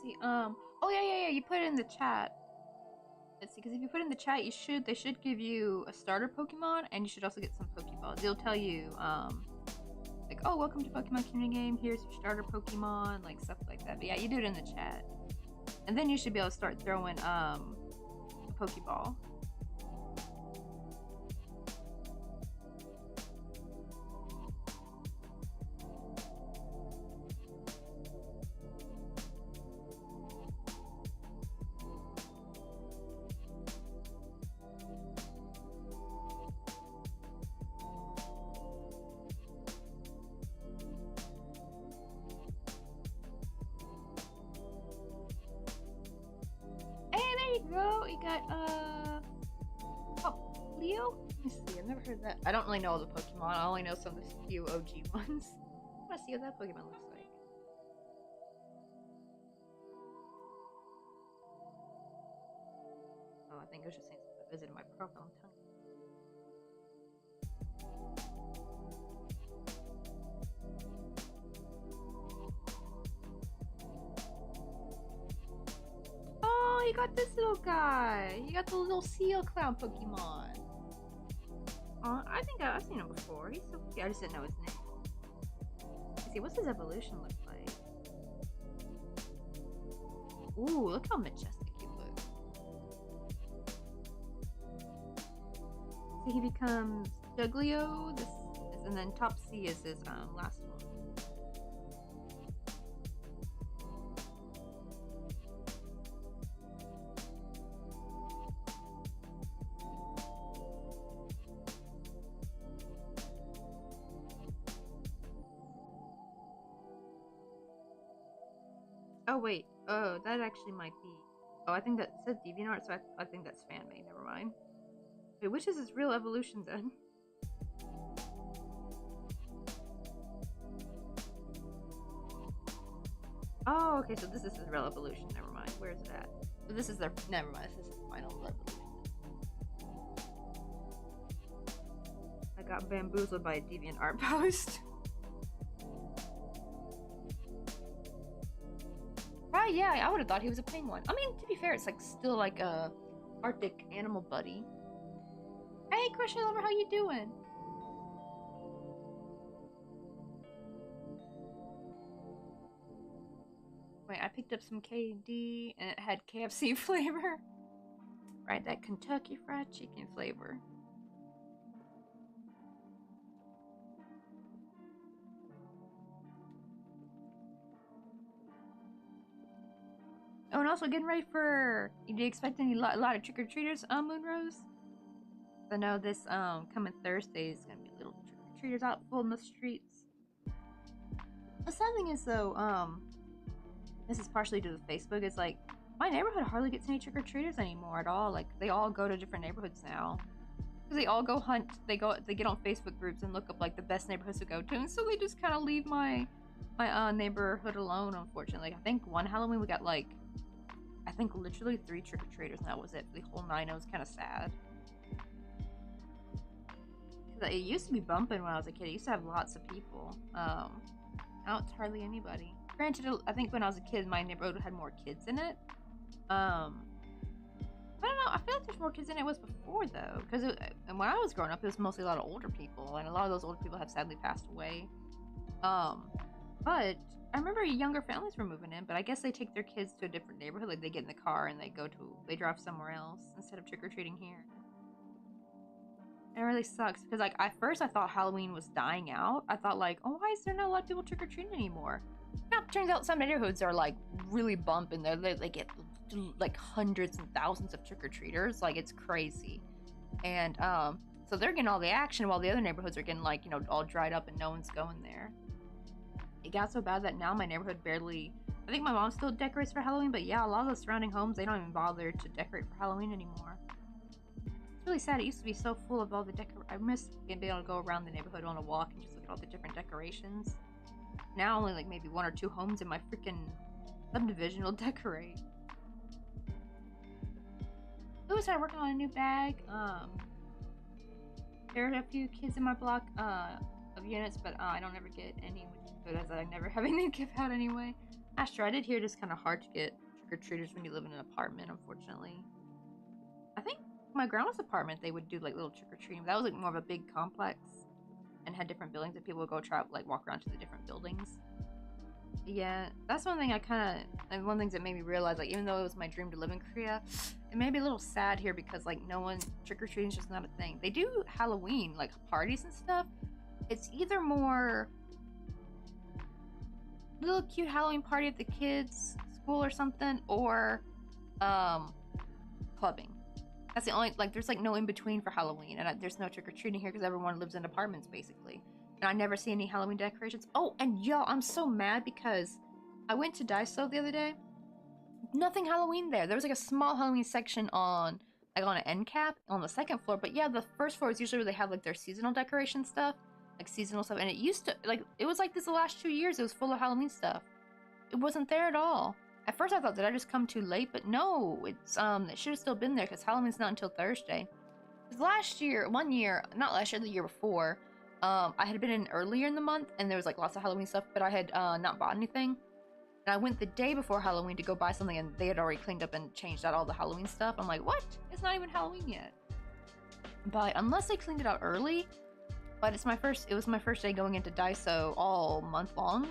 see. Oh yeah. You put it in the chat. Let's see, because if you put it in the chat, they should give you a starter Pokemon, and you should also get some Pokeballs. They'll tell you, like, oh, welcome to Pokemon Community Game. Here's your starter Pokemon, like stuff like that. But yeah, you do it in the chat, and then you should be able to start throwing a Pokeball. You got oh, Leo? Let me see, I've never heard that. I don't really know all the Pokemon, I only know some of the few OG ones. I wanna see what that Pokemon looks like. Oh, I think it was just saying I visited my profile. I'm telling you. Oh, you got this little guy. You got the little seal clown Pokemon. Oh, I think I've seen him before. He's so cute. I just didn't know his name. Let's see, what's his evolution look like? Ooh, look how majestic he looks. So he becomes Juglio, and then Top C is his last one. Oh wait, oh that actually might be. Oh, I think that said DeviantArt, so I think that's fan made. Never mind. Wait, which is his real evolution then? Oh, okay, so this is his real evolution. Never mind. Where is it at? So this is their. Never mind. This is his final evolution. I got bamboozled by a DeviantArt post. Right, yeah, I would have thought he was a penguin. I mean, to be fair, it's like still like a Arctic animal buddy. Hey, Crochet Lover, how you doing? Wait, I picked up some KD and it had KFC flavor. Right, that Kentucky Fried Chicken flavor. Oh, and also getting ready for. Do you expect a lot of trick or treaters, Moonrose? I know this coming Thursday is gonna be little trick or treaters out full in the streets. The sad thing is though, this is partially due to Facebook. It's like my neighborhood hardly gets any trick or treaters anymore at all. Like they all go to different neighborhoods now. Because they all go hunt. They get on Facebook groups and look up like the best neighborhoods to go to, and so they just kind of leave my neighborhood alone. Unfortunately, like, I think one Halloween we got like. I think literally 3 trick-or-treaters and that was it for the whole night. It was kind of sad. Cause it used to be bumping when I was a kid. It used to have lots of people. Now it's hardly anybody. Granted, I think when I was a kid, my neighborhood had more kids in it. I don't know. I feel like there's more kids than it was before though. Because when I was growing up, it was mostly a lot of older people, and a lot of those older people have sadly passed away. But I remember younger families were moving in, but I guess they take their kids to a different neighborhood. Like they get in the car and they drive somewhere else instead of trick-or-treating here. It really sucks because like at first I thought Halloween was dying out. I thought like, oh, why is there not a lot of people trick-or-treating anymore? Now it turns out some neighborhoods are like really bumping. They get like hundreds and thousands of trick-or-treaters. Like it's crazy. And so they're getting all the action while the other neighborhoods are getting like, you know, all dried up and no one's going there. It got so bad that now my neighborhood barely. I think my mom still decorates for Halloween, but yeah, a lot of the surrounding homes, they don't even bother to decorate for Halloween anymore. It's really sad. It used to be so full of all the I miss being able to go around the neighborhood on a walk and just look at all the different decorations. Now only like maybe 1 or 2 homes in my freaking subdivision will decorate. Louis started working on a new bag. There are a few kids in my block of units, but I don't ever get any, which is good as I never have anything to give out anyway. Astro, I did hear it's kind of hard to get trick-or-treaters when you live in an apartment, unfortunately. I think my grandma's apartment, they would do like little trick-or-treating. That was like more of a big complex and had different buildings that people would go travel, like walk around to the different buildings. Yeah, that's one thing I kind of, like, one of the things that made me realize, like, even though it was my dream to live in Korea, it made me a little sad here because, like, no one, trick-or-treating is just not a thing. They do Halloween, like, parties and stuff. It's either more little cute Halloween party at the kids' school or something, or, clubbing. That's the only, like, there's, like, no in-between for Halloween, and there's no trick-or-treating here because everyone lives in apartments, basically. And I never see any Halloween decorations. Oh, and y'all, I'm so mad because I went to Daiso the other day. Nothing Halloween there. There was like a small Halloween section on, like, on an end cap on the second floor. But yeah, the first floor is usually where they have like their seasonal decoration stuff, like seasonal stuff. And it used to, like, it was like this the last 2 years. It was full of Halloween stuff. It wasn't there at all. At first I thought, did I just come too late? But no, it's it should have still been there because Halloween's not until Thursday. Because last year, one year, not last year, the year before, I had been in earlier in the month, and there was like lots of Halloween stuff, but I had not bought anything. And I went the day before Halloween to go buy something, and they had already cleaned up and changed out all the Halloween stuff. I'm like, what? It's not even Halloween yet. But unless they cleaned it out early, but it was my first day going into Daiso all month long,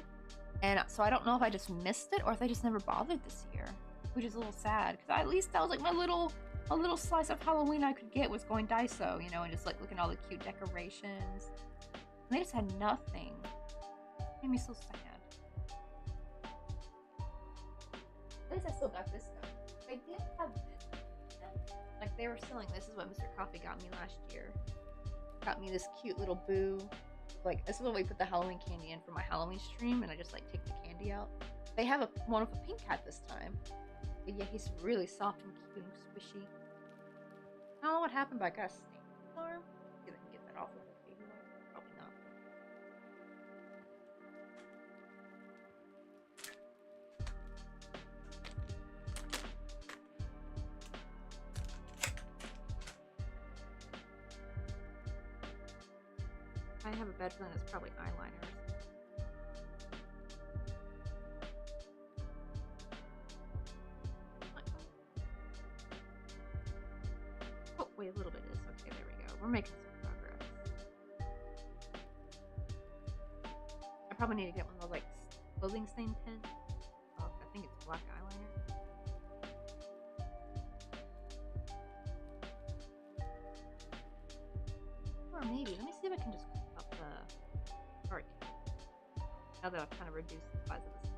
and so I don't know if I just missed it or if they just never bothered this year, which is a little sad because at least that was like a little slice of Halloween I could get was going Daiso, you know, and just like looking at all the cute decorations. And they just had nothing. It made me so sad. At least I still got this stuff. They did have this. Like, they were selling, this is what Mr. Coffee got me last year. Got me this cute little boo. Like, this is what we put the Halloween candy in for my Halloween stream, and I just like take the candy out. They have one with a pink hat this time. But yeah, he's really soft and cute and squishy. I don't know what happened, but I got a stain on his arm. See if I can get that off with a baby wipe. Probably not. I have a bad feeling it's probably eyeliners. Oh, wait, a little bit is. Okay, there we go. We're making some progress. I probably need to get one of those, like, clothing stain pens. Oh, I think it's black eyeliner. Or maybe, let me see if I can just cut up the art. Now that I've kind of reduced the size of this.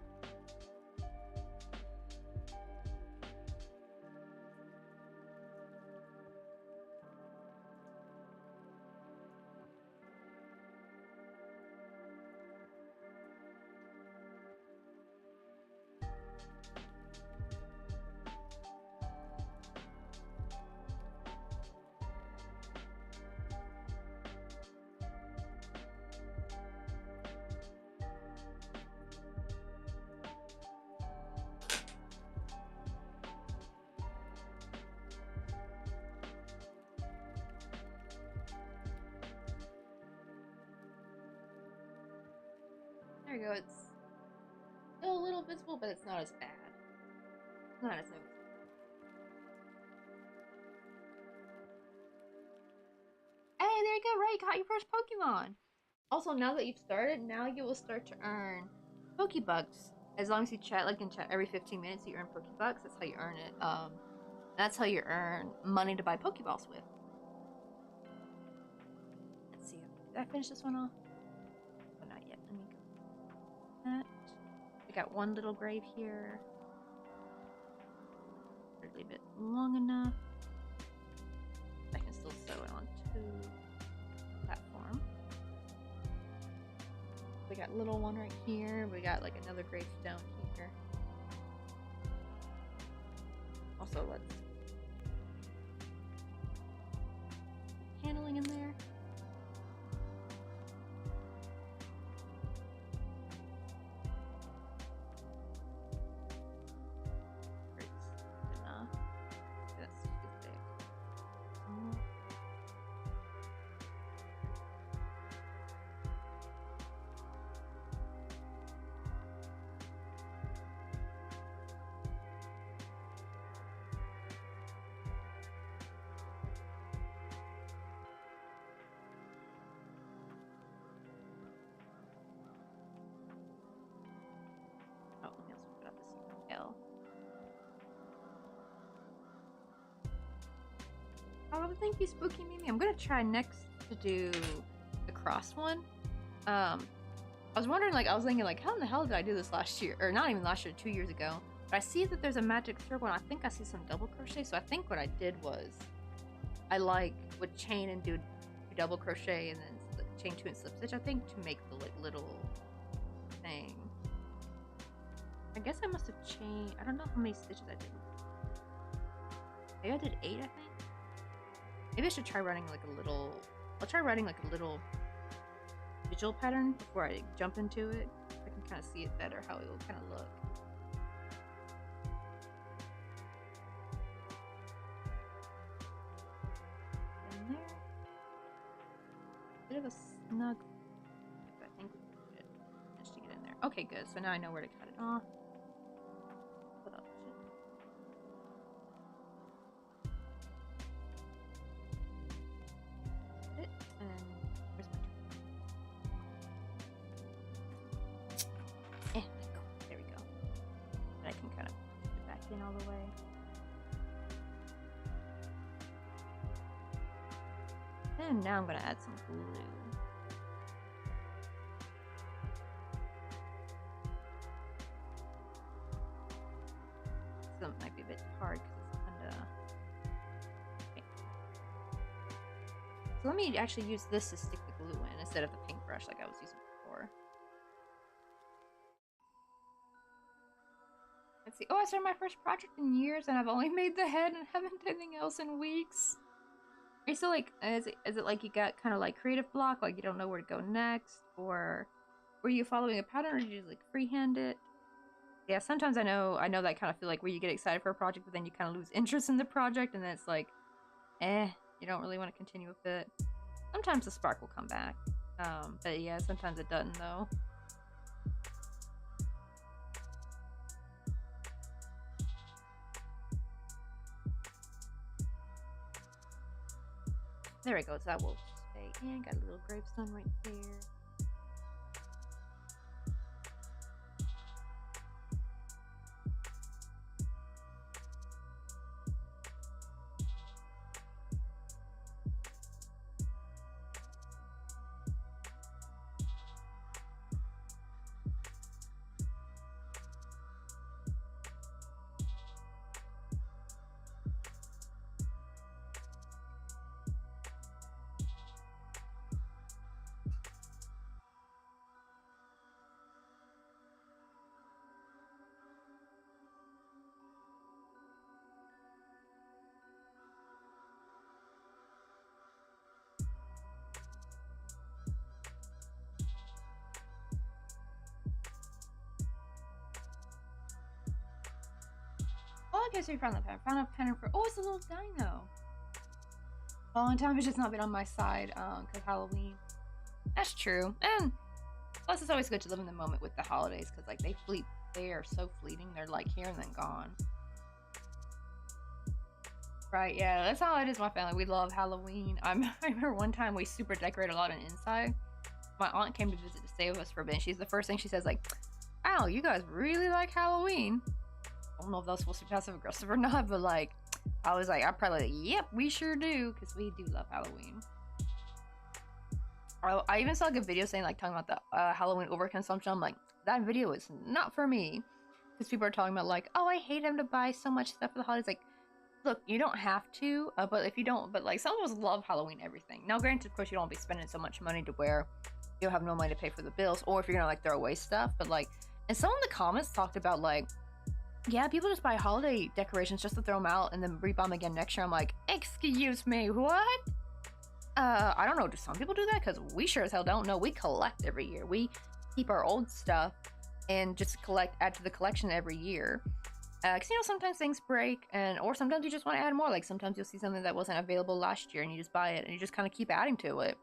There we go, it's still a little visible, but it's not as bad. It's not as noticeable. Hey, there you go, right? You got your first Pokemon! Also, now that you've started, now you will start to earn Pokebucks. As long as you chat, like in chat every 15 minutes, you earn Pokebucks. That's how you earn it. That's how you earn money to buy Pokeballs with. Let's see, did I finish this one off? Oh, not yet. Let me go. That. We got one little grave here. Leave it long enough. I can still sew it onto the platform. We got little one right here. We got like another gravestone here. Also, let's handling in there. Oh, thank you, Spooky Mimi. I'm gonna try next to do the cross one. I was wondering, like, I was thinking, like, how in the hell did I do this last year? Or not even last year, 2 years ago. But I see that there's a magic circle, and I think I see some double crochet. So I think what I did was, I, like, would chain and do double crochet and then chain 2 and slip stitch, I think, to make the, like, little thing. I guess I must have chained, I don't know how many stitches I did. Maybe I did 8, I think. Maybe I should try writing, like, a little, I'll try writing, like, a little visual pattern before I jump into it. I can kind of see it better, how it will kind of look. In there. Bit of a snug, I think we managed to get in there. Okay, good. So now I know where to cut it off. What else? It, and where's my tool? There we go. And I can kind of push it back in all the way. And now I'm gonna add some glue. Some might be a bit hard because it's kind of. Okay. So let me actually use this to stick the glue in instead of the paintbrush like I was using before. Let's see. Oh, I started my first project in years, and I've only made the head and haven't done anything else in weeks. Are you still like, is it like you got kind of like creative block, like you don't know where to go next, or were you following a pattern, or did you just like freehand it? Yeah, sometimes I know that kind of feel like where you get excited for a project, but then you kind of lose interest in the project, and then it's like, you don't really want to continue with it. Sometimes the spark will come back, but yeah, sometimes it doesn't though. There we go, so that will stay in. Got a little gravestone right there. Oh, okay, so you found that pattern. Found a pattern for, oh, it's a little dino. Long time, it's just not been on my side, because Halloween. That's true. And plus, it's always good to live in the moment with the holidays, because, like, they are so fleeting. They're, like, here and then gone. Right, yeah, that's how it is, my family. We love Halloween. I remember one time we super decorated a lot on inside. My aunt came to visit to stay with us for a bit. She's the first thing she says, like, "Wow, you guys really like Halloween." I don't know if that was supposed to be passive aggressive or not, but like, I was like, I'm probably like, yep, we sure do, because we do love Halloween. I even saw like a video saying, like, talking about the Halloween overconsumption. I'm like, that video is not for me, because people are talking about like, oh, I hate having to buy so much stuff for the holidays. Like, look, you don't have to, but if you don't, but like, some of us love Halloween everything. Now, granted, of course, you don't be spending so much money to where you'll have no money to pay for the bills, or if you're gonna like throw away stuff. But like, and some of the comments talked about like, yeah, people just buy holiday decorations just to throw them out and then rebuy them again next year. I'm like, excuse me, what? I don't know. Do some people do that? Because we sure as hell don't know. We collect every year. We keep our old stuff and just add to the collection every year. Because, you know, sometimes things break, or sometimes you just want to add more. Like, sometimes you'll see something that wasn't available last year and you just buy it and you just kind of keep adding to it.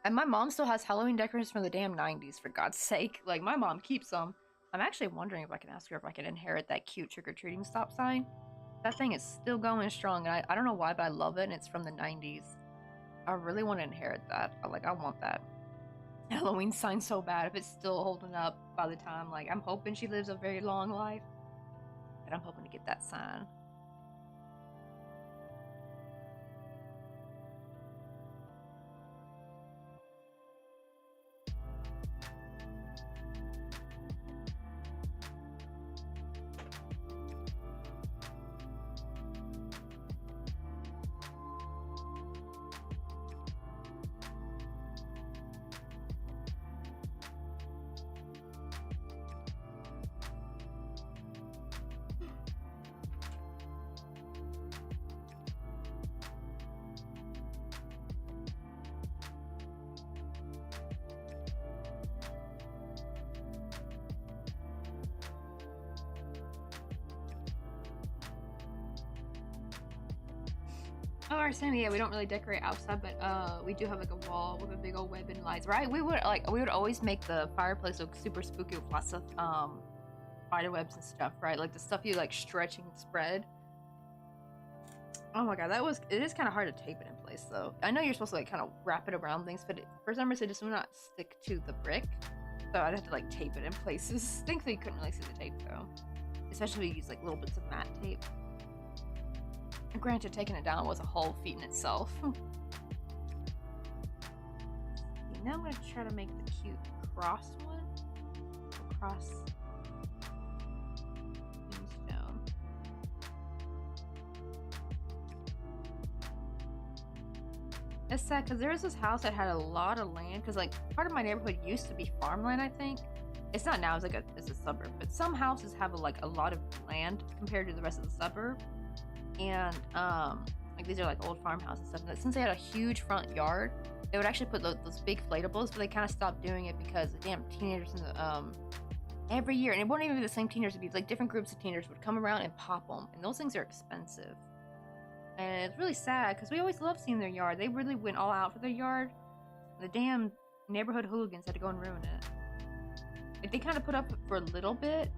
And my mom still has Halloween decorations from the damn 90s, for God's sake. Like, my mom keeps them. I'm actually wondering if I can ask her if I can inherit that cute trick-or-treating stop sign. That thing is still going strong, and I don't know why, but I love it, and it's from the 90s. I really want to inherit that. I want that Halloween sign so bad. If it's still holding up by the time, like, I'm hoping she lives a very long life, and I'm hoping to get that sign. Oh, our same. Yeah, we don't really decorate outside, but we do have like a wall with a big old web and lights, right? We would always make the fireplace look super spooky with lots of spider webs and stuff, right? Like the stuff you like stretch and spread. Oh my god, it is kind of hard to tape it in place though. I know you're supposed to like kind of wrap it around things, but for some reason it just would not stick to the brick. So I'd have to like tape it in places. Thankfully you couldn't really see the tape though. Especially if you use like little bits of matte tape. And granted, taking it down was a whole feat in itself. Now I'm gonna try to make the cute cross one. The cross stone. It's sad because there was this house that had a lot of land, because like part of my neighborhood used to be farmland, I think. It's not now, it's a suburb, but some houses have a lot of land compared to the rest of the suburb. And like these are like old farmhouses and stuff. And since they had a huge front yard, they would actually put those big inflatables, but they kind of stopped doing it because the damn teenagers in the every year, and it wouldn't even be the same teenagers, it'd be like different groups of teenagers would come around and pop them, and those things are expensive. And it's really sad because we always loved seeing their yard. They really went all out for their yard. The damn neighborhood hooligans had to go and ruin it. Like they kind of put up for a little bit,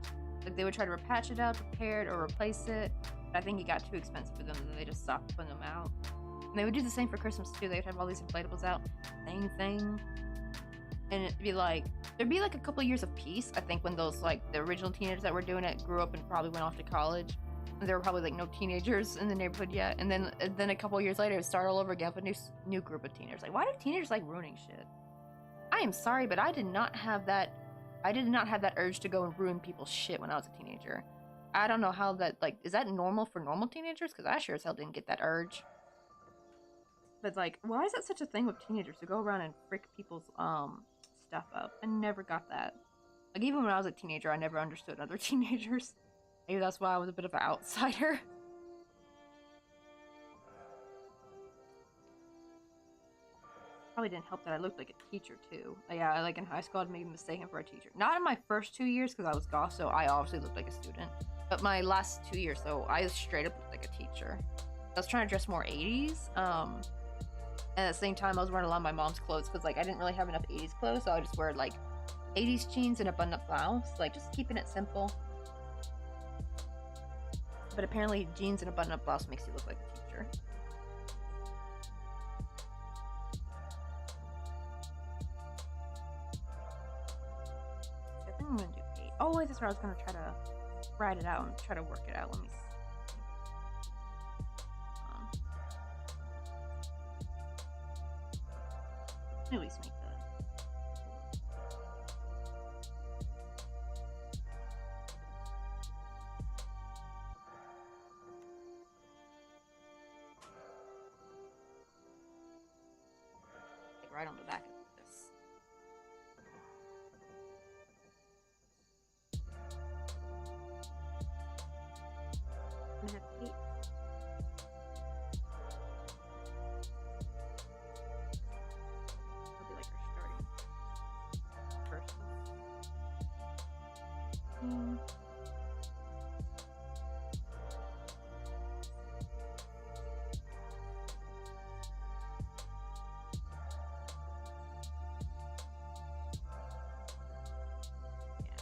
like they would try to patch it up, repair it, or replace it. But I think it got too expensive for them, and they just stopped putting them out. And they would do the same for Christmas too. They would have all these inflatables out, same thing. And it'd be like, there'd be like a couple of years of peace, I think, when those like the original teenagers that were doing it grew up and probably went off to college. And there were probably like no teenagers in the neighborhood yet. And then a couple of years later, it started all over again with a new group of teenagers. Like, why do teenagers like ruining shit? I am sorry, but I did not have that urge to go and ruin people's shit when I was a teenager. I don't know how that, like, is that normal for normal teenagers? Because I sure as hell didn't get that urge. But like, why is that such a thing with teenagers to go around and frick people's stuff up? I never got that. Like, even when I was a teenager, I never understood other teenagers. Maybe that's why I was a bit of an outsider. Probably didn't help that I looked like a teacher too. Yeah, like in high school, I'd maybe mistaken for a teacher. Not in my first 2 years because I was goth, so I obviously looked like a student. But my last 2 years, though, I straight up looked like a teacher. I was trying to dress more 80s. And at the same time, I was wearing a lot of my mom's clothes because like I didn't really have enough 80s clothes, so I just wear like 80s jeans and a button-up blouse, like just keeping it simple. But apparently, jeans and a button-up blouse makes you look like a teacher. I think I'm gonna do 8. Oh wait, that's where I was gonna try to write it out and try to work it out. Let me see. At least make that. Like right on the back of this. I'm gonna have 8. That'll be like our starting first one.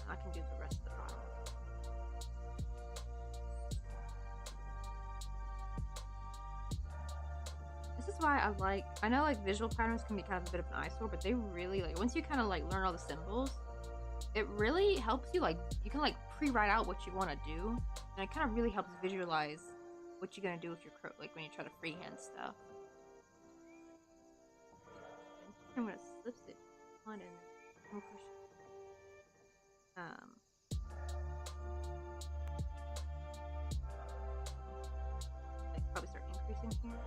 I can do the rest of the bottom. This is why I know like visual patterns can be kind of a bit of an eyesore, but they really, like, once you kind of like learn all the symbols, it really helps you, like, you can like pre-write out what you want to do, and it kind of really helps visualize what you're gonna do with your like when you try to freehand stuff. I'm gonna slip stitch on and we'll push. Like probably start increasing here.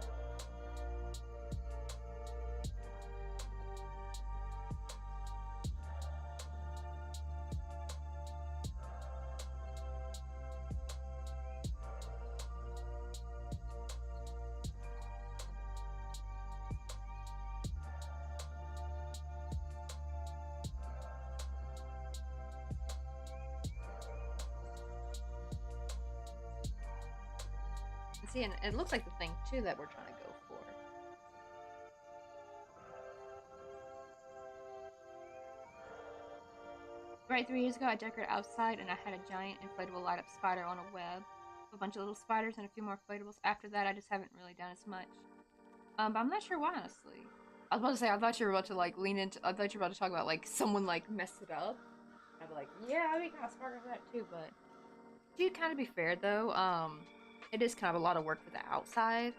See, and it looks like the thing too that we're trying to go for. Right, 3 years ago, I decorated outside, and I had a giant inflatable light-up spider on a web, a bunch of little spiders, and a few more inflatables. After that, I just haven't really done as much. But I'm not sure why, honestly. I was about to say, I thought you were about to like lean into. I thought you were about to talk about like someone like messed it up. I'd be like, yeah, I'd be kind of smart for that too. But to kind of be fair though, it is kind of a lot of work for the outside.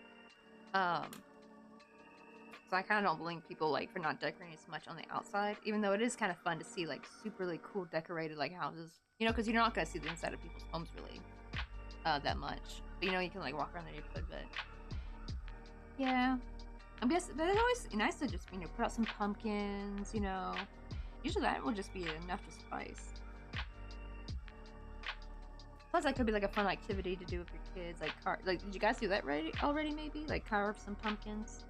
So I kind of don't blame people like for not decorating as much on the outside, even though it is kind of fun to see like super like cool decorated like houses, you know, because you're not gonna see the inside of people's homes really that much. But, you know, you can like walk around the neighborhood, but yeah, I guess. But it's always nice to just put out some pumpkins, you know. Usually that will just be enough to suffice. Plus, that could be like a fun activity to do with your kids, like did you guys do that already? Maybe like carve some pumpkins.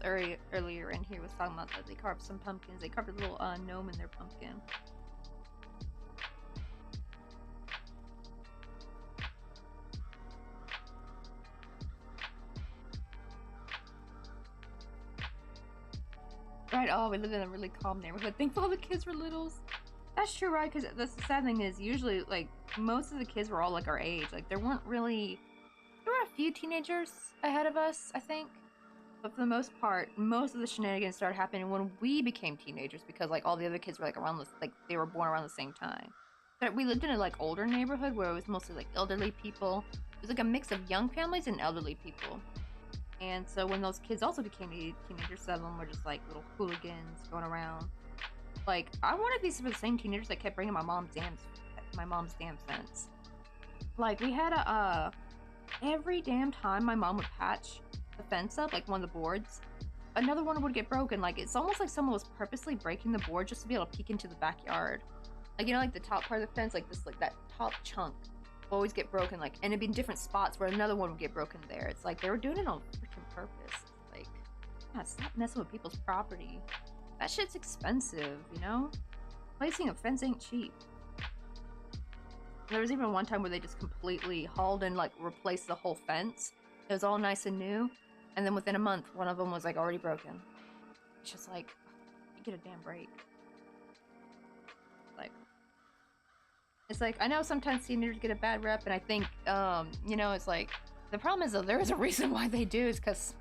Earlier in here was talking about that they carved some pumpkins. They carved a little gnome in their pumpkin. Right, oh, we live in a really calm neighborhood. Thankful all the kids were littles. That's true, right? Because the sad thing is, usually, like, most of the kids were all, like, our age. Like, there were a few teenagers ahead of us, I think. But for the most part, most of the shenanigans started happening when we became teenagers because, like, all the other kids were, like, they were born around the same time. But we lived in a, like, older neighborhood where it was mostly, like, elderly people. It was, like, a mix of young families and elderly people. And so when those kids also became teenagers, some of them were just, like, little hooligans going around. Like, I wanted these were the same teenagers that kept bringing my mom's damn fence. Like, we had every damn time my mom would patch the fence up, like one of the boards, another one would get broken. Like, it's almost like someone was purposely breaking the board just to be able to peek into the backyard. Like, you know, like the top part of the fence, like this, like that top chunk will always get broken, like, and it'd be in different spots where another one would get broken there. It's like they were doing it on freaking purpose. Like, God, stop messing with people's property. That shit's expensive, you know? Placing a fence ain't cheap. There was even one time where they just completely hauled and, like, replaced the whole fence. It was all nice and new. And then within a month, one of them was, like, already broken. It's just like, you get a damn break. Like, it's like, I know sometimes seniors get a bad rep, and I think, you know, it's like, the problem is, though, there is a reason why they do, is because,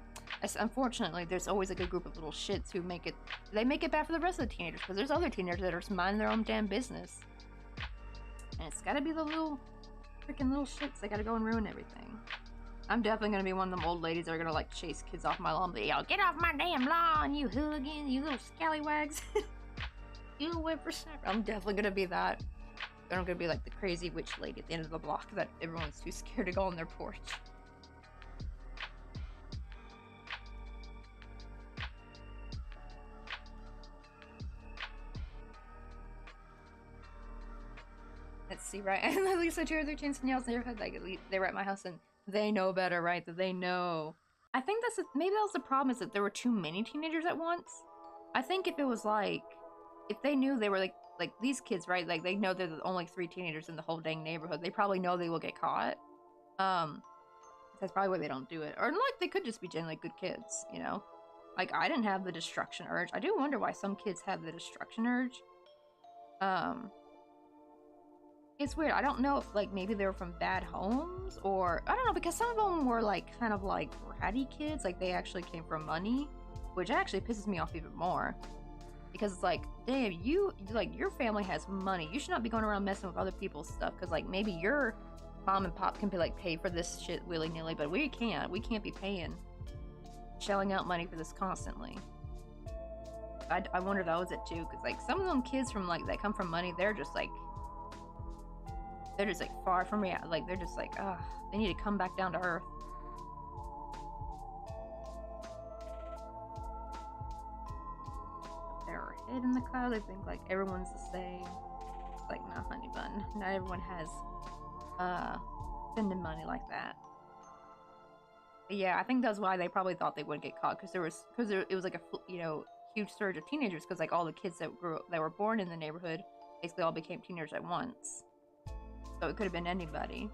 unfortunately, there's always, like, a group of little shits who make it bad for the rest of the teenagers, because there's other teenagers that are just minding their own damn business. And it's gotta be the little, freaking little shits that gotta go and ruin everything. I'm definitely gonna be one of them old ladies that are gonna, like, chase kids off my lawn, but yo, get off my damn lawn, you hooligan, you little scallywags. You whippersnapper. I'm definitely gonna be that. I'm gonna be like the crazy witch lady at the end of the block that everyone's too scared to go on their porch. Let's see, right? And at least the 2 or 3 chance nails neighborhood, like, they were at my house and they know better, right? That they know. I think maybe that was the problem, is that there were too many teenagers at once. I think if it was like, if they knew they were like these kids, right? Like, they know they're the only 3 teenagers in the whole dang neighborhood. They probably know they will get caught. That's probably why they don't do it. Or, like, they could just be generally good kids, you know? Like, I didn't have the destruction urge. I do wonder why some kids have the destruction urge. It's weird. I don't know if, like, maybe they were from bad homes, or I don't know, because some of them were, like, kind of like ratty kids. Like, they actually came from money, which actually pisses me off even more. Because it's like, damn, your family has money. You should not be going around messing with other people's stuff, because, like, maybe your mom and pop can be, like, pay for this shit willy-nilly, but we can't. We can't be shelling out money for this constantly. I wonder if that was it, too, because, like, some of them kids from, like, that come from money, they're just, like, far from reality. Like, they're just, like, ugh, they need to come back down to earth. Their head in the cloud, they think, like, everyone's the same. It's like, nah, honey bun. Not everyone has, spending money like that. But yeah, I think that's why they probably thought they wouldn't get caught, because it was, like, a, you know, huge surge of teenagers, because, like, all the kids that were born in the neighborhood basically all became teenagers at once. So it could have been anybody.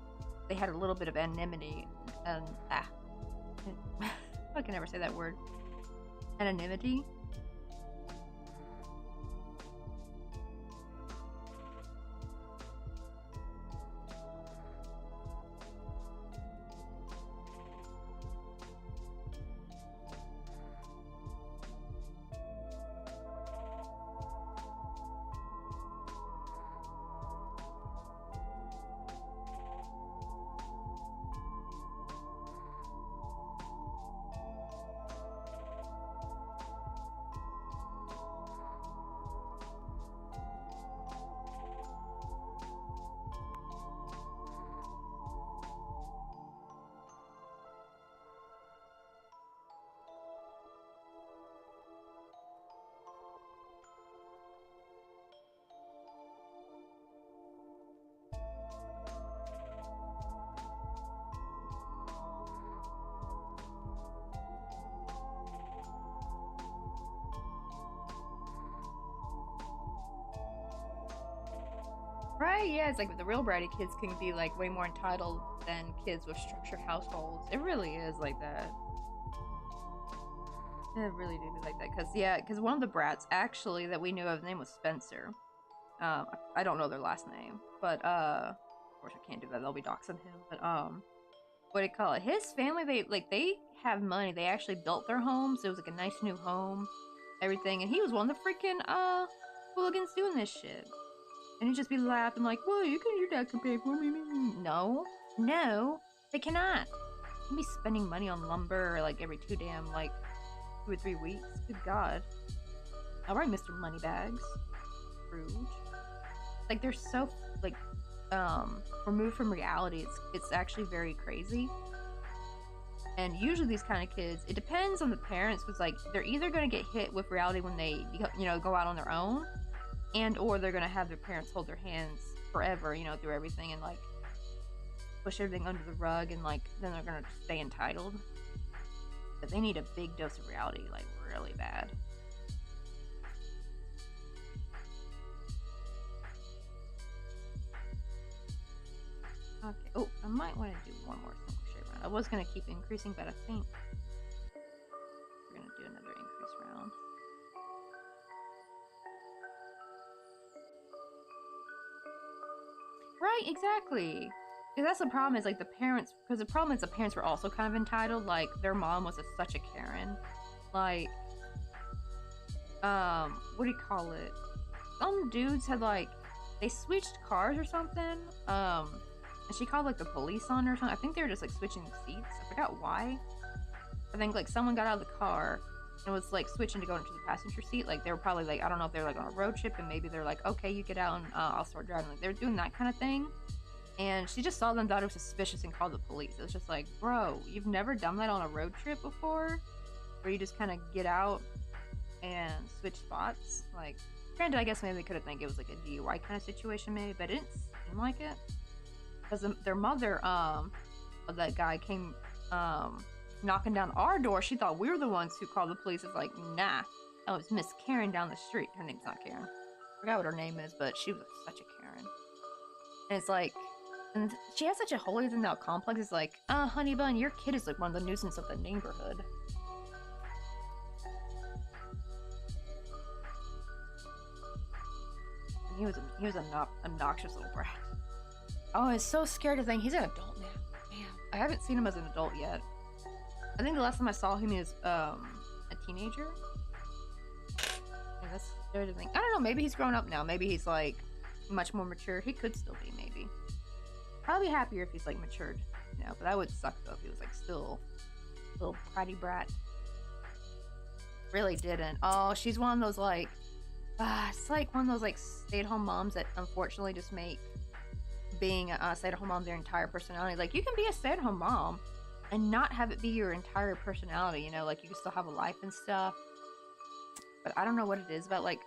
they had a little bit of anonymity and I can never say that word. Anonymity. Right, yeah, it's like the real bratty kids can be like way more entitled than kids with structured households. It really is like that. It really do be like that. Because one of the brats actually that we knew of, his name was Spencer. I don't know their last name, but of course I can't do that. They'll be doxing him. But what do you call it? His family, they have money. They actually built their home, so it was like a nice new home, everything. And he was one of the freaking hooligans doing this shit. And he'd just be laughing like, well, your dad can pay for me. No, they cannot. He'd be spending money on lumber like every 2 or 3 weeks. Good God. All right, Mr. Moneybags. Scrooge. Like, they're so, like, removed from reality. It's actually very crazy. And usually these kind of kids, it depends on the parents, because, like, they're either going to get hit with reality when they, go out on their own, and or they're gonna have their parents hold their hands forever, through everything, and like push everything under the rug, and like then they're gonna stay entitled. But they need a big dose of reality, like really bad. Okay. Oh, I might want to do one more single crochet round. I was gonna keep increasing, but I think we're gonna do another increase round. Right, exactly. Because that's the problem, is like the parents, because the problem is the parents were also kind of entitled. Like their mom was such a Karen. Like, what do you call it? Some dudes had like, they switched cars or something. And she called like the police on her or something. I think they were just like switching seats. I forgot why. I think like someone got out of the car and was like switching to go into the passenger seat. Like they were probably like, I don't know if they're like on a road trip, and maybe they're like, okay, you get out and I'll start driving. Like they're doing that kind of thing. And she just saw them, thought it was suspicious, and called the police. It was just like, bro, you've never done that on a road trip before, where you just kind of get out and switch spots. Like, granted, I guess maybe they could have think it was like a DUI kind of situation, maybe, but it didn't seem like it. Because their mother, of that guy came knocking down our door. She thought we were the ones who called the police. It's like, nah, that was Miss Karen down the street. Her name's not Karen. I forgot what her name is, but she was such a Karen. And it's like, and she has such a holier-than-thou complex. It's like, honey bun, your kid is like one of the nuisance of the neighborhood. And he was an obnoxious little brat. Oh, I'm so scared to think he's an adult now. Man, I haven't seen him as an adult yet. I think the last time I saw him, he was a teenager. Yeah, that's scary to think. I don't know. Maybe he's grown up now. Maybe he's like much more mature. He could still be, maybe. Probably happier if he's like matured, but that would suck though if he was like still a little bratty brat. Really didn't. Oh, she's one of those like, it's like one of those like stay-at-home moms that unfortunately just make being a stay-at-home mom their entire personality. Like, you can be a stay-at-home mom and not have it be your entire personality, like you can still have a life and stuff. But I don't know what it is about, like,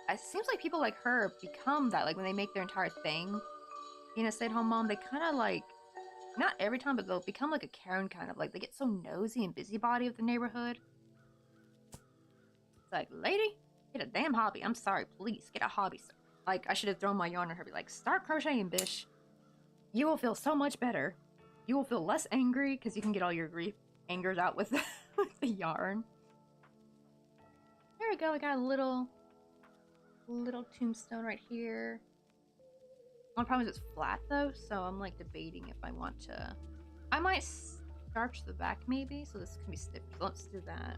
it seems like people like her become that, like when they make their entire thing being a stay-at-home mom, they kind of like, not every time, but they'll become like a Karen kind of, like they get so nosy and busybody of the neighborhood. It's like, lady, get a damn hobby. I'm sorry, please get a hobby. Like, I should have thrown my yarn at her, be like, start crocheting, bish. You will feel so much better. you will feel less angry because you can get all your angers out with with the yarn. There we go. I got a little tombstone right here. One problem is it's flat though, so I'm like debating if I want to. I might starch the back maybe, so this can be snipped. So let's do that.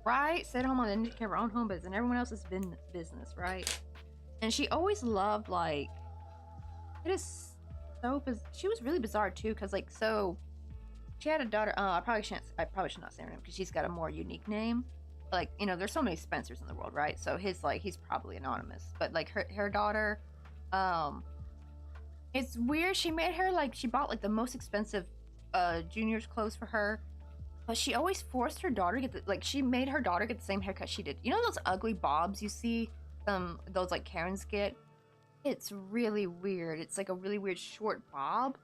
Right? Stay at home on the need to care of her own home business, and everyone else has been business, right? And she always loved, like, it is so she was really bizarre too, because like, so she had a daughter. I probably should not say her name because she's got a more unique name. Like, you know, there's so many Spencers in the world, right? So his, like, he's probably anonymous, but like her daughter, it's weird. She made her, like, she bought like the most expensive junior's clothes for her, but she always forced her daughter to get she made her daughter get the same haircut she did. You know those ugly bobs you see those like Karens get? It's really weird. It's like a really weird short bob.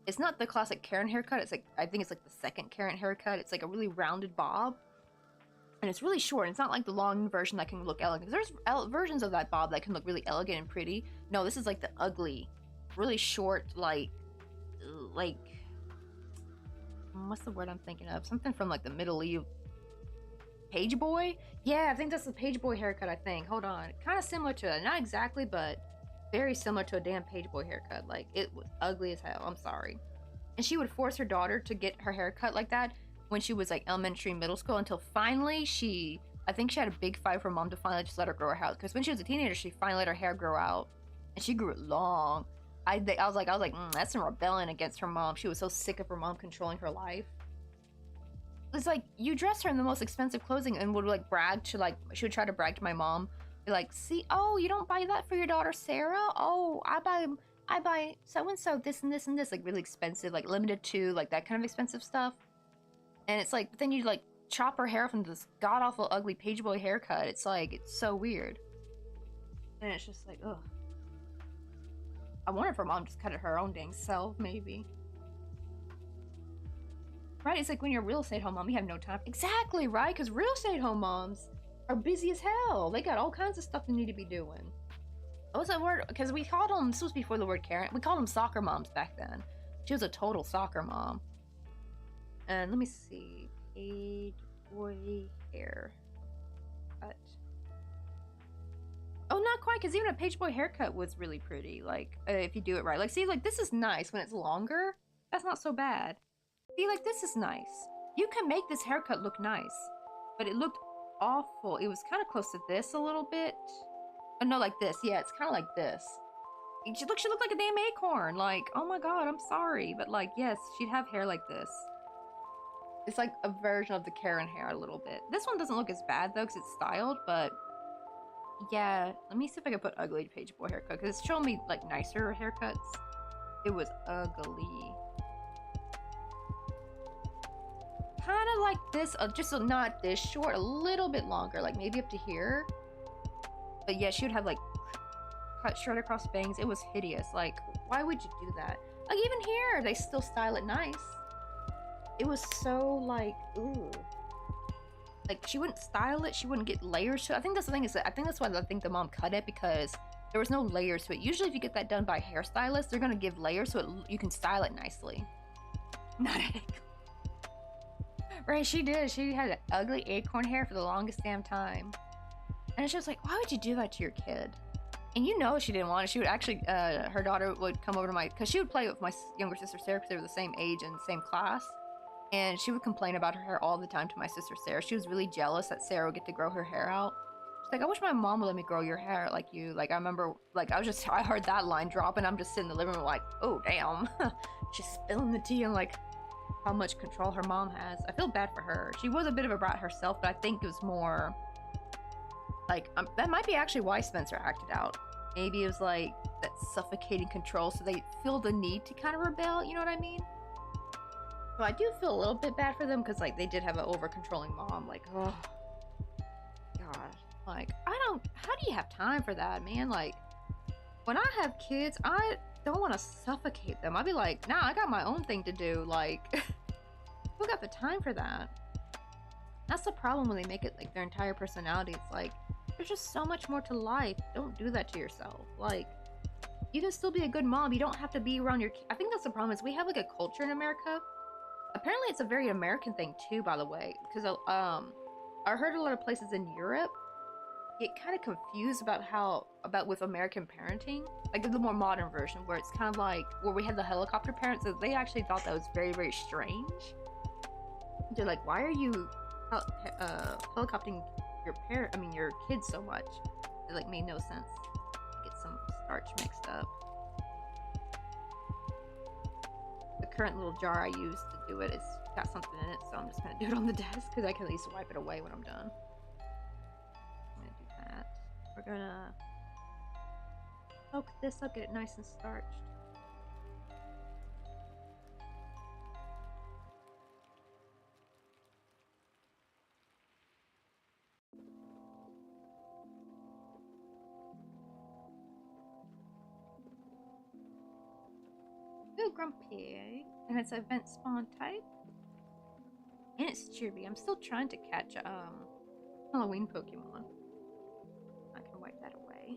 It's not the classic Karen haircut. It's like, I think it's like the second Karen haircut. It's like a really rounded bob, and it's really short. It's not like the long version that can look elegant. There's versions of that bob that can look really elegant and pretty. No, this is like the ugly, really short, like what's the word I'm thinking of? Something from like the Middle East. Page boy? Yeah, I think that's the page boy haircut, I think. Hold on. Kind of similar to it. Not exactly, but very similar to a damn page boy haircut. Like, it was ugly as hell. I'm sorry. And she would force her daughter to get her haircut like that when she was like elementary, middle school, until finally I think she had a big fight with her mom to finally just let her grow her hair out. Because when she was a teenager, she finally let her hair grow out, and she grew it long. I was like, that's some rebellion against her mom. She was so sick of her mom controlling her life. It's like, you dress her in the most expensive clothing and would like brag to, like, she would try to brag to my mom, be like, see, oh, you don't buy that for your daughter Sarah? Oh, I buy so and so this and this and this, like really expensive, like limited to, like that kind of expensive stuff. And it's like, but then you like chop her hair off into this god awful ugly page boy haircut. It's like, it's so weird. And it's just like, ugh. I wonder if her mom just cut it her own dang self, maybe. Right? It's like when you're a real stay-at-home mom, you have no time. Exactly, right? Because real stay-at-home moms are busy as hell. They got all kinds of stuff they need to be doing. What's that word? Because we called them, this was before the word Karen, we called them soccer moms back then. She was a total soccer mom. And let me see. Page boy hair cut. Oh, not quite, because even a page boy haircut was really pretty, like, if you do it right. Like, see, like, this is nice when it's longer. That's not so bad. See, like, this is nice. You can make this haircut look nice, but it looked awful. It was kind of close to this a little bit. Oh, no, like this. Yeah, it's kind of like this. She looked like a damn acorn. Like, oh my god, I'm sorry. But, like, yes, she'd have hair like this. It's like a version of the Karen hair a little bit. This one doesn't look as bad, though, because it's styled, but... yeah, let me see if I can put ugly page boy haircut, because it's showing me like nicer haircuts. It was ugly. Kind of like this, just not this short, a little bit longer, like maybe up to here. But yeah, she would have like cut short across bangs. It was hideous. Like, why would you do that? Like, even here, they still style it nice. It was so like, ooh. Like, she wouldn't style it, she wouldn't get layers to it. I think that's the thing, is that I think that's why I think the mom cut it, because there was no layers to it. Usually if you get that done by a hairstylist, they're gonna give layers so you can style it nicely. Not an acorn. Right, she did. She had ugly acorn hair for the longest damn time. And it's just like, why would you do that to your kid? And you know she didn't want it. She would actually, her daughter would come over to because she would play with my younger sister Sarah, because they were the same age and the same class. And she would complain about her hair all the time to my sister Sarah. She was really jealous that Sarah would get to grow her hair out. She's like, I wish my mom would let me grow your hair like you. Like, I remember, like, I heard that line drop, and I'm just sitting in the living room like, oh, damn. She's spilling the tea on, like, how much control her mom has. I feel bad for her. She was a bit of a brat herself, but I think it was more, like, that might be actually why Spencer acted out. Maybe it was, like, that suffocating control, so they feel the need to kind of rebel, you know what I mean? So I do feel a little bit bad for them, because, like, they did have an over-controlling mom. Like, oh, God. Like, how do you have time for that, man? Like, when I have kids, I don't want to suffocate them. I'd be like, nah, I got my own thing to do. Like, who got the time for that? That's the problem when they make it, like, their entire personality. It's like, There's just so much more to life. Don't do that to yourself. Like, you can still be a good mom. You don't have to be around your kids. I think that's the problem is we have like a culture in America. Apparently it's a very American thing too, by the way. Because I heard a lot of places in Europe get kind of confused about with American parenting. Like the more modern version where it's kind of like where we had the helicopter parents. So they actually thought that was very, very strange. They're like, why are you helicoptering your kids so much? It like made no sense. Get some starch mixed up. The current little jar I use to do it is got something in it, so I'm just gonna do it on the desk because I can at least wipe it away when I'm done. I'm gonna do that. We're gonna poke this up, get it nice and starched. Grumpy, and it's event spawn type, and it's cheery. I'm still trying to catch Halloween Pokemon. I can wipe that away.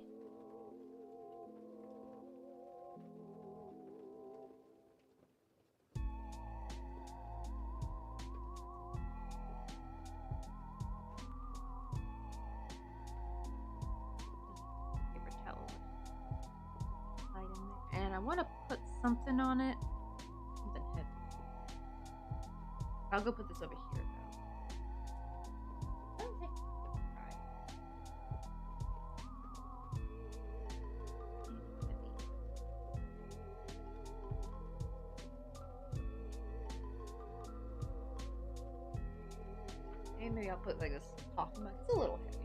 Paper towel. And I want to put something on it. Something heavy. I'll go put this over here though. Okay, maybe I'll put like this talking about. It's a little heavy.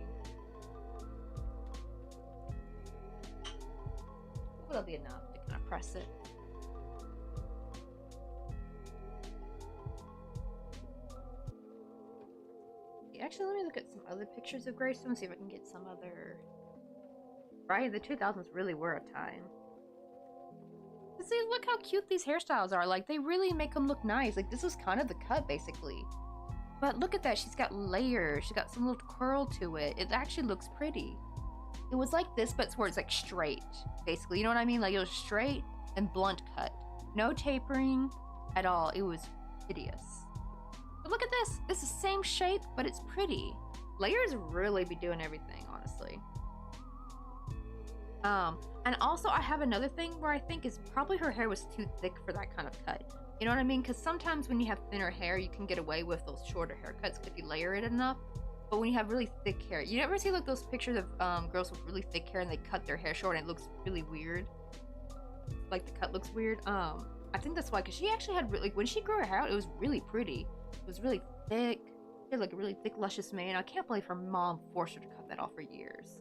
But it'll be enough to kind of press it. Actually, let me look at some other pictures of Greystone, see if I can get some other... Right, the 2000s really were a time. See, look how cute these hairstyles are. Like, they really make them look nice. Like, this was kind of the cut, basically. But look at that. She's got layers. She's got some little curl to it. It actually looks pretty. It was like this, but it's where it's like straight, basically. You know what I mean? Like, it was straight and blunt cut. No tapering at all. It was hideous. But look at this. It's the same shape, but it's pretty. Layers really be doing everything, honestly. And also I have another thing where I think is probably her hair was too thick for that kind of cut. You know what I mean? Because sometimes when you have thinner hair, you can get away with those shorter haircuts if you layer it enough. But when you have really thick hair, you never see like those pictures of girls with really thick hair and they cut their hair short and it looks really weird. Like the cut looks weird. I think that's why, because she actually had really, when she grew her hair out, it was really pretty. It was really thick. She had like a really thick, luscious mane. I can't believe her mom forced her to cut that off for years.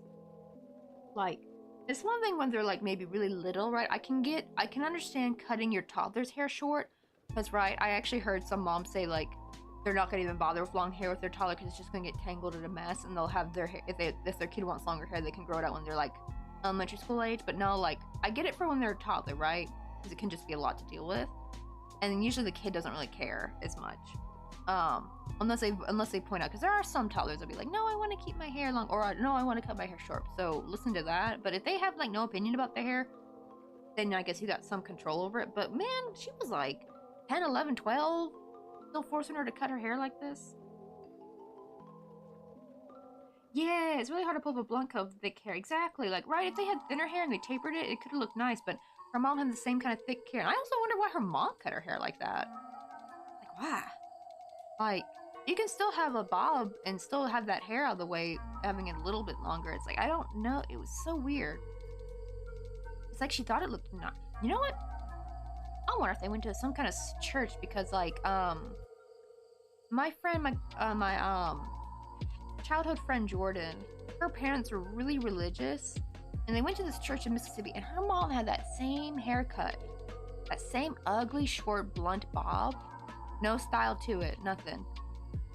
Like, it's one thing when they're like maybe really little, right? I can understand cutting your toddler's hair short. Because, right, I actually heard some moms say like they're not gonna even bother with long hair with their toddler because it's just gonna get tangled in a mess, and they'll have their hair, if their kid wants longer hair, they can grow it out when they're like elementary school age. But no, like, I get it for when they're a toddler, right? Because it can just be a lot to deal with, and then usually the kid doesn't really care as much, unless they point out, because there are some toddlers that'll be like, no, I want to keep my hair long, or no, I want to cut my hair short. So listen to that. But if they have like no opinion about their hair, then I guess you got some control over it. But man, she was like 10, 11, 12, still forcing her to cut her hair like this. Yeah, it's really hard to pull up a blunt cut with thick hair. Exactly. Like, right, if they had thinner hair and they tapered it, it could have looked nice, but her mom had the same kind of thick hair. And I also wonder why her mom cut her hair like that. Like, why? Like, you can still have a bob and still have that hair out of the way, having it a little bit longer. It's like, I don't know. It was so weird. It's like she thought it looked not. You know what? I wonder if they went to some kind of church, because like my friend, my childhood friend Jordan, her parents were really religious, and they went to this church in Mississippi, and her mom had that same haircut, that same ugly short blunt bob, no style to it, nothing.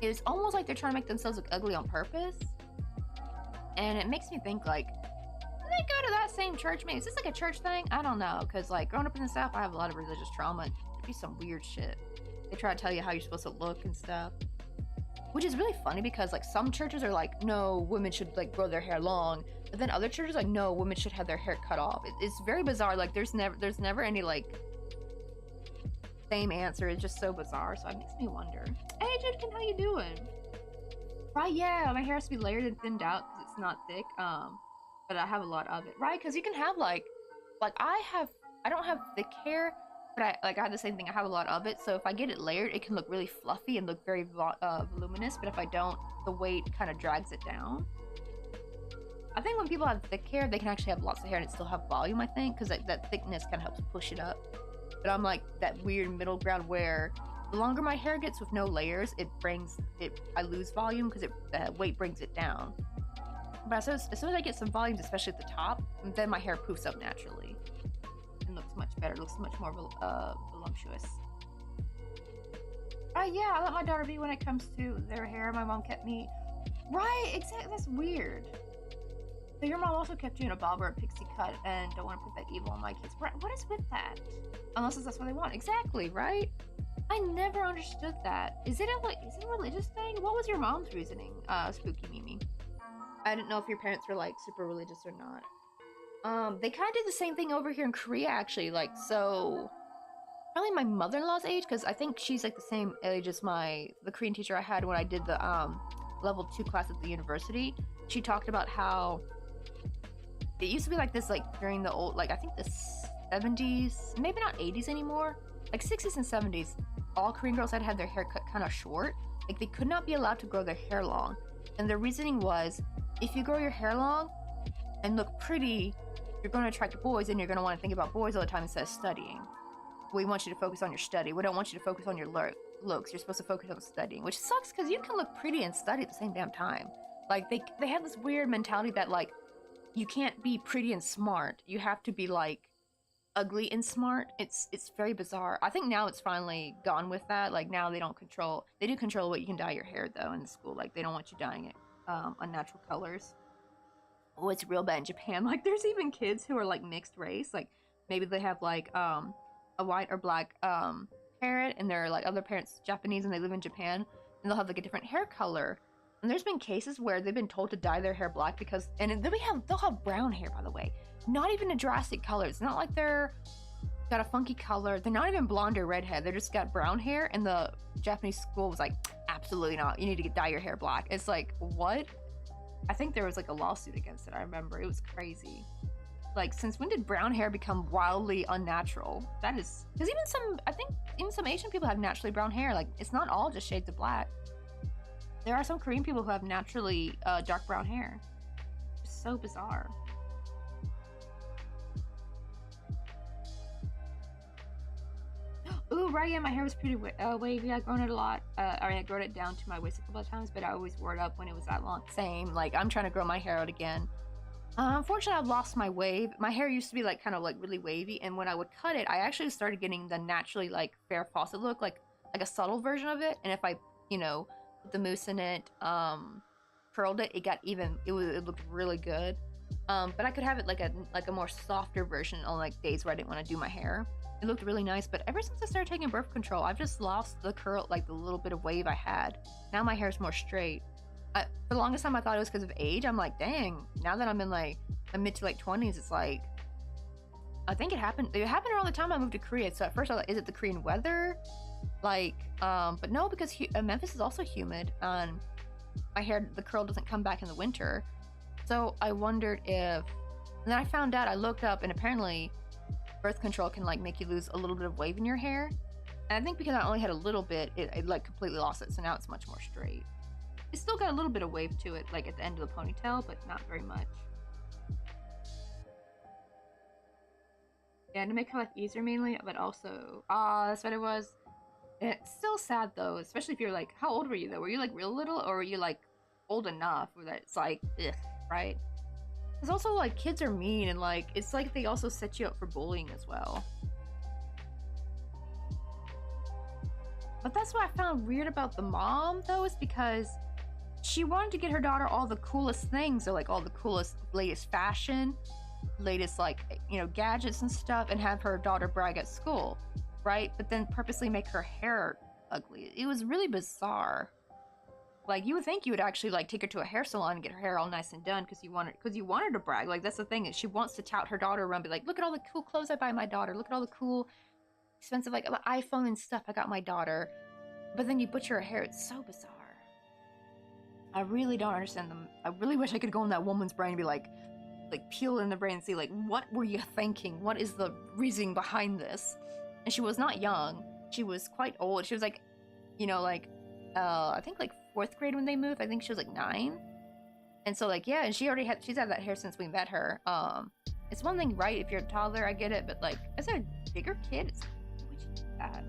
It was almost like they're trying to make themselves look ugly on purpose, and it makes me think like, they go to that same church? Man, is this like a church thing? I don't know, because like growing up in the South, I have a lot of religious trauma. It'd be some weird shit. They try to tell you how you're supposed to look and stuff. which is really funny because like some churches are like, no, women should like grow their hair long, but then other churches are like, no, women should have their hair cut off. It's very bizarre. Like there's never any like same answer. It's just so bizarre. So it makes me wonder. Hey Judkin, how you doing? Right, yeah, my hair has to be layered and thinned out because it's not thick. But I have a lot of it, right? Because you can have like I don't have thick hair, but I have the same thing. I have a lot of it, so if I get it layered, it can look really fluffy and look very voluminous. But if I don't, the weight kind of drags it down. I think when people have thick hair, they can actually have lots of hair and it still have volume. I think because that thickness kind of helps push it up. But I'm like that weird middle ground where the longer my hair gets with no layers, I lose volume because the weight brings it down. But as soon as I get some volumes, especially at the top, then my hair poofs up naturally and looks much better. It looks much more voluptuous. Yeah, I let my daughter be when it comes to their hair. My mom kept me. Right, exactly. That's weird. So your mom also kept you in a bob or a pixie cut and don't want to put that evil on my kids. Right? What is with that? Unless that's what they want. Exactly, right? I never understood that. Is it a religious thing? What was your mom's reasoning, Spooky Mimi? I didn't know if your parents were like super religious or not. They kind of did the same thing over here in Korea, actually. Like, so probably my mother-in-law's age, because I think she's like the same age as the Korean teacher I had when I did the level 2 class at the university. She talked about how it used to be like this, like during the old, like I think the 70s, maybe not 80s anymore, like 60s and 70s. All Korean girls had to have their hair cut kind of short. Like they could not be allowed to grow their hair long, and their reasoning was, if you grow your hair long and look pretty, you're going to attract boys and you're going to want to think about boys all the time instead of studying. We want you to focus on your study. We don't want you to focus on your looks. You're supposed to focus on studying, which sucks because you can look pretty and study at the same damn time. Like they have this weird mentality that like you can't be pretty and smart. You have to be like ugly and smart. It's very bizarre. I think now it's finally gone with that. Like now they do control what you can dye your hair though in school. Like they don't want you dyeing it unnatural colors. Oh, it's real bad in Japan. Like there's even kids who are like mixed race. Like maybe they have like a white or black parent and their like other parents Japanese and they live in Japan and they'll have like a different hair color. And there's been cases where they've been told to dye their hair black because they'll have brown hair, by the way. Not even a drastic color. It's not like they're got a funky color. They're not even blonde or redhead. They just got brown hair, and the Japanese school was like, absolutely not. You need to dye your hair black. It's like, what? I think there was like a lawsuit against it. I remember it was crazy. Like, since when did brown hair become wildly unnatural? That is because even some Asian people have naturally brown hair. Like, it's not all just shades of black. There are some Korean people who have naturally dark brown hair. It's so bizarre. Ooh, right, yeah, my hair was pretty wavy. I've grown it a lot. I grown it down to my waist a couple of times, but I always wore it up when it was that long. Same, like, I'm trying to grow my hair out again. Unfortunately, I've lost my wave. My hair used to be, like, kind of, like, really wavy, and when I would cut it, I actually started getting the naturally, like, Farrah Fawcett look, like a subtle version of it, and if I, put the mousse in it, curled it, it looked really good. But I could have it like a more softer version on, like, days where I didn't want to do my hair. It looked really nice, but ever since I started taking birth control, I've just lost the curl, like the little bit of wave I had. Now my hair's more straight. For the longest time I thought it was because of age. I'm like, dang, now that I'm in like my mid to late 20s, it's like, I think it happened around the time I moved to Korea. So at first I was like, is it the Korean weather? Like, but no, because Memphis is also humid and my hair, the curl doesn't come back in the winter. So I wondered and then I found out, I looked up and apparently birth control can like make you lose a little bit of wave in your hair, and I think because I only had a little bit, it like completely lost it, so now it's much more straight. It's still got a little bit of wave to it, like at the end of the ponytail, but not very much. Yeah, to make her life easier mainly, but also that's what it was. It's still sad though, especially if you're like, how old were you though? Were you like real little, or were you like old enough where that it's like ugh, right? Because also, like, kids are mean, and, like, it's like they also set you up for bullying as well. But that's what I found weird about the mom, though, is because she wanted to get her daughter all the coolest things, or, like, all the coolest, latest fashion, latest, like, gadgets and stuff, and have her daughter brag at school, right? But then purposely make her hair ugly. It was really bizarre. Like, you would think you would actually, like, take her to a hair salon and get her hair all nice and done because you want her to brag. Like, that's the thing, is she wants to tout her daughter around, be like, look at all the cool clothes I buy my daughter. Look at all the cool, expensive, like, iPhone and stuff I got my daughter. But then you butcher her hair. It's so bizarre. I really don't understand them. I really wish I could go in that woman's brain and be like peel in the brain and see, like, what were you thinking? What is the reasoning behind this? And she was not young. She was quite old. She was, like, you know, like, I think, like, 4th grade when they moved. I think she was, like, 9. And so, like, yeah, and she's had that hair since we met her. It's one thing, right, if you're a toddler, I get it, but, like, as a bigger kid, it's that.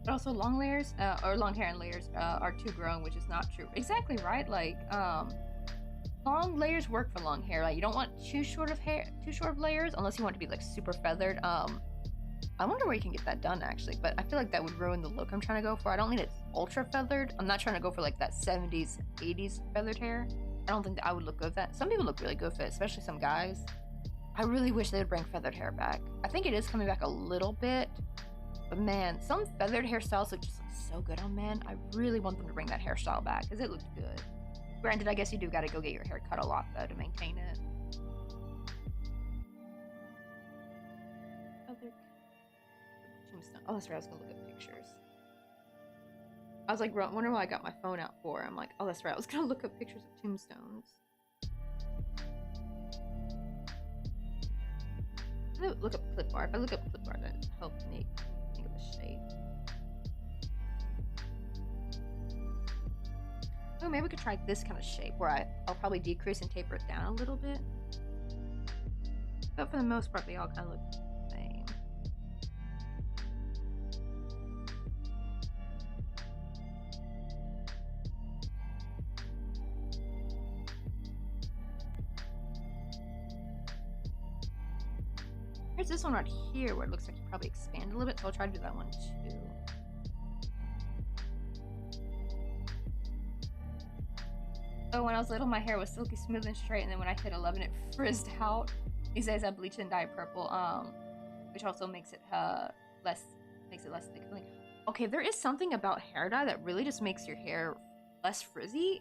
But also long layers, or long hair and layers, are too grown, which is not true. Exactly right. Like, long layers work for long hair. Like, you don't want too short of layers, unless you want it to be, like, super feathered. I wonder where you can get that done, actually, but I feel like that would ruin the look I'm trying to go for. I don't need it ultra feathered. I'm not trying to go for, like, that 70s, 80s feathered hair. I don't think that I would look good with that. Some people look really good with it, especially some guys. I really wish they would bring feathered hair back. I think it is coming back a little bit, but man, some feathered hairstyles look so good on men. I really want them to bring that hairstyle back because it looks good. Granted, I guess you do gotta go get your hair cut a lot, though, to maintain it. Tombstone. Oh, that's right, I was gonna look at pictures. I was like, wondering what I got my phone out for. I'm like, oh, that's right, I was gonna look up pictures of tombstones. Look up clip art. If I look up clip art, that helps me think of the shape. Oh, maybe we could try this kind of shape where I'll probably decrease and taper it down a little bit. But for the most part, they all kind of look the same. There's this one right here where it looks like you probably expand a little bit, so I'll try to do that one too. Oh, when I was little, my hair was silky smooth and straight, and then when I hit 11, it frizzed out. These days, I bleach and dye purple, which also makes it less thick. Like, okay, there is something about hair dye that really just makes your hair less frizzy.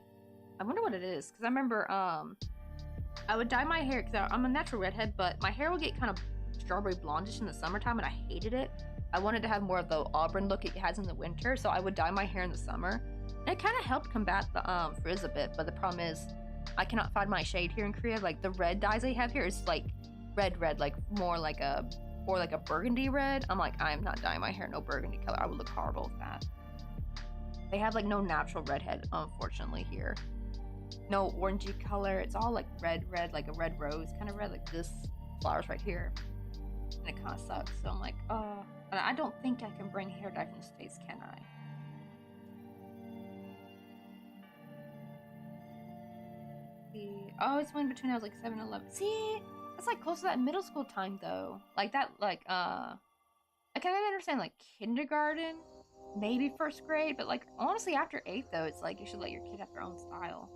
I wonder what it is, because I remember I would dye my hair because I'm a natural redhead, but my hair would get kind of strawberry blondish in the summertime, and I hated it. I wanted to have more of the auburn look it has in the winter, so I would dye my hair in the summer. And it kind of helped combat the frizz a bit, but the problem is I cannot find my shade here in Korea. Like, the red dyes they have here is like red, like more like a burgundy red. I'm like, I'm not dyeing my hair no burgundy color. I would look horrible with that. They have like no natural redhead, unfortunately, here. No orangey color. It's all like red, like a red rose kind of red, like this flowers right here. And it kind of sucks. So I'm like, I don't think I can bring hair dye from the States, can I? Oh, it's one between I was like 7 and 11. See, that's like close to that middle school time though. Like that, like I kind of understand like kindergarten, maybe 1st grade, but like honestly after 8th though, it's like you should let your kid have their own style.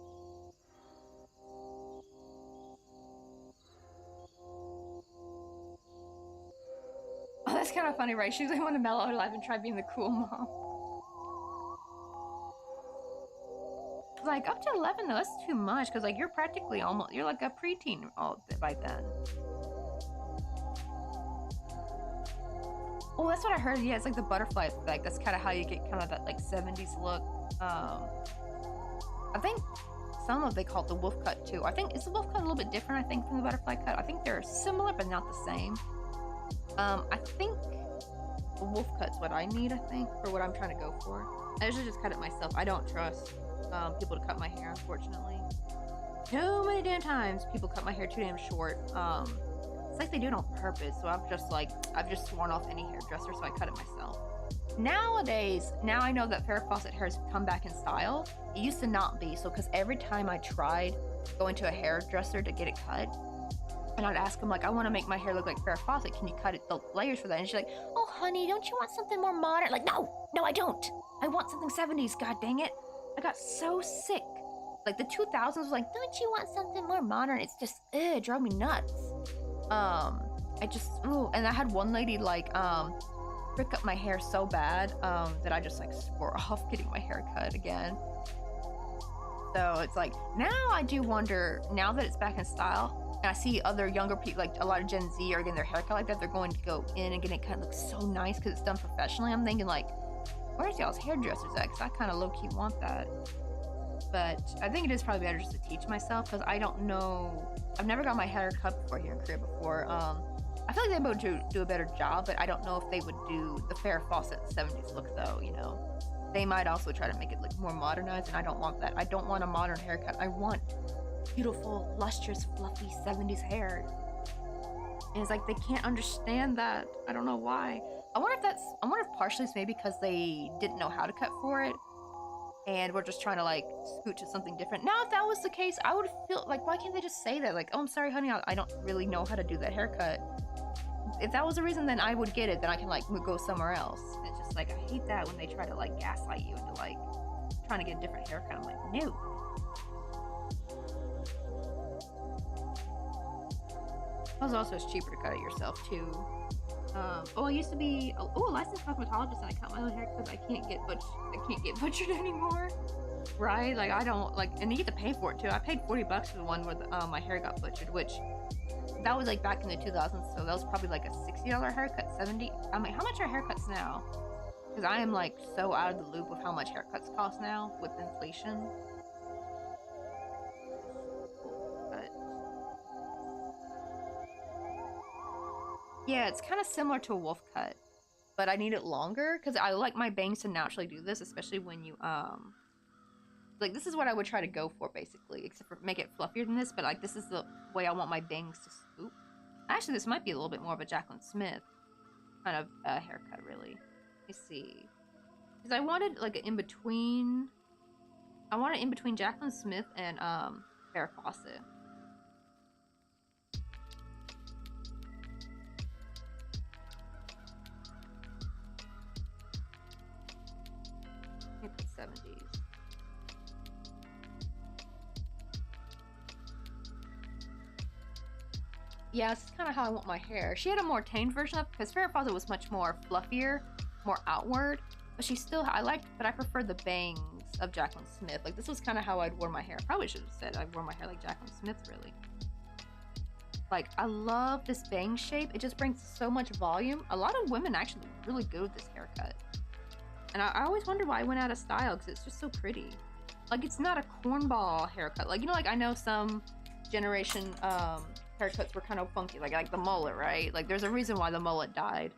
Oh, that's kind of funny, right? She's like, want to mellow her life and try being the cool mom. Like, up to 11 though, that's too much, because like you're practically you're like a preteen by then. Oh, that's what I heard. Yeah, it's like the butterfly effect. That's kind of how you get kind of that like 70s look. I think they call it the wolf cut too. I think it's the wolf cut a little bit different, I think, from the butterfly cut. I think they're similar but not the same. I think the wolf cut's what I need, I think, for what I'm trying to go for. I usually just cut it myself. I don't trust people to cut my hair, unfortunately. So many damn times people cut my hair too damn short. It's like they do it on purpose, so I've just sworn off any hairdresser, so I cut it myself. Nowadays, now I know that Farrah Fawcett hair has come back in style. It used to not be, so because every time I tried going to a hairdresser to get it cut, and I'd ask him, like, I want to make my hair look like Farrah Fawcett, can you cut the layers for that? And she's like, oh honey, don't you want something more modern? Like, no, I don't. I want something 70s, god dang it. I got so sick. Like, the 2000s was like, don't you want something more modern? It's just, it drove me nuts. And I had one lady, like, frick up my hair so bad that I just like swore off getting my hair cut again. So it's like, now I do wonder, now that it's back in style, and I see other younger people, like a lot of Gen Z are getting their haircut like that, they're going to go in and getting it cut. It looks so nice because it's done professionally. I'm thinking like, where's y'all's hairdressers at? Because I kind of low-key want that. But I think it is probably better just to teach myself because I don't know. I've never got my hair cut before here in Korea before. I feel like they would do a better job, but I don't know if they would do the Farrah Fawcett 70s look though, you know. They might also try to make it look more modernized, and I don't want that. I don't want a modern haircut. I want beautiful, lustrous, fluffy 70s hair. And it's like they can't understand that. I don't know why. I wonder if partially it's maybe because they didn't know how to cut for it, and we're just trying to like scoot to something different. Now, if that was the case, I would feel like, why can't they just say that? Like, oh, I'm sorry, honey, I don't really know how to do that haircut. If that was the reason, then I would get it. Then I can like go somewhere else. It's just like, I hate that when they try to like gaslight you into like trying to get a different haircut. I'm like, no. Plus, also it's cheaper to cut it yourself too. I used to be a licensed cosmetologist, and I cut my own hair because I can't get butchered anymore. Right? Like I don't like, and you get to pay for it too. I paid $40 for the one where my hair got butchered, which that was like back in the 2000s, so that was probably like a $60 haircut, 70. I'm like, how much are haircuts now? Because I am like so out of the loop with how much haircuts cost now with inflation. But yeah, it's kind of similar to a wolf cut, but I need it longer because I like my bangs to naturally do this, especially when you like, this is what I would try to go for basically, except for make it fluffier than this, but like this is the way I want my bangs to swoop. Actually, this might be a little bit more of a Jaclyn Smith kind of haircut, really. Let me see, because I wanted like an in-between. I want it in between Jaclyn Smith and Farrah Fawcett. Maybe 70s. Yeah, this is kind of how I want my hair. She had a more tamed version of it because Farrah Fawcett was much more fluffier, more outward, but she still, but I prefer the bangs of Jaclyn Smith. Like, this was kind of how I'd wear my hair. Probably should have said I wore my hair like Jaclyn Smith, really. Like, I love this bang shape. It just brings so much volume. A lot of women actually really good with this haircut. And I always wonder why I went out of style because it's just so pretty. Like, it's not a cornball haircut. Like, you know, like I know some generation haircuts were kind of funky, like the mullet, right? Like, there's a reason why the mullet died.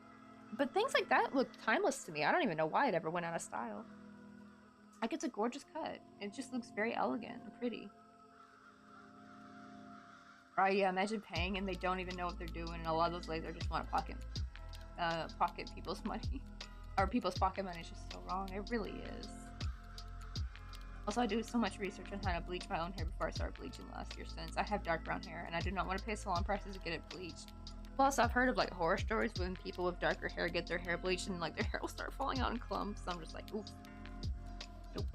But things like that look timeless to me. I don't even know why it ever went out of style. Like, it's a gorgeous cut. It just looks very elegant and pretty. Right, yeah, imagine paying and they don't even know what they're doing, and a lot of those ladies just want to pocket people's money. Or people's pocket money is just so wrong. It really is. Also, I do so much research on how to bleach my own hair before I started bleaching last year, since I have dark brown hair and I do not want to pay salon prices to get it bleached. Plus, I've heard of like horror stories when people with darker hair get their hair bleached and like their hair will start falling out in clumps. So I'm just like, oof. Nope.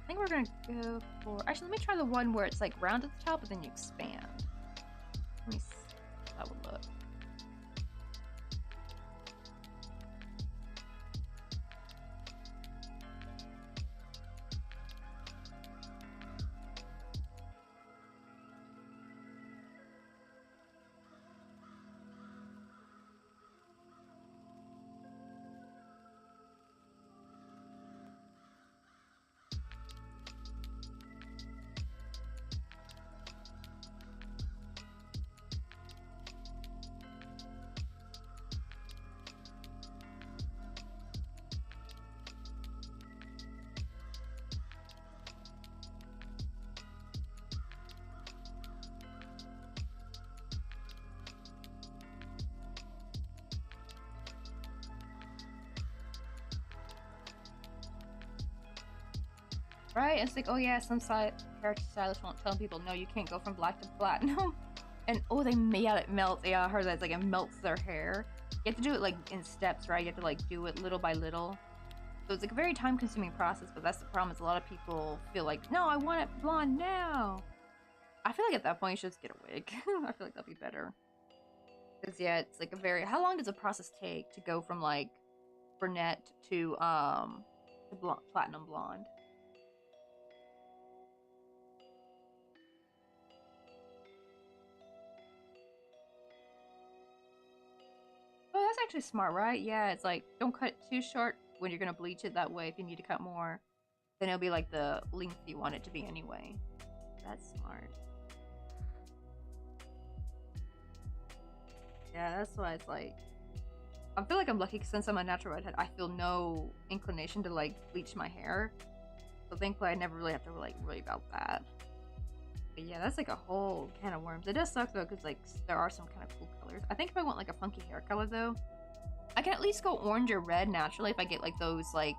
I think we're gonna go for, actually, let me try the one where it's like round at the top, but then you expand. Let me see how that would look. Right? It's like, oh yeah, some hair stylists won't tell people, no, you can't go from black to platinum. And oh, it melts. Yeah, I heard that. It's like it melts their hair. You have to do it like in steps, right? You have to like do it little by little. So it's like a very time-consuming process, but that's the problem, is a lot of people feel like, no, I want it blonde now. I feel like at that point you should just get a wig. I feel like that'd be better. Because yeah, it's like a very, how long does a process take to go from like brunette to platinum blonde? Oh, that's actually smart, right? Yeah, it's like don't cut it too short when you're gonna bleach it. That way, if you need to cut more, then it'll be like the length you want it to be anyway. That's smart. Yeah, that's why it's like, I feel like I'm lucky since I'm a natural redhead. I feel no inclination to like bleach my hair, so thankfully I never really have to like worry about that. But yeah, that's like a whole can of worms. It does suck though, because like there are some kind of cool colors. I think if I want like a funky hair color though, I can at least go orange or red naturally if I get like those like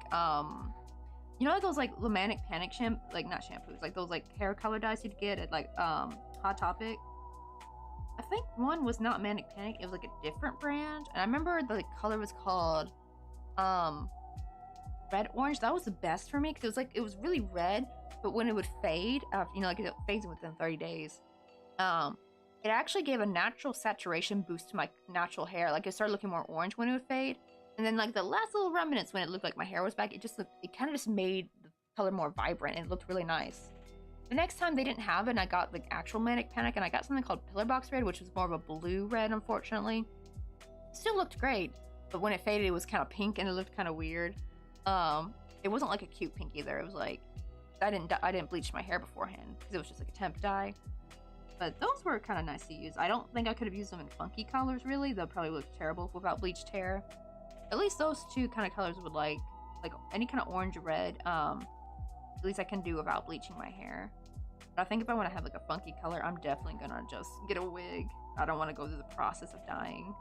you know, like those like Lamanic Panic like not shampoos, like those like hair color dyes you'd get at like Hot Topic. I think one was not Manic Panic, it was like a different brand, and I remember the color was called red orange. That was the best for me because it was really red, but when it would fade, you know, like it fades within 30 days, it actually gave a natural saturation boost to my natural hair. Like it started looking more orange when it would fade, and then like the last little remnants when it looked like my hair was back, it kind of just made the color more vibrant and it looked really nice. The next time they didn't have it, and I got like actual Manic Panic, and I got something called Pillar Box Red, which was more of a blue red, unfortunately. It still looked great, but when it faded, it was kind of pink and it looked kind of weird. It wasn't like a cute pink either. It was like, I didn't bleach my hair beforehand because it was just like a temp dye. But those were kind of nice to use. I don't think I could have used them in funky colors really. They'll probably look terrible without bleached hair. At least those two kind of colors would like any kind of orange or red. At least I can do without bleaching my hair. But I think if I want to have like a funky color, I'm definitely gonna just get a wig. I don't want to go through the process of dyeing.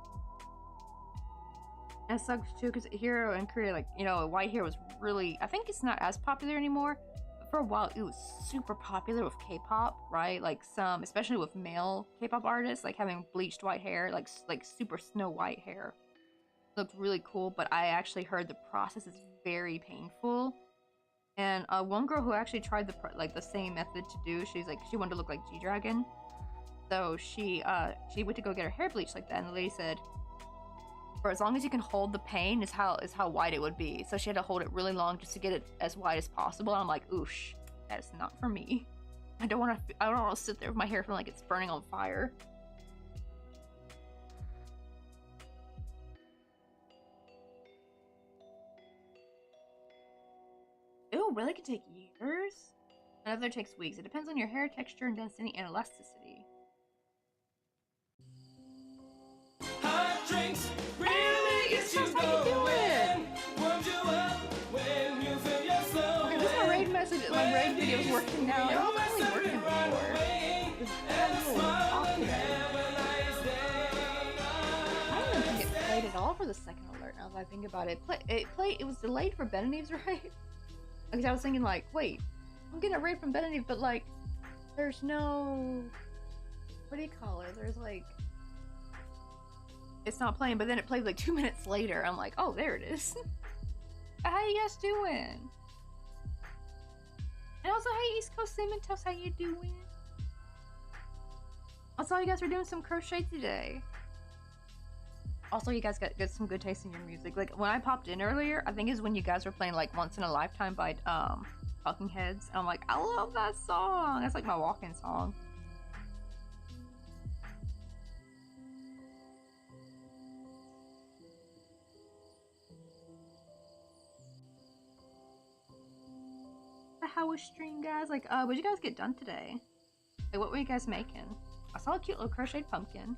And it sucks too because here in Korea, like, you know, white hair was really, I think it's not as popular anymore, but for a while it was super popular with K-pop, right? Like some, especially with male K-pop artists, like having bleached white hair, like super Snow White hair. It looked really cool, but I actually heard the process is very painful. And one girl who actually tried the same method to do, she wanted to look like G-Dragon, so she went to go get her hair bleached like that, and the lady said, for as long as you can hold the pain is how white it would be. So she had to hold it really long just to get it as white as possible. And I'm like, oosh, that is not for me. I don't want to sit there with my hair feeling like it's burning on fire. Ew, really could take years? Another takes weeks. It depends on your hair texture and density and elasticity. Hot drinks really get you going. Warms you up when you feel your soul. Okay, this is my raid message. My raid video is working now. It wasn't really working before. It's a little off today. I don't even think it played at all for the second alert. Now that I think about it, it was delayed for Ben and Eve's, right? Because I was thinking like, wait, I'm getting a raid from Ben and Eve, but like, there's no, what do you call it? There's like, it's not playing, but then it played like 2 minutes later. I'm like, oh, there it is. How you guys doing? And also, hey, East Coast Cinnamon Toast, how you doing? I saw you guys were doing some crochet today. Also, you guys got some good taste in your music. Like, when I popped in earlier, I think is when you guys were playing, like, Once in a Lifetime by, Talking Heads. And I'm like, I love that song! That's, like, my walk-in song. How was stream, guys? Like, what'd you guys get done today? Like, what were you guys making? I saw a cute little crocheted pumpkin.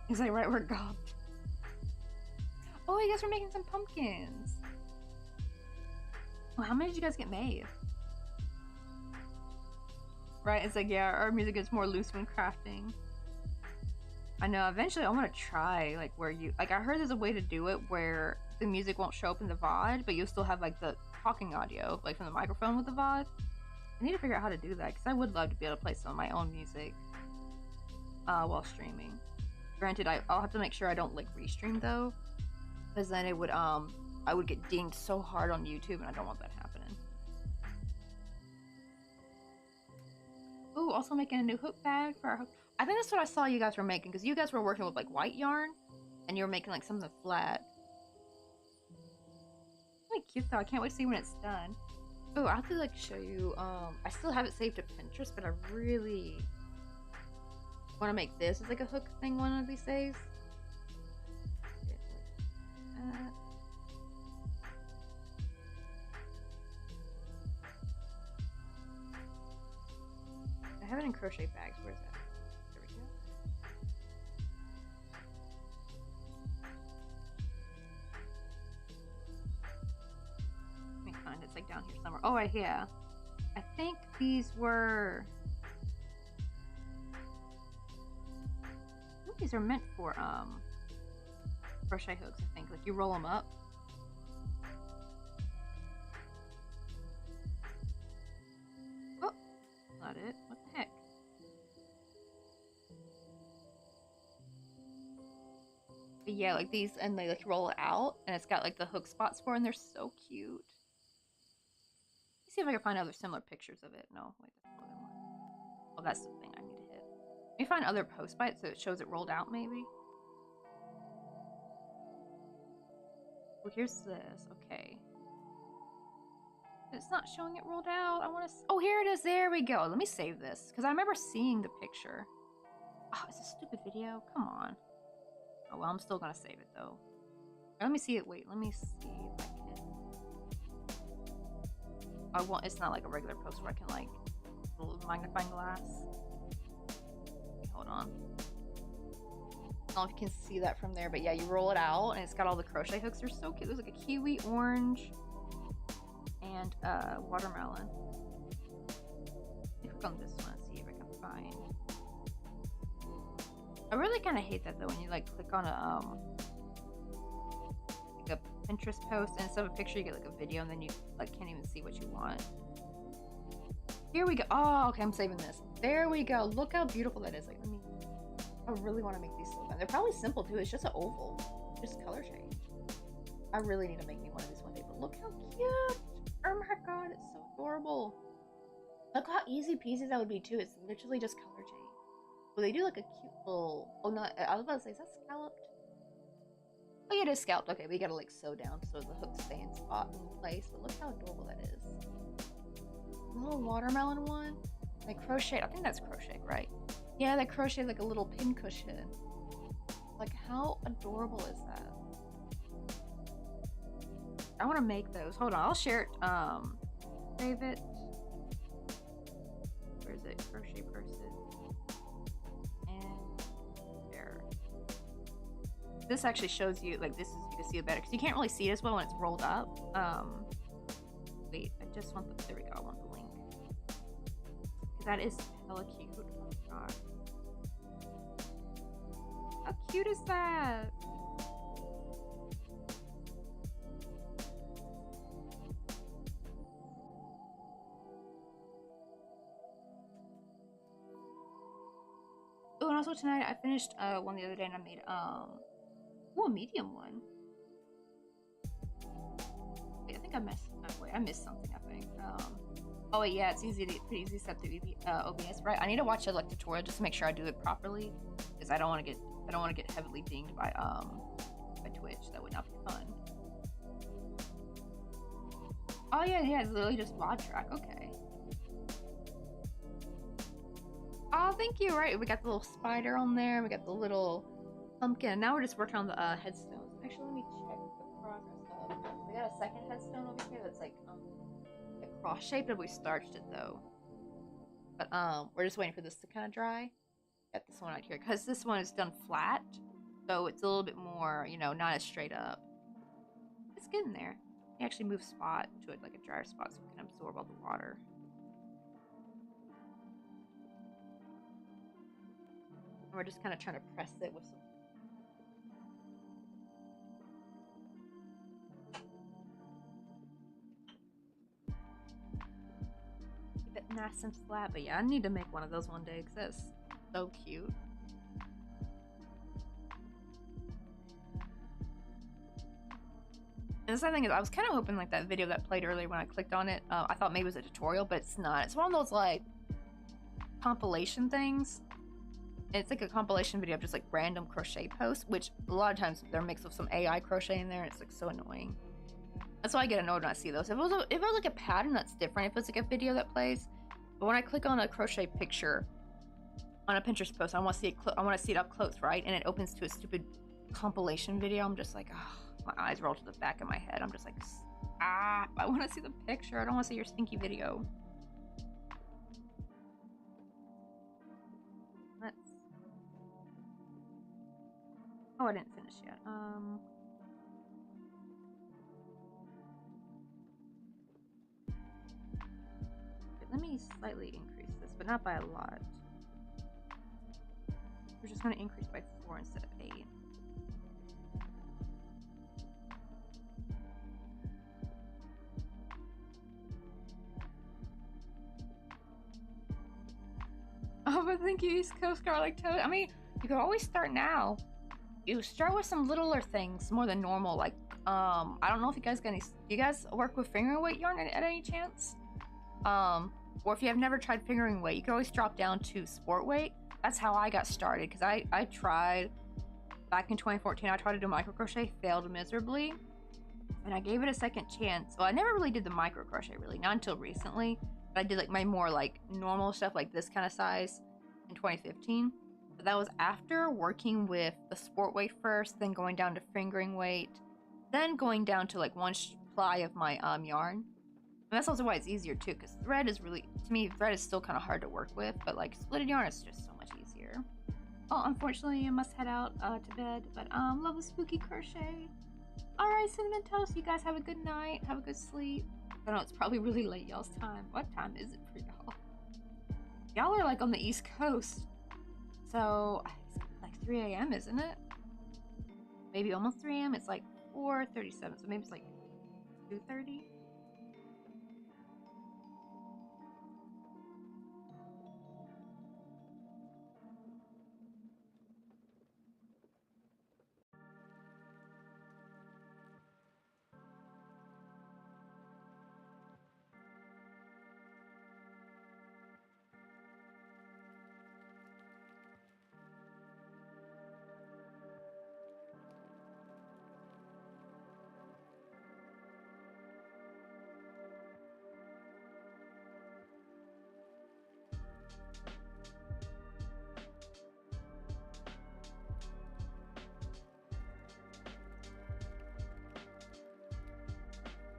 He's like, right, we're gobbed. Oh, you guys were making some pumpkins. Well, how many did you guys get made? Right, it's like, yeah, our music is more loose when crafting. I know, eventually I want to try, like, where you, like, I heard there's a way to do it where the music won't show up in the VOD, but you'll still have, like, the talking audio, like, from the microphone with the VOD. I need to figure out how to do that, because I would love to be able to play some of my own music while streaming. Granted, I'll have to make sure I don't, like, restream, though, because then it would, I would get dinged so hard on YouTube, and I don't want that happening. Ooh, also making a new hook bag for our hook. I think that's what I saw you guys were making, because you guys were working with like white yarn, and you were making like something flat. Really cute though. I can't wait to see when it's done. Oh, I have to like show you. I still have it saved to Pinterest, but I really want to make this as like a hook thing one of these days. I have it in crochet bags. Where's that? There we go. Let me find it. It's like down here somewhere. Oh, right here. I think these were. I think these are meant for crochet hooks. I think like you roll them up. Oh, not it. What the heck? But yeah, like these, and they like roll it out, and it's got like the hook spots for, and they're so cute. Let's see if I can find other similar pictures of it. No, wait, that's the other one. Oh, that's the thing I need to hit. Let me find other post bites so it shows it rolled out, maybe. Well, here's this. Okay. It's not showing it rolled out. I want to. Oh, here it is. There we go. Let me save this because I remember seeing the picture. Oh, it's a stupid video. Come on. Oh well, I'm still gonna save it though. Let me see it. Wait, let me see if I can. It's not like a regular post where I can like a little magnifying glass. Hold on. I don't know if you can see that from there, but yeah, you roll it out and it's got all the crochet hooks. They're so cute. There's like a kiwi, orange, and watermelon. Let me click on this one, see if I can find. I really kind of hate that though when you like click on like a Pinterest post and instead of a picture you get like a video and then you like can't even see what you want. Here we go. Oh, okay, I'm saving this. There we go. Look how beautiful that is. Like, I really want to make these so fun. They're probably simple too. It's just an oval, just color change. I really need to make me one of these one day. But look how cute! Oh my god, it's so adorable. Look how easy peasy that would be too. It's literally just color change. Well, they do like a cute little. Oh, not. I was about to say, is that scalloped? Oh, yeah, it is scalloped. Okay, we gotta like sew down so the hooks stay in spot in place. But look how adorable that is. The little watermelon one. Like crochet. I think that's crochet, right? Yeah, they crochet like a little pin cushion. Like, how adorable is that? I want to make those. Hold on, I'll share it. Save it. Where is it? Crochet purses. And there. This actually shows you, like, this is, you can see it better because you can't really see it as well when it's rolled up. Wait, I just want the, there we go, I want the link. That is hella cute. Oh my god. How cute is that? Oh, and also tonight I finished one the other day and I made a medium one. Wait, I think I missed. Wait, I missed something. I think. Oh wait, yeah, it's pretty easy to set through OBS, right? I need to watch a tutorial just to make sure I do it properly, because I don't want to get heavily dinged by Twitch. That would not be fun. Oh yeah, it's literally just VOD track. Okay. Oh, thank you. Right, we got the little spider on there. We got the little pumpkin. Now we're just working on the headstones. Actually, let me check the progress of. We got a second headstone over here that's like cross shaped, and we starched it though. But we're just waiting for this to kind of dry. Got this one right here because this one is done flat, so it's a little bit more, you know, not as straight up. It's getting there. You actually move spot to it like a drier spot so we can absorb all the water. And we're just kind of trying to press it with some. Keep it nice and flat, but yeah, I need to make one of those one day because that's so cute. And the sad thing is, I was kind of hoping like that video that played earlier when I clicked on it, I thought maybe it was a tutorial, but it's not. It's one of those like compilation things. It's like a compilation video of just like random crochet posts, which a lot of times they're mixed with some AI crochet in there, and it's like so annoying. That's why I get annoyed when I see those. If it was like a pattern, that's different. If it's like a video that plays, but when I click on a crochet picture on a Pinterest post, I want to see it. I want to see it up close, right? And it opens to a stupid compilation video. I'm just like, oh, my eyes roll to the back of my head. I'm just like, stop! I want to see the picture. I don't want to see your stinky video. Let's. Oh, I didn't finish yet. Let me slightly increase this, but not by a lot. We're just going to increase by 4 instead of 8. Oh, but thank you, East Coast Garlic Toad. I mean, you could always start now. You start with some littler things more than normal. Like, I don't know if you guys got any. Do you guys work with fingering weight yarn at any chance? Or if you have never tried fingering weight, you can always drop down to sport weight. That's how I got started, because I tried back in 2014. I tried to do micro crochet, failed miserably, and I gave it a second chance. Well, I never really did the micro crochet, really, not until recently. But I did like my more like normal stuff, like this kind of size, in 2015. But that was after working with the sport weight first, then going down to fingering weight, then going down to like 1 ply of my yarn. And that's also why it's easier too, because thread is really, to me, thread is still kind of hard to work with, but like splitted yarn is just so much easier. Oh, unfortunately, I must head out to bed, but love the spooky crochet. All right, Cinnamon Toast, you guys have a good night, have a good sleep. I know it's probably really late y'all's time. What time is it for y'all? Y'all are like on the East Coast, so it's like 3 a.m., isn't it? Maybe almost 3 a.m. It's like 4:37, so maybe it's like 2:30.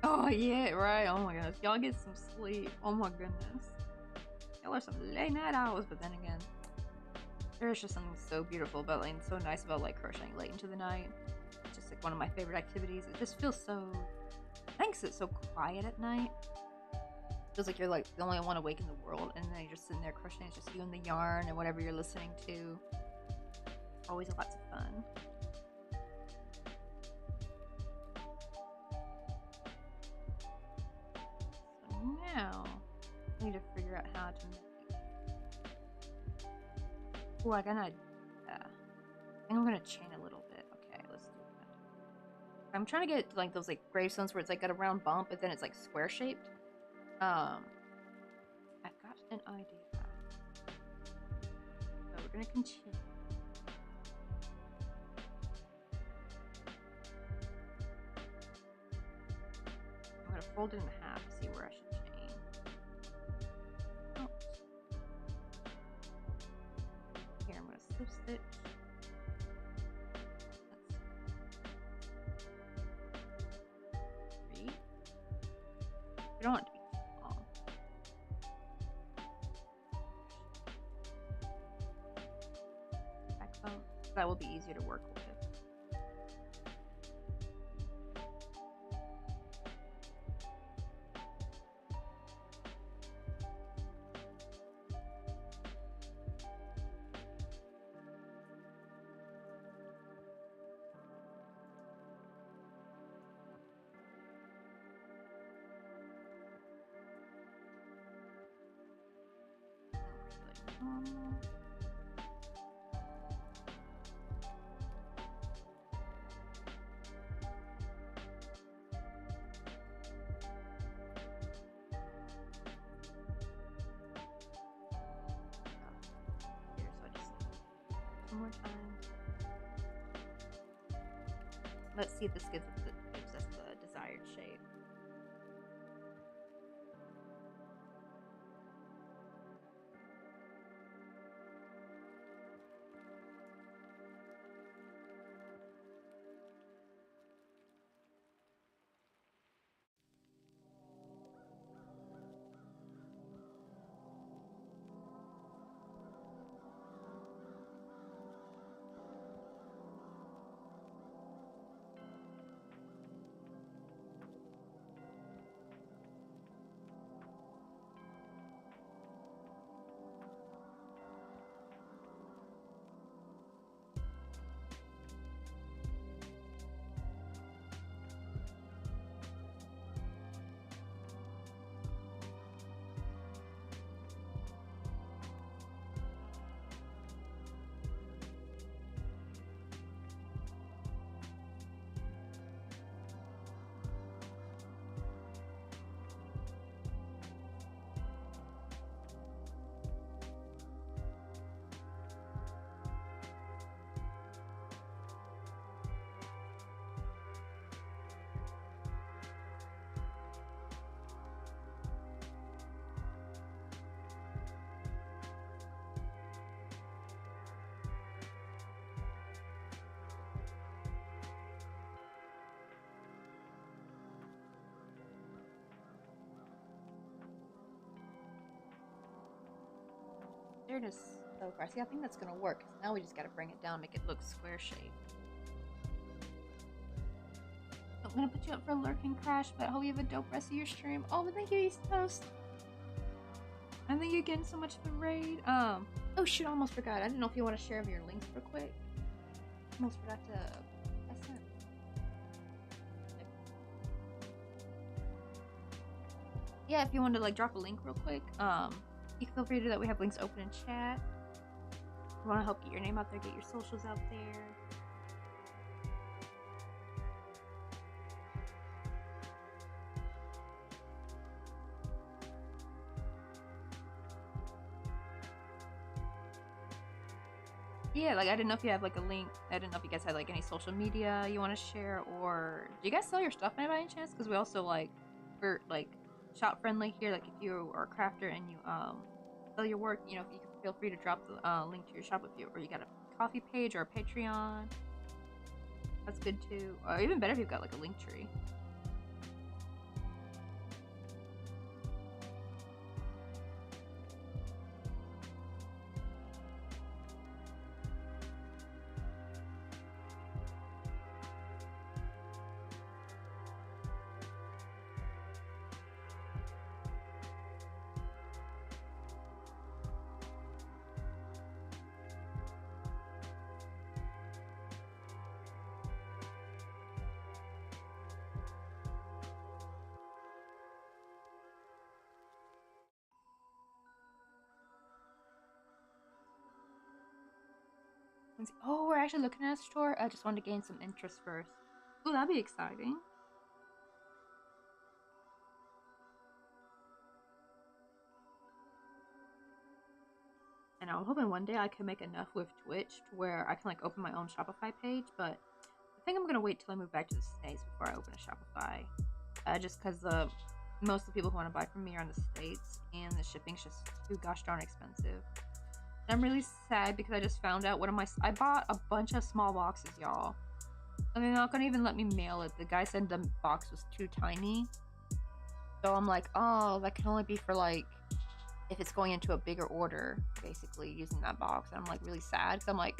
Oh yeah, right. Oh my goodness, y'all get some sleep. Oh my goodness, y'all are some late night owls. But then again, there's just something so beautiful about, like, so nice about like crocheting late into the night. It's just like one of my favorite activities. It just feels so. I think it's so quiet at night. It feels like you're like the only one awake in the world, and then you're just sitting there crocheting. It's just you and the yarn and whatever you're listening to. Always lots of fun. Now, I need to figure out how to make. Oh, I think I'm gonna chain a little bit. Okay, let's do that. I'm trying to get like those like gravestones where it's like got a round bump, but then it's like square shaped. I've got an idea. So we're gonna continue. I'm gonna fold it in half to see where I should chain. Oh. Here, I'm gonna slip stitch. Let's see. 3. You don't want it to be too long. Backbone. That will be easier to work with. Let's see if this gives us the desired shape. There it is. So far. See, I think that's gonna work. Now we just gotta bring it down, make it look square shaped. I'm gonna put you up for a lurking crash, but I hope you have a dope rest of your stream. Oh, but thank you, East Coast. I think you're getting so much of the raid. Oh shoot, I almost forgot. I didn't know if you want to share your links real quick. Almost forgot to SM. Yeah, if you wanted to like drop a link real quick, you can feel free to do that. We have links open in chat. We want to help get your name out there, get your socials out there. Yeah, like I didn't know if you have like a link. I didn't know if you guys had like any social media you want to share, or do you guys sell your stuff by any chance? Because we also like, we're like shop friendly here. Like if you are a crafter and you sell your work, you know, you can feel free to drop the link to your shop if you, or you got a coffee page or a Patreon. That's good too. Or even better if you've got like a link tree. Oh, we're actually looking at a store. I just wanted to gain some interest first. Oh, that'd be exciting. And I'm hoping one day I can make enough with Twitch to where I can like open my own Shopify page. But I think I'm gonna wait till I move back to the States before I open a Shopify. Just because most of the people who want to buy from me are in the States, and the shipping's just too gosh darn expensive. I'm really sad because I just found out I bought a bunch of small boxes, y'all. And they're not gonna even let me mail it. The guy said the box was too tiny. So I'm like, oh, that can only be for like, if it's going into a bigger order, basically, using that box. And I'm like really sad because I'm like,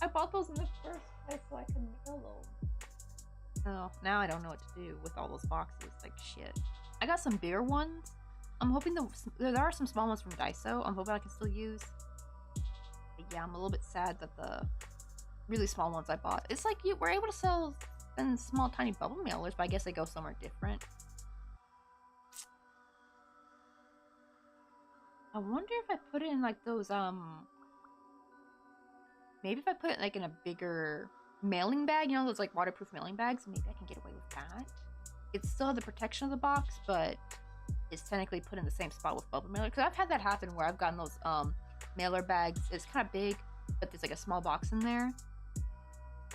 I bought those in the first place so I could mail them. So now I don't know what to do with all those boxes. Like shit. I got some bigger ones. I'm hoping there are some small ones from Daiso. I'm hoping I can still use. Yeah, I'm a little bit sad that the really small ones I bought. It's like we're able to sell in small, tiny bubble mailers, but I guess they go somewhere different. I wonder if I put it in like those maybe if I put it like in a bigger mailing bag, you know, those like waterproof mailing bags, maybe I can get away with that. It's still the protection of the box, but it's technically put in the same spot with bubble mailer. Because I've had that happen where I've gotten those mailer bags. It's kind of big, but there's like a small box in there.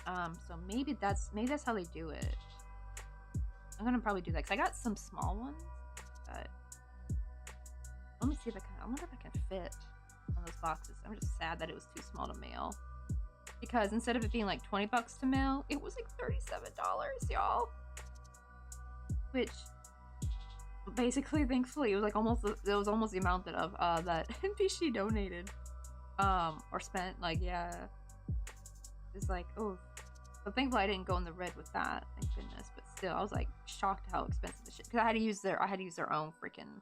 So maybe that's how they do it. I'm gonna probably do that because I got some small ones. But let me see if I can. I wonder if I can fit on those boxes. I'm just sad that it was too small to mail. Because instead of it being like $20 to mail, it was like $37, y'all. Which basically, thankfully, it was like almost the amount that that NPShi donated, or spent. Like, yeah, it's like, oh, so thankfully I didn't go in the red with that. Thank goodness. But still, I was like shocked how expensive the shit. Because I had to use their own freaking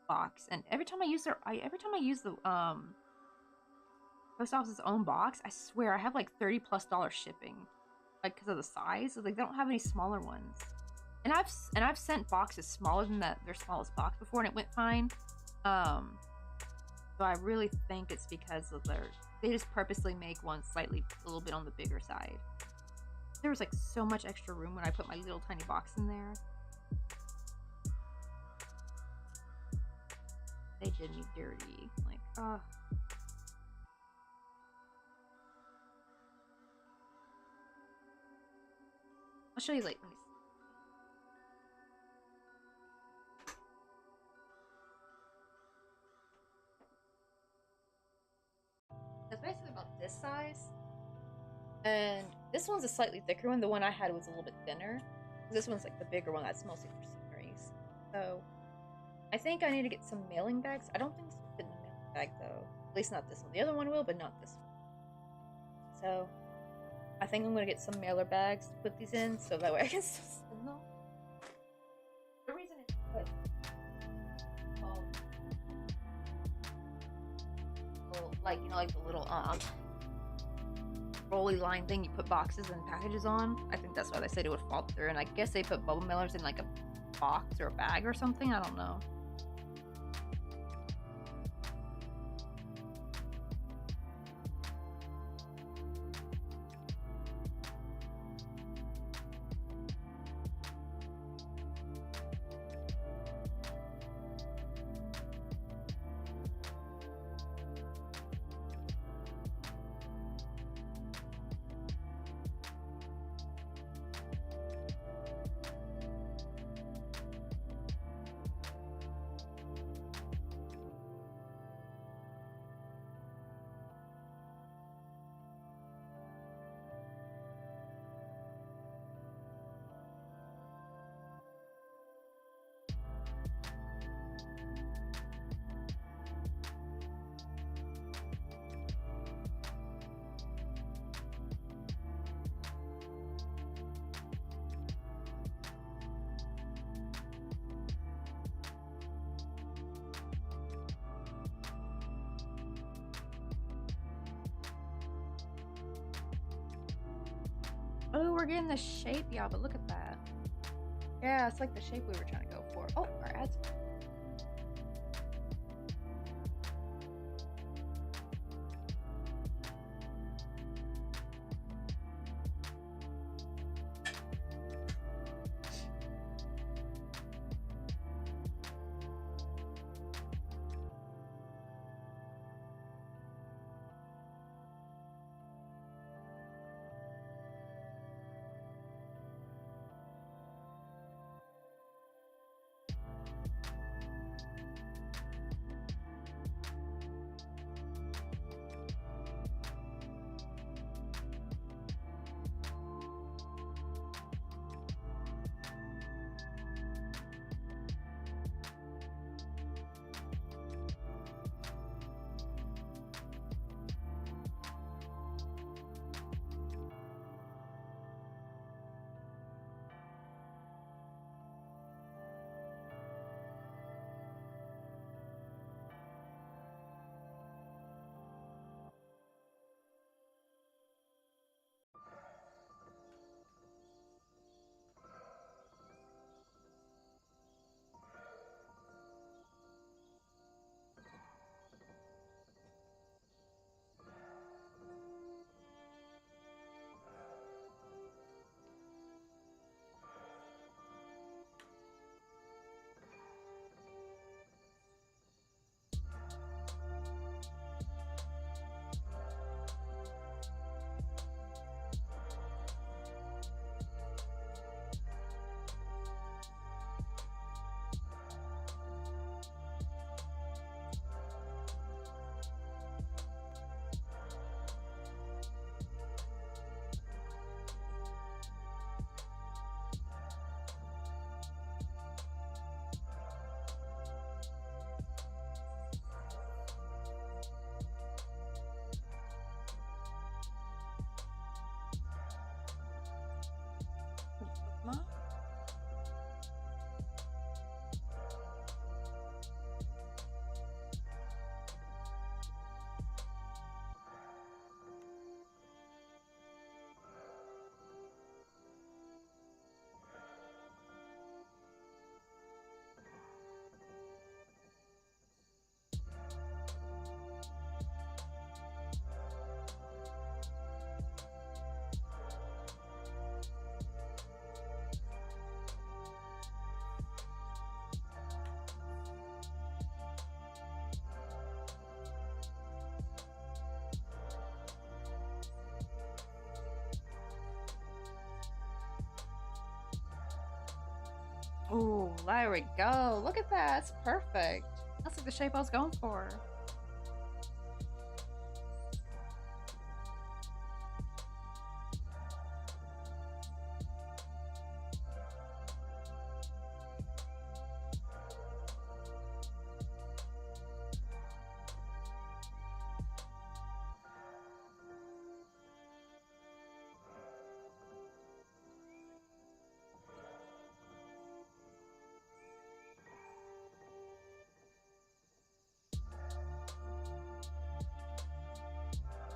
box, and every time I use the post office's own box, I swear I have like $30+ shipping, like because of the size. Like they don't have any smaller ones, and I've sent boxes smaller than their smallest box before, and it went fine. So I really think it's because of they just purposely make one a little bit on the bigger side. There was like so much extra room when I put my little tiny box in there. They did me dirty, like, ugh. I'll show you like, let me see. It's basically about this size. And this one's a slightly thicker one. The one I had was a little bit thinner. This one's like the bigger one that's mostly for sceneries. So I think I need to get some mailing bags. I don't think this will fit in the mailing bag though. At least not this one. The other one will, but not this one. So I think I'm gonna get some mailer bags to put these in so that way I can still send them. The reason is because like, you know, like the little rolly line thing you put boxes and packages on. I think that's why they said it would fall through, and I guess they put bubble mailers in like a box or a bag or something. I don't know. Oh, we're getting the shape, y'all, but look at that. Yeah, it's like the shape we were trying to go for. Oh, our ads. Ooh, there we go. Look at that. It's perfect. That's like the shape I was going for.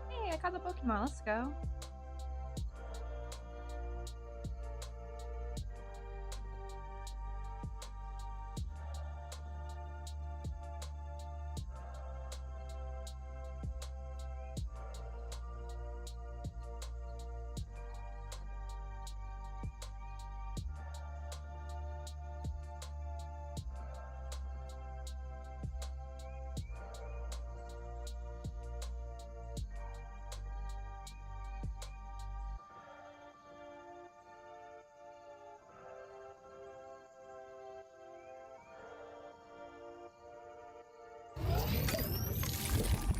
Hey, I caught the Pokemon. Let's go.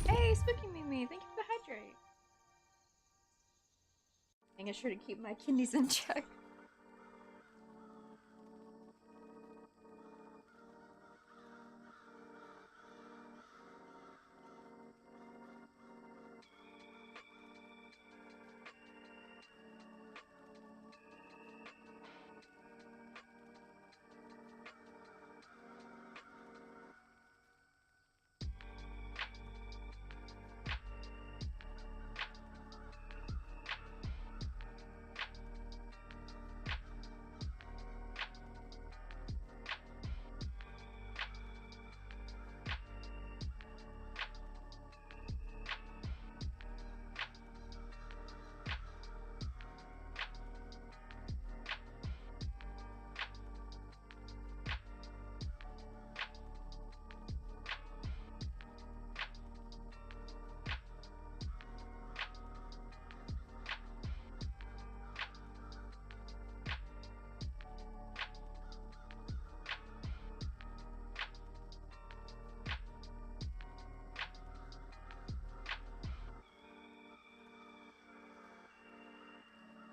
Hey, Spooky Mimi, thank you for the hydrate. Making sure to keep my kidneys in check.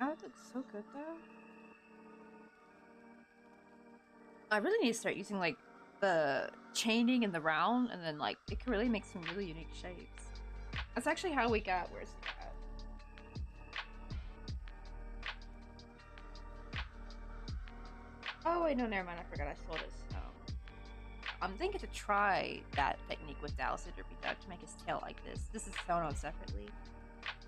Oh, it looks so good though. I really need to start using like the chaining and the round, and then like it can really make some really unique shapes. That's actually how we got. Where's that? Oh wait, no, never mind. I forgot I saw this. I'm thinking to try that technique with Dallas the Derpy Duck to make his tail like this. This is sewn on separately.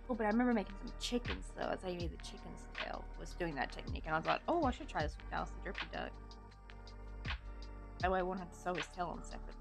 Oh, but I remember making some chickens though. As I made the chicken's tail, was doing that technique, and I thought, oh, I should try this with Dallas the Derpy Duck. That way I won't have to sew his tail on separately.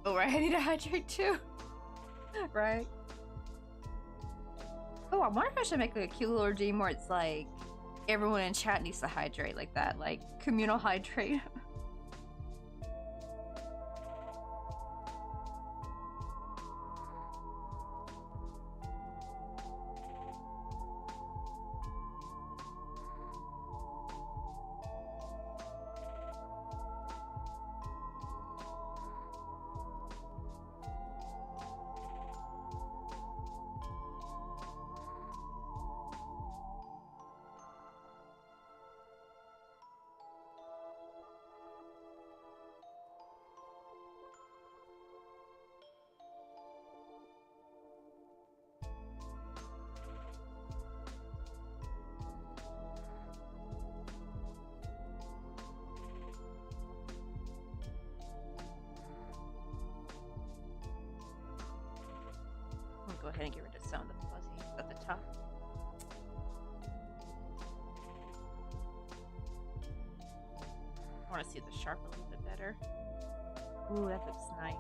Oh, right, I need to hydrate too. Right. Oh, I wonder if I should make like a cute little dream where it's like everyone in chat needs to hydrate like that, like communal hydrate. Go ahead and get rid of some of the fuzzies at the top. I want to see the sharp a little bit better. Ooh, that looks nice.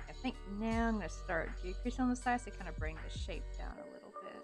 I think now I'm going to start decreasing on the sides to kind of bring the shape down a little bit.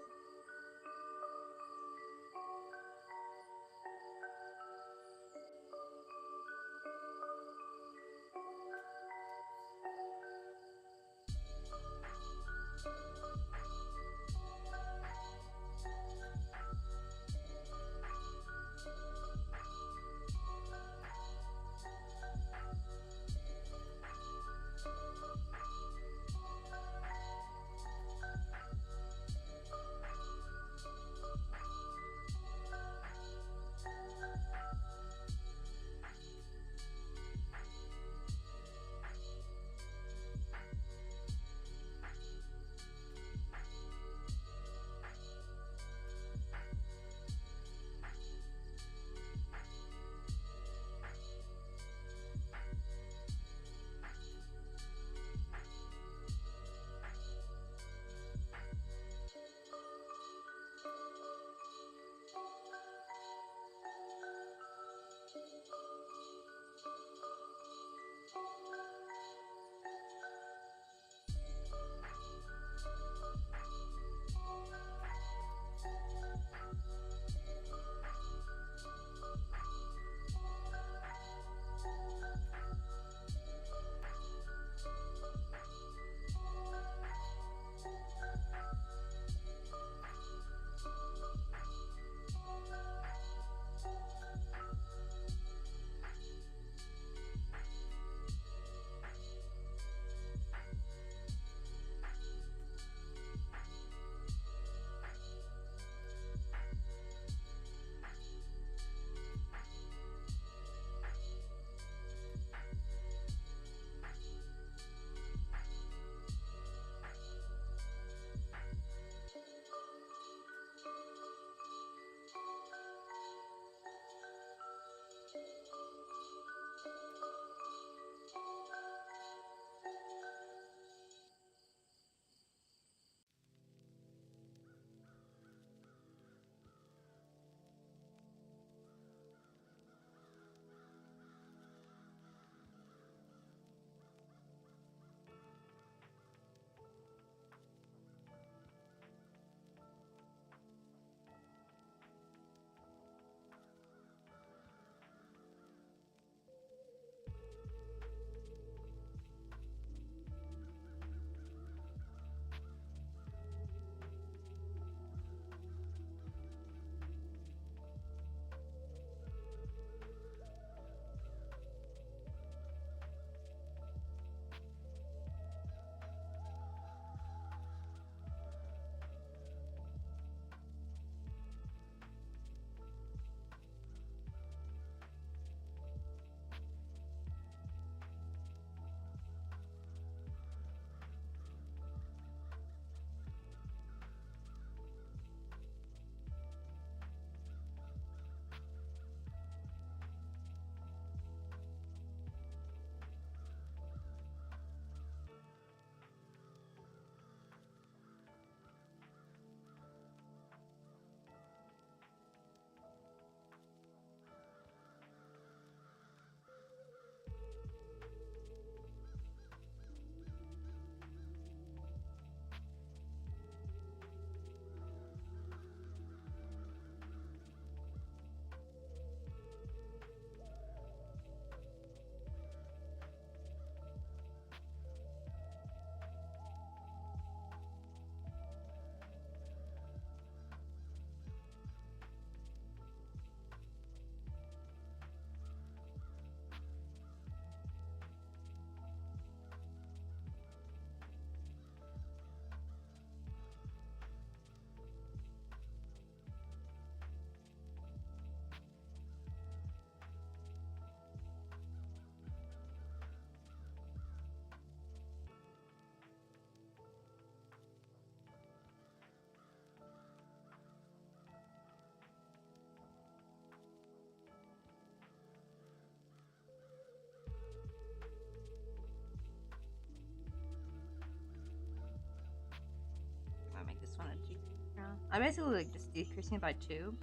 I basically like just decreasing it by 2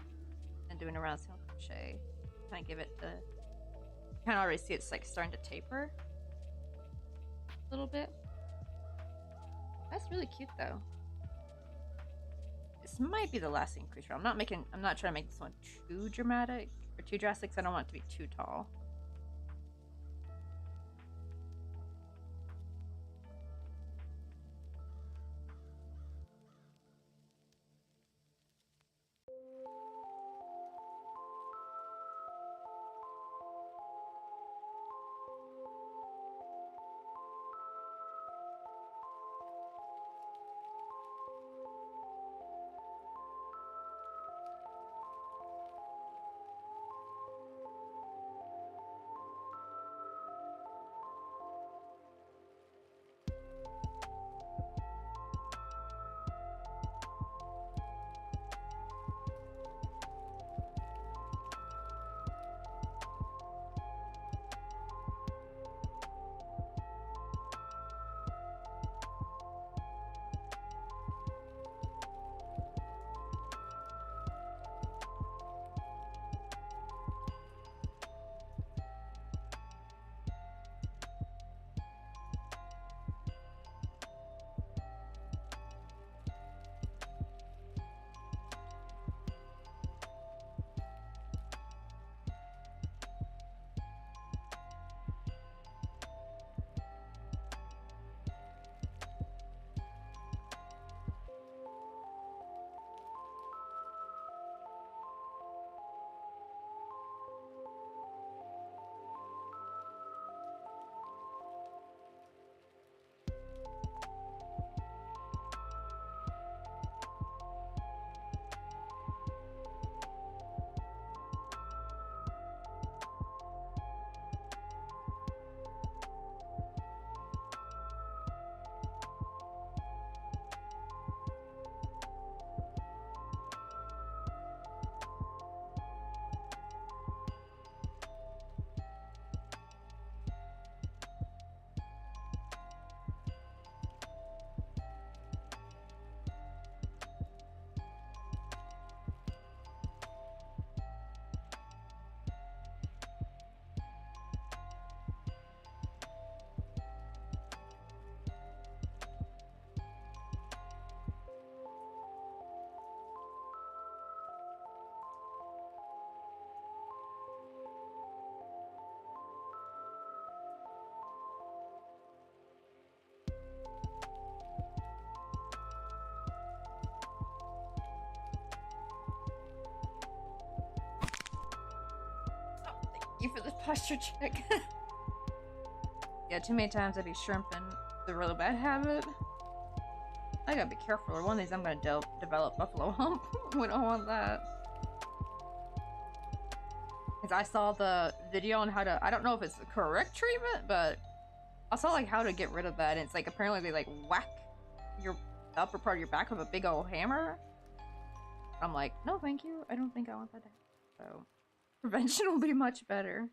and doing a round single crochet. Kind of give it the. You kind of already see it's like starting to taper a little bit. That's really cute though. This might be the last increase row. I'm not trying to make this one too dramatic or too drastic, so I don't want it to be too tall. You for the posture check. Yeah, too many times I'd be shrimping. It's a really bad habit. I gotta be careful, or one of these I'm gonna develop buffalo hump. We don't want that. Because I saw the video on how to, I don't know if it's the correct treatment, but I saw like how to get rid of that. And it's like apparently they like whack your upper part of your back with a big old hammer. I'm like, no thank you. I don't think I want that to happen. So prevention will be much better.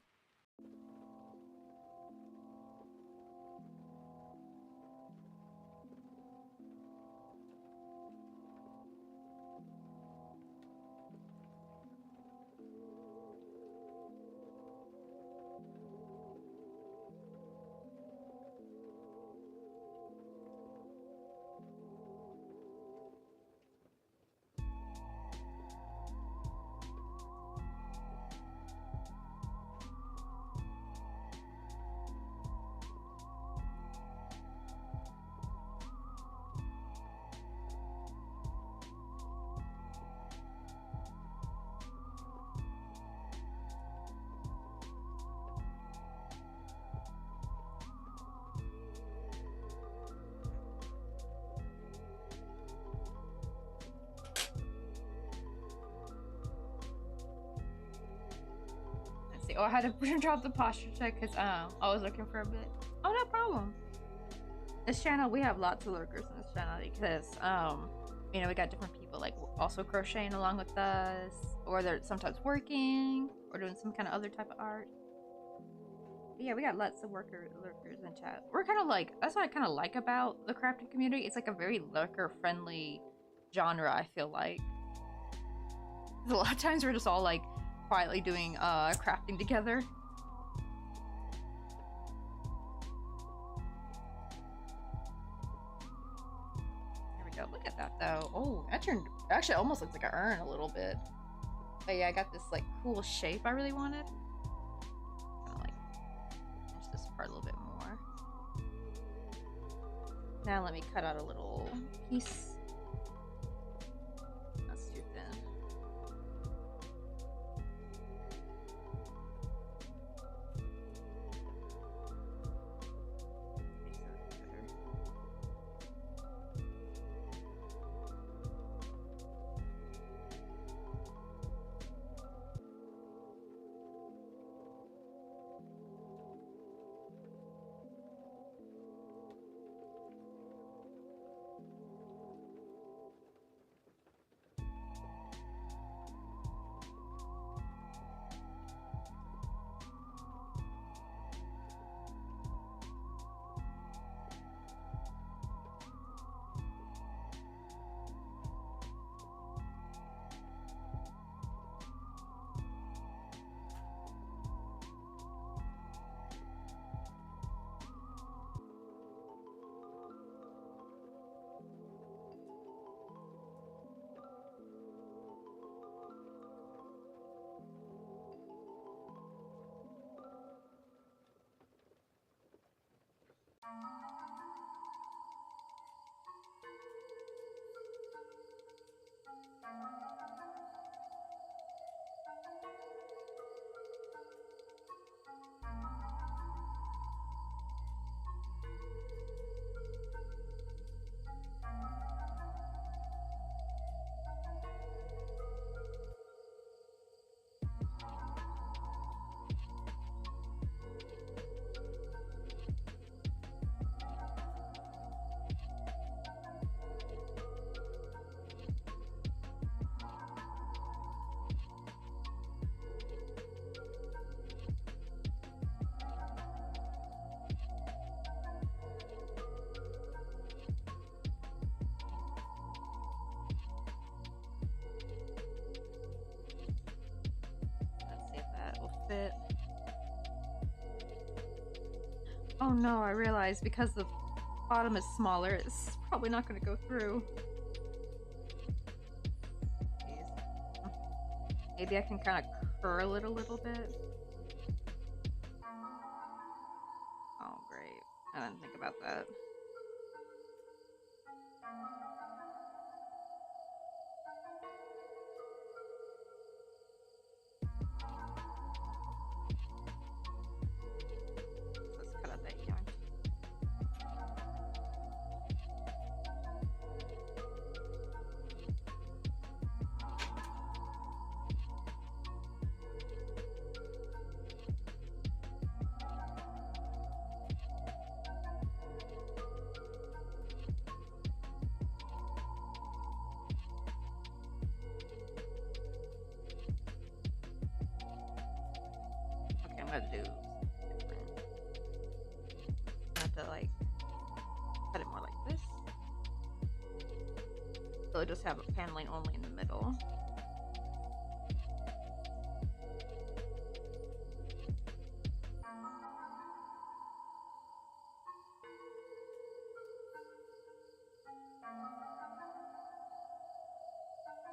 Oh, I had to drop the posture check because I was looking for a bit. Oh, no problem. This channel, we have lots of lurkers in this channel because you know, we got different people like also crocheting along with us, or they're sometimes working or doing some kind of other type of art. But yeah, we got lots of lurkers in chat. We're kind of like, that's what I kind of like about the crafting community. It's like a very lurker friendly genre, I feel like. 'Cause a lot of times we're just all like quietly doing crafting together. There we go. Look at that though. Oh, that turned actually almost looks like an urn a little bit. But yeah, I got this like cool shape I really wanted. Gonna like finish this part a little bit more. Now let me cut out a little piece. That's too thin. Fit. Oh no, I realized because the bottom is smaller, it's probably not going to go through. Jeez. Maybe I can kind of curl it a little bit. Oh, great. I didn't think about that. To do different. I have to like cut it more like this. So I just have a paneling only in the middle.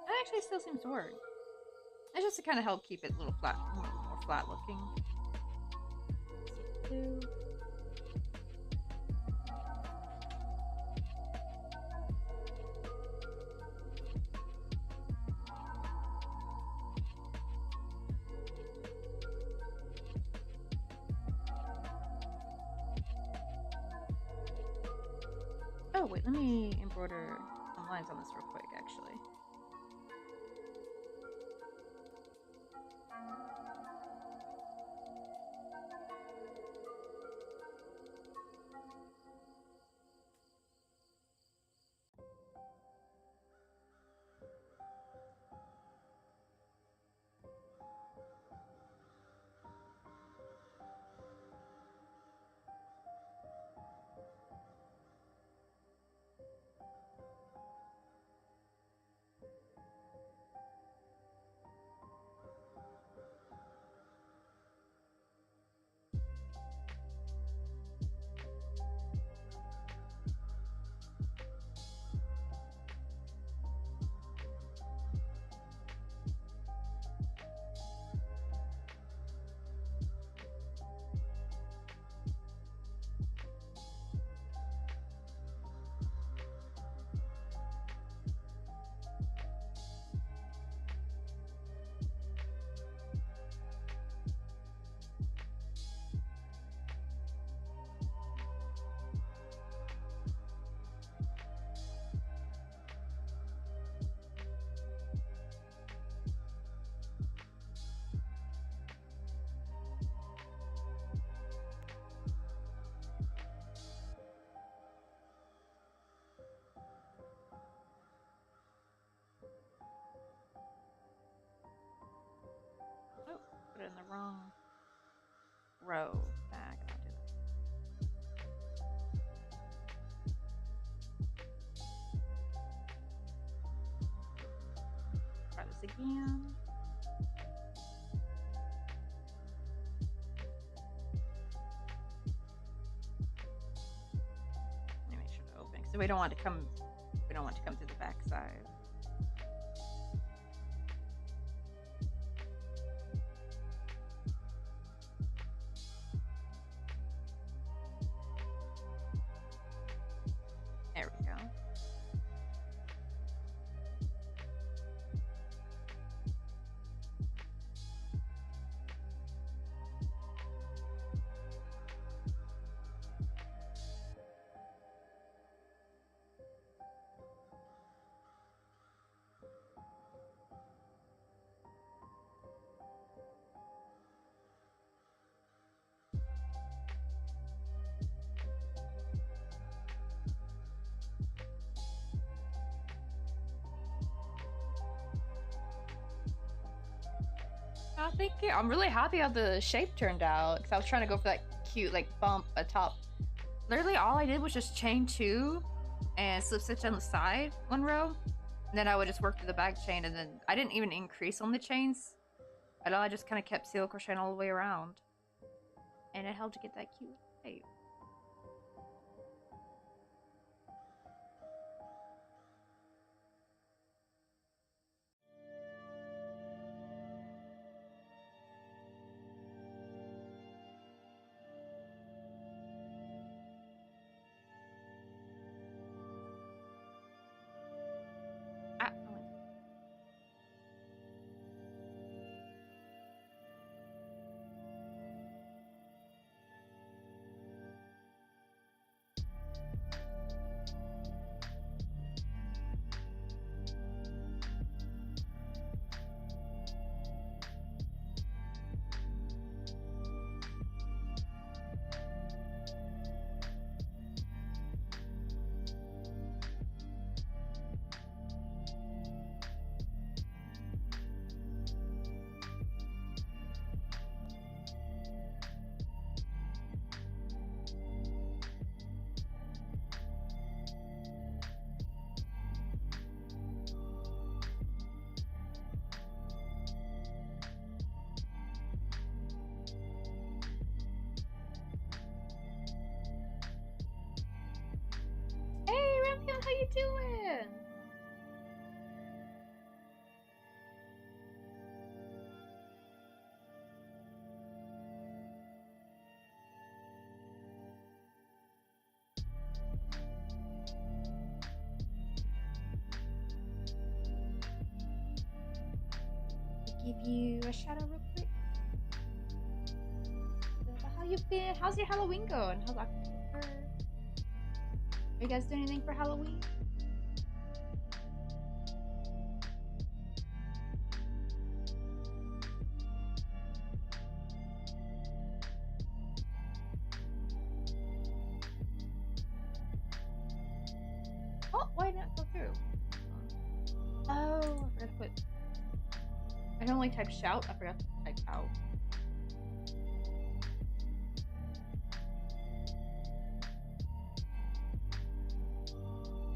That actually still seems to work. It's just to kind of help keep it a little flat, more flat looking. Oh wait, let me embroider some lines on this real quick actually. put it in the wrong row. Nah, I cannot do that. Try this again. Let me make sure to open, so we don't want to come. We don't want to come through the back side. There we go. Oh, thank you. I'm really happy how the shape turned out because I was trying to go for that cute like bump atop. Literally all I did was just chain 2 and slip stitch on the side 1 row. And then I would just work through the back chain, and then I didn't even increase on the chains at all. I just kind of kept single crocheting all the way around. And it helped to get that cute shape. Ah, oh my. Hey, Rampion, how you doing? Give you a shout out real quick. How you been? How's your Halloween going? How's October? Are you guys doing anything for Halloween? Oh, why not go through? Oh, I forgot to put. I can only type shout. I forgot to type out.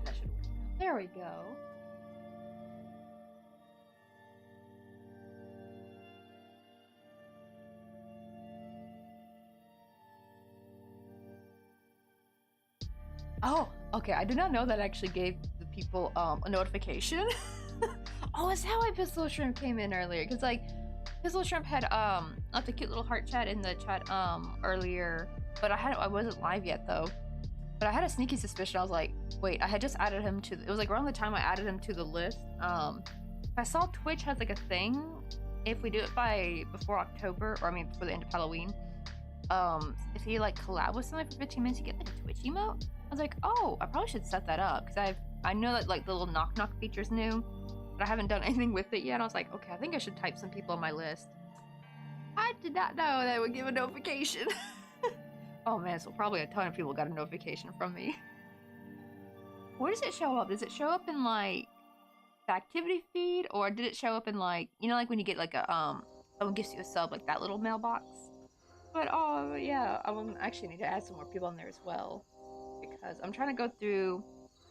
That should work. There we go. Oh, okay. I did not know that I actually gave the people a notification. Oh, is how I Pistol Shrimp came in earlier. Because like Pistol Shrimp had left a cute little heart chat in the chat earlier, but I wasn't live yet though. But I had a sneaky suspicion. I was like, wait, I had just added him to. It was like around the time I added him to the list. I saw Twitch has like a thing. If we do it by before October, or I mean before the end of Halloween, if you like collab with somebody for 15 minutes, you get like a Twitch emote. I was like, oh, I probably should set that up because I know that like the little knock knock feature's new, but I haven't done anything with it yet. I was like, okay, I think I should type some people on my list. I did not know that would give a notification. Oh man, so probably a ton of people got a notification from me. Where does it show up? Does it show up in like the activity feed, or did it show up in like, you know, like when you get like a someone gives you a sub, like that little mailbox. But oh yeah, I will actually need to add some more people in there as well, because I'm trying to go through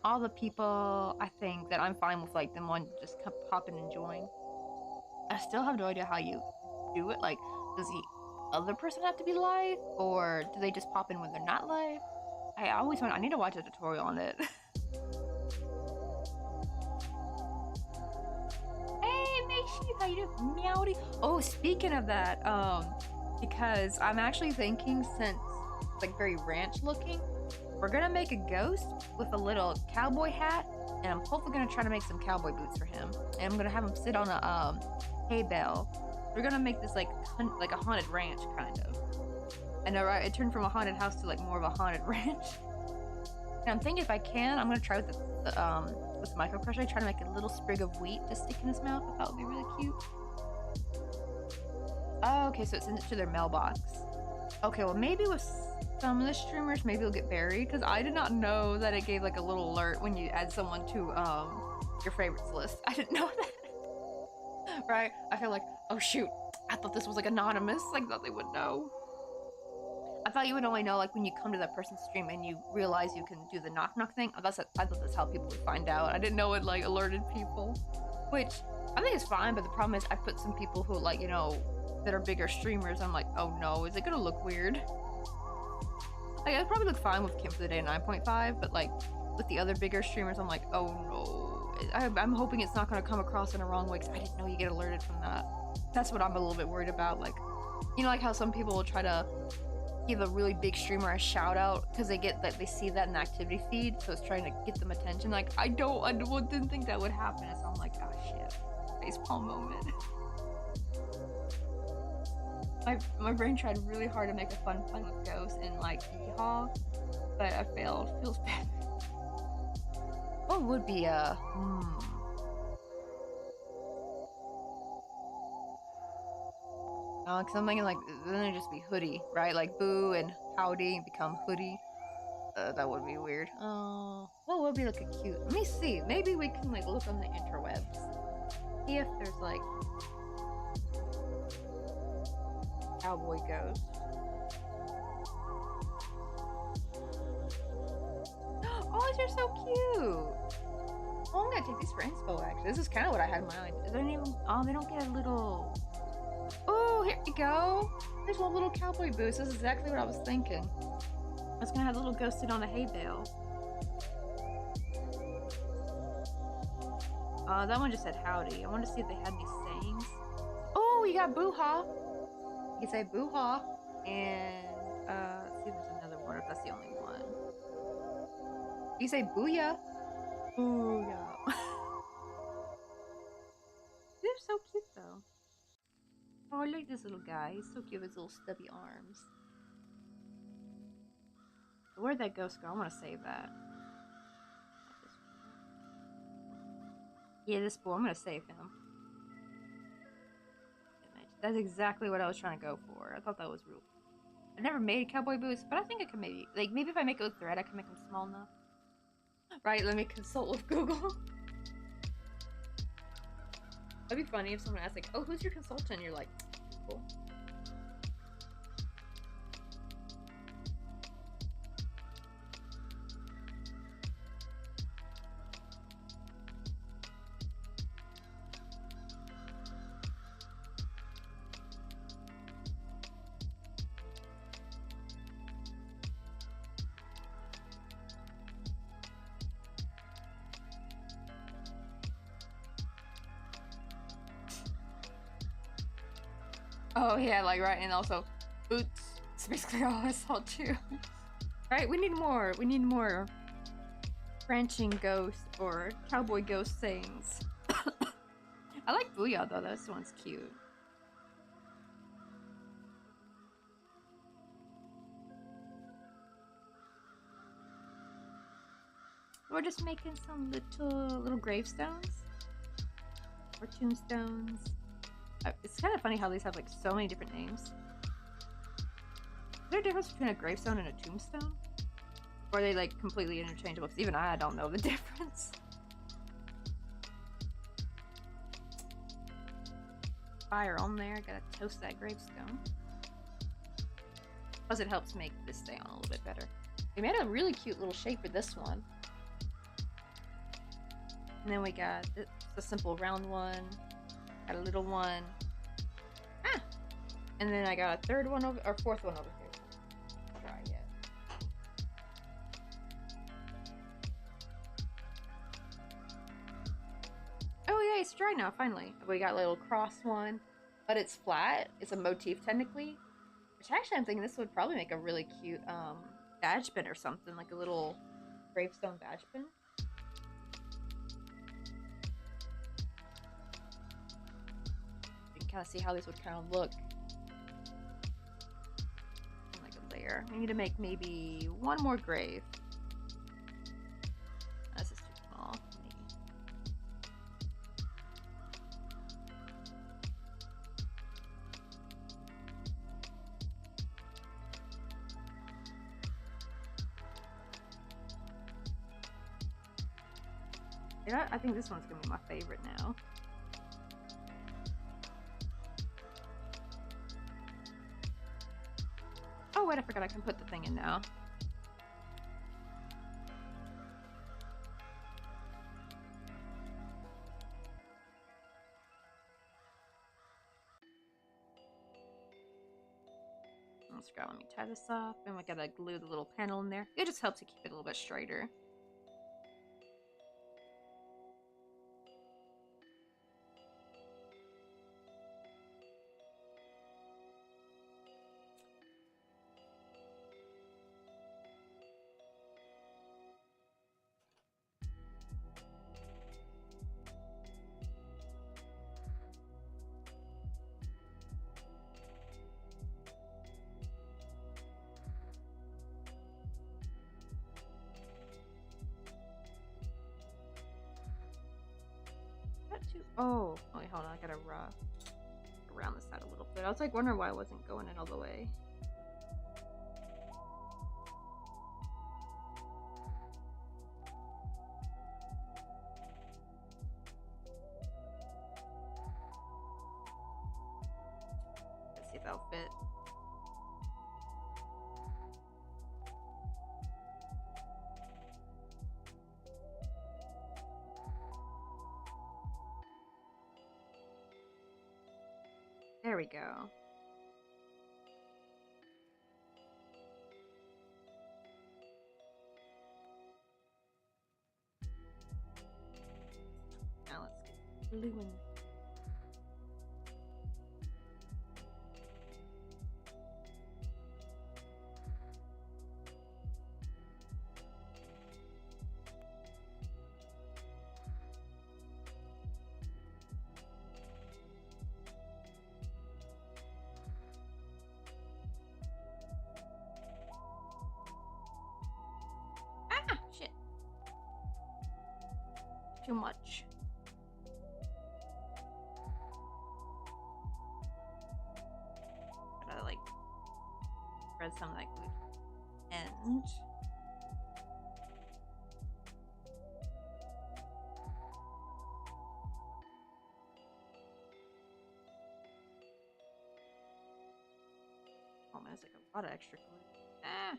all the people I think that I'm fine with, like them one just pop in and join. I still have no idea how you do it. Like, does the other person have to be live, or do they just pop in when they're not live? I always want. I need to watch a tutorial on it. Hey, Makeshift, how you doing? Meowdy. Oh, speaking of that, because I'm actually thinking, since it's like very ranch looking, we're gonna make a ghost with a little cowboy hat, and I'm hopefully gonna try to make some cowboy boots for him. And I'm gonna have him sit on a hay bale. We're gonna make this like a haunted ranch kind of. I know, right? It turned from a haunted house to like more of a haunted ranch. And I'm thinking if I can, I'm gonna try with the micro crochet, try to make a little sprig of wheat to stick in his mouth. I thought would be really cute. Oh, okay, so it sends it to their mailbox. Okay, well maybe with some of the streamers, maybe it'll get buried, because I did not know that it gave like a little alert when you add someone to your favorites list. I didn't know that. Right? I feel like, oh shoot, I thought this was like anonymous. Like, thought they would know. I thought you would only know like when you come to that person's stream and you realize you can do the knock knock thing. I thought that's how people would find out. I didn't know it like alerted people, which I think is fine. But the problem is I put some people who like, you know, that are bigger streamers. I'm like, oh no, is it gonna look weird? Like, it'd probably look fine with Kim for the Day 9.5, but like with the other bigger streamers, I'm like, oh no. I'm hoping it's not gonna come across in a wrong way, because I didn't know you get alerted from that. That's what I'm a little bit worried about. Like, you know, like how some people will try to give a really big streamer a shout out because they get that, they see that in the activity feed, so it's trying to get them attention. Like, I didn't think that would happen. So I'm like, oh shit, facepalm moment. My brain tried really hard to make a fun pun with ghosts and like yeehaw, but I failed. Feels bad. What would be a cause I'm thinking like, then it'd just be hoodie, right? Like boo and howdy become hoodie. That would be weird. Oh, what would be like a cute? Let me see. Maybe we can like look on the interwebs, see if there's like cowboy ghost. Oh, these are so cute. Oh, I'm gonna take these for inspo. Actually, this is kind of what I had in mind. Is there even? Oh, they don't get a little. Oh, here we go. There's one little cowboy boots. This is exactly what I was thinking. I was gonna have a little ghost sit on a hay bale. That one just said howdy. I wanted to see if they had any sayings. Oh, you got boo-ha. You can say boo-ha. And, let's see if there's another one, or if that's the only one. You say booyah. Booyah. They're so cute, though. Oh, I like this little guy. He's so cute with his little stubby arms. Where'd that ghost go? I want to save that. Yeah, this boy. I'm going to save him. That's exactly what I was trying to go for. I thought that was real. I never made cowboy boots, but I think I can maybe... Like, maybe if I make it with thread, I can make them small enough. Right, let me consult with Google. That'd be funny if someone asks, like, oh, who's your consultant? And you're like, cool. Oh yeah, like right, and also boots. It's basically all I saw too. Right, we need more. We need more branching ghost or cowboy ghost things. I like Booyah though. This one's cute. We're just making some little gravestones or tombstones. It's kind of funny how these have like so many different names. Is there a difference between a gravestone and a tombstone? Or are they like completely interchangeable? Because even I don't know the difference. fire on there. I gotta toast that gravestone. Plus it helps make this stay on a little bit better. We made a really cute little shape for this one. And then we got the simple round one. Got a little one. Ah! And then I got a third one over, or fourth one over here. Try yet. Oh yeah, it's dry now, finally. We got a little cross one, but it's flat. It's a motif technically. Which actually I'm thinking this would probably make a really cute badge pin or something, like a little gravestone badge pin. You can kind of see how these would kind of look. Like a layer. We need to make maybe one more grave. This is too small for me. Yeah, I think this one's gonna be my favorite now. Oh wait, I forgot I can put the thing in now. Let's grab, let me tie this off, and we gotta glue the little panel in there. It just helps to keep it a little bit straighter. Oh, wait, hold on. I gotta round this out a little bit. I was like wondering why I wasn't going in all the way. Let's see if that'll fit. There we go. Now let's get gluing. Shit. Too much. Gotta like spread some of that glue end. Oh man, there's like a lot of extra glue. Ah.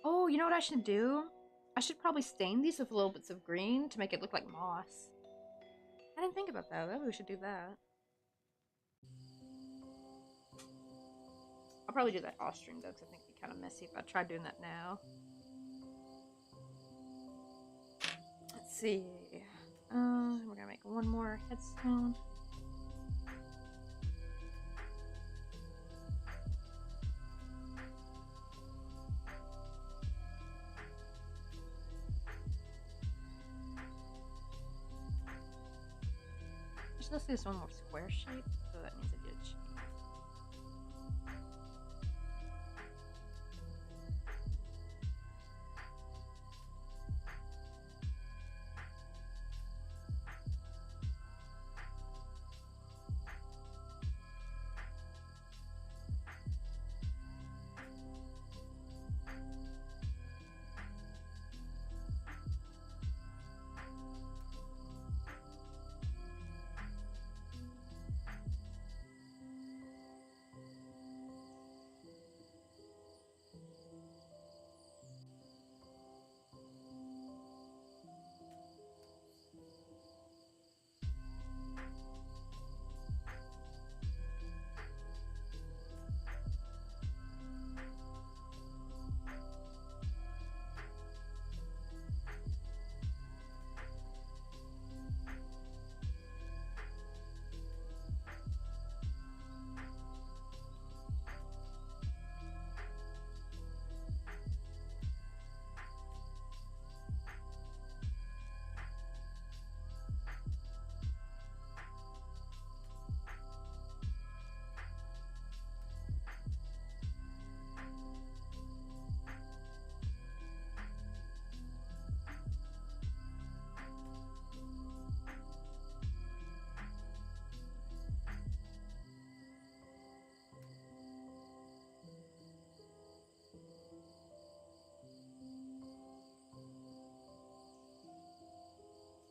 Oh, you know what I should do? I should probably stain these with little bits of green to make it look like moss. I didn't think about that. Maybe we should do that. I'll probably do that off stream though, because I think it'd be kind of messy if I tried doing that now. Let's see. We're gonna make one more headstone. Actually, let's do this one more square shape. So that means I did a chain.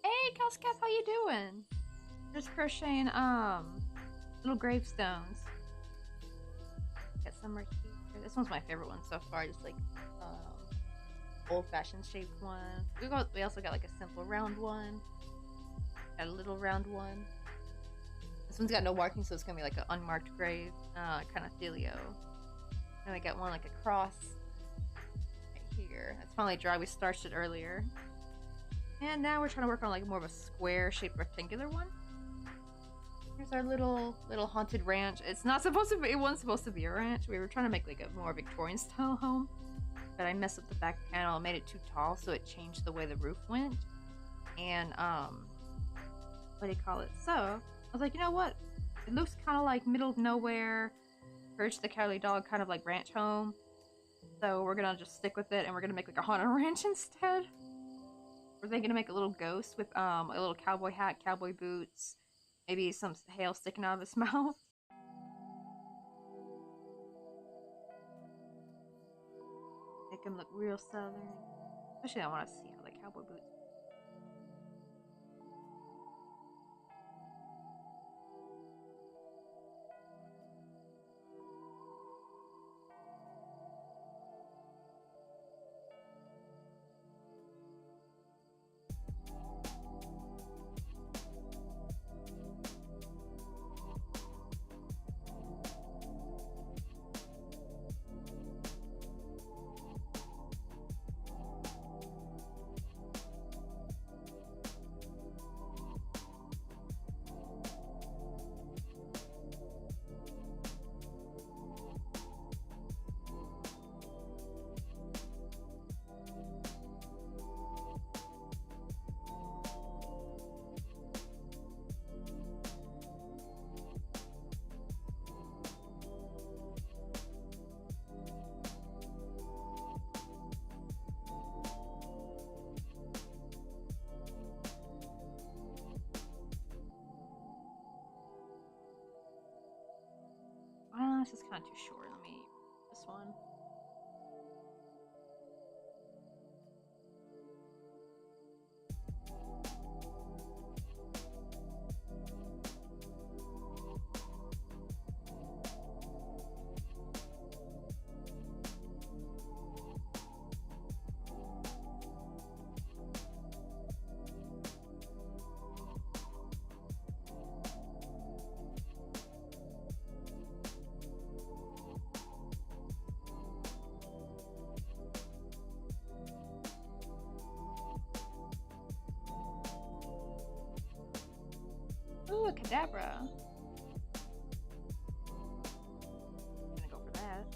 Hey, Kelscath, how you doing? Just crocheting little gravestones. Got some right here. This one's my favorite one so far. Just like old-fashioned shaped one. We also got like a simple round one. Got a little round one. This one's got no marking, so it's gonna be like an unmarked grave, kind of Thelio. Then I got one like a cross right here. It's finally dry. We starched it earlier. And now we're trying to work on like more of a square-shaped rectangular one. Here's our little haunted ranch. It's not supposed to be. It wasn't supposed to be a ranch. We were trying to make like a more Victorian-style home, but I messed up the back panel. Made it too tall, so it changed the way the roof went. And what do you call it? So I was like, you know what? It looks kind of like middle of nowhere, Courage the Cowardly Dog kind of like ranch home. So we're gonna just stick with it, and we're gonna make like a haunted ranch instead. We're thinking to make a little ghost with a little cowboy hat, cowboy boots, maybe some hail sticking out of his mouth. Make him look real southern. Especially I want to see how the cowboy boots. This is kind of too short. Let me this one. Ooh, a cadabra. Gonna go for that.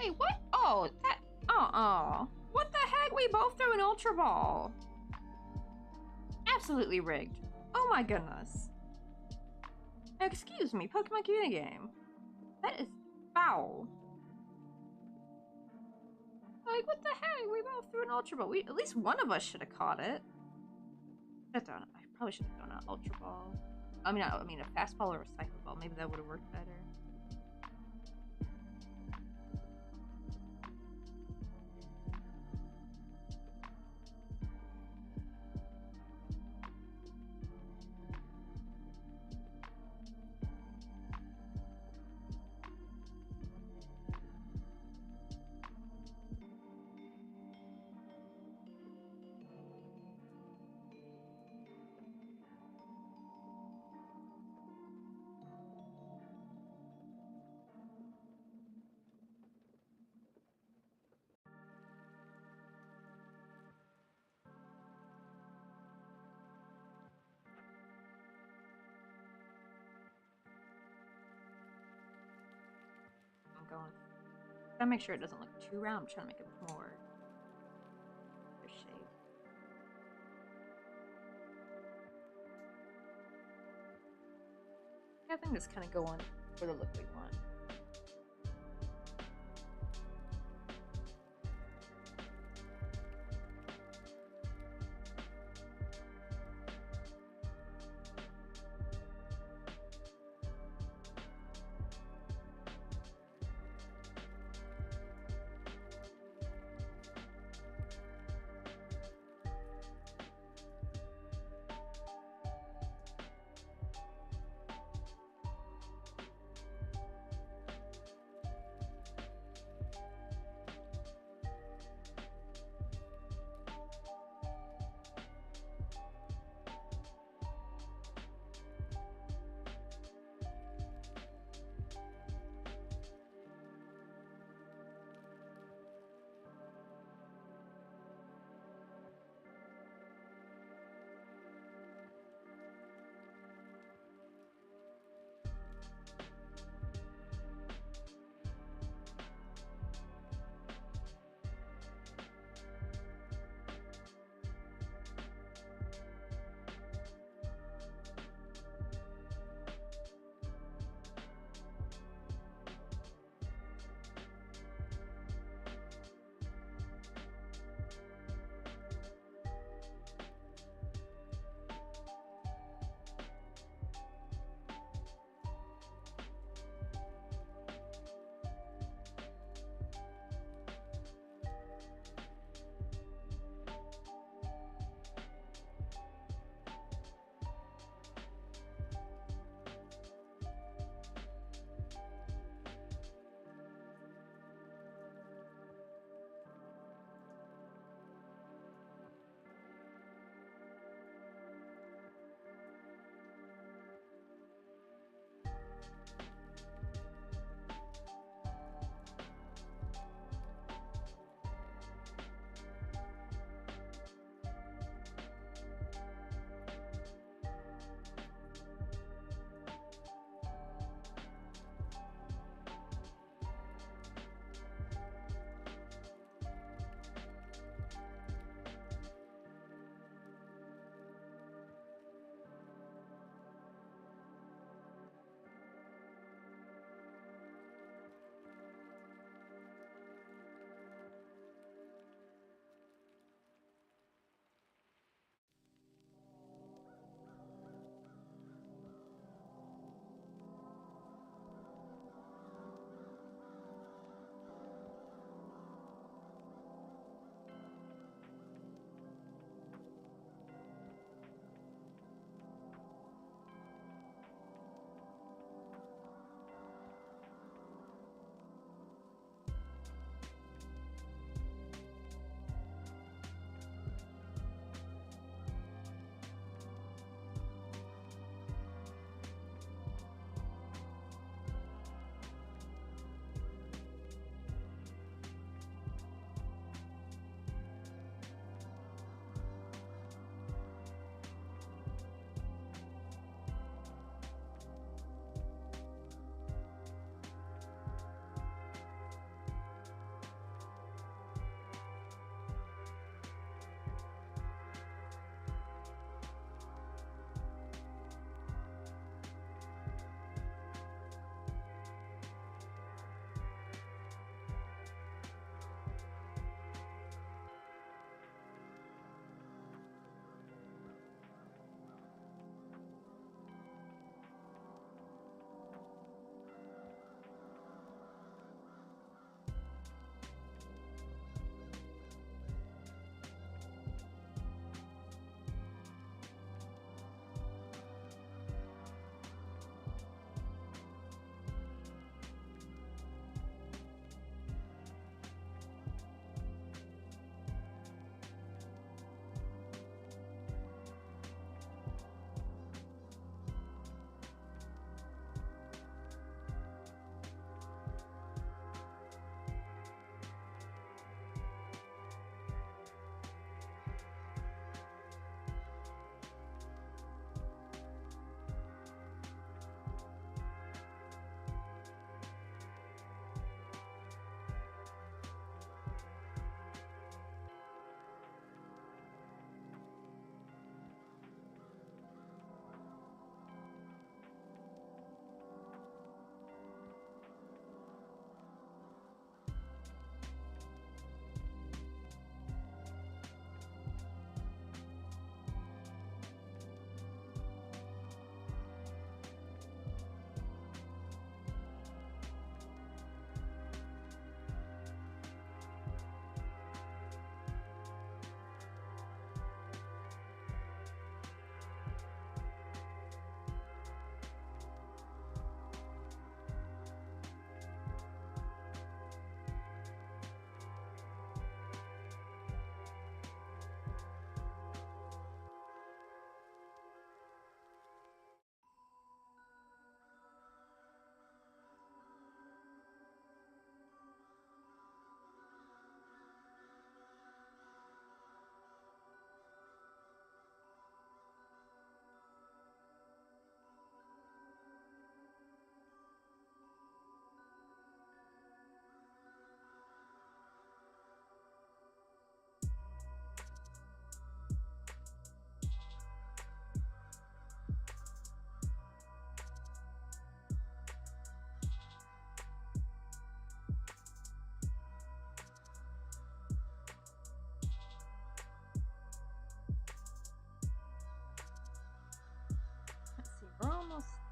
Wait, what? Oh, that. What the heck? We both threw an Ultra Ball. Absolutely rigged. Oh my goodness. Excuse me, Pokemon Community Game. That is foul. Like, what the heck? We both threw an Ultra Ball. At least one of us should have caught it. I probably should have thrown an Ultra Ball. I mean, a fastball or a cycle ball. Maybe that would have worked better. Going. Gotta make sure it doesn't look too round. I'm trying to make it more shape. I think just kind of go on for the look we want.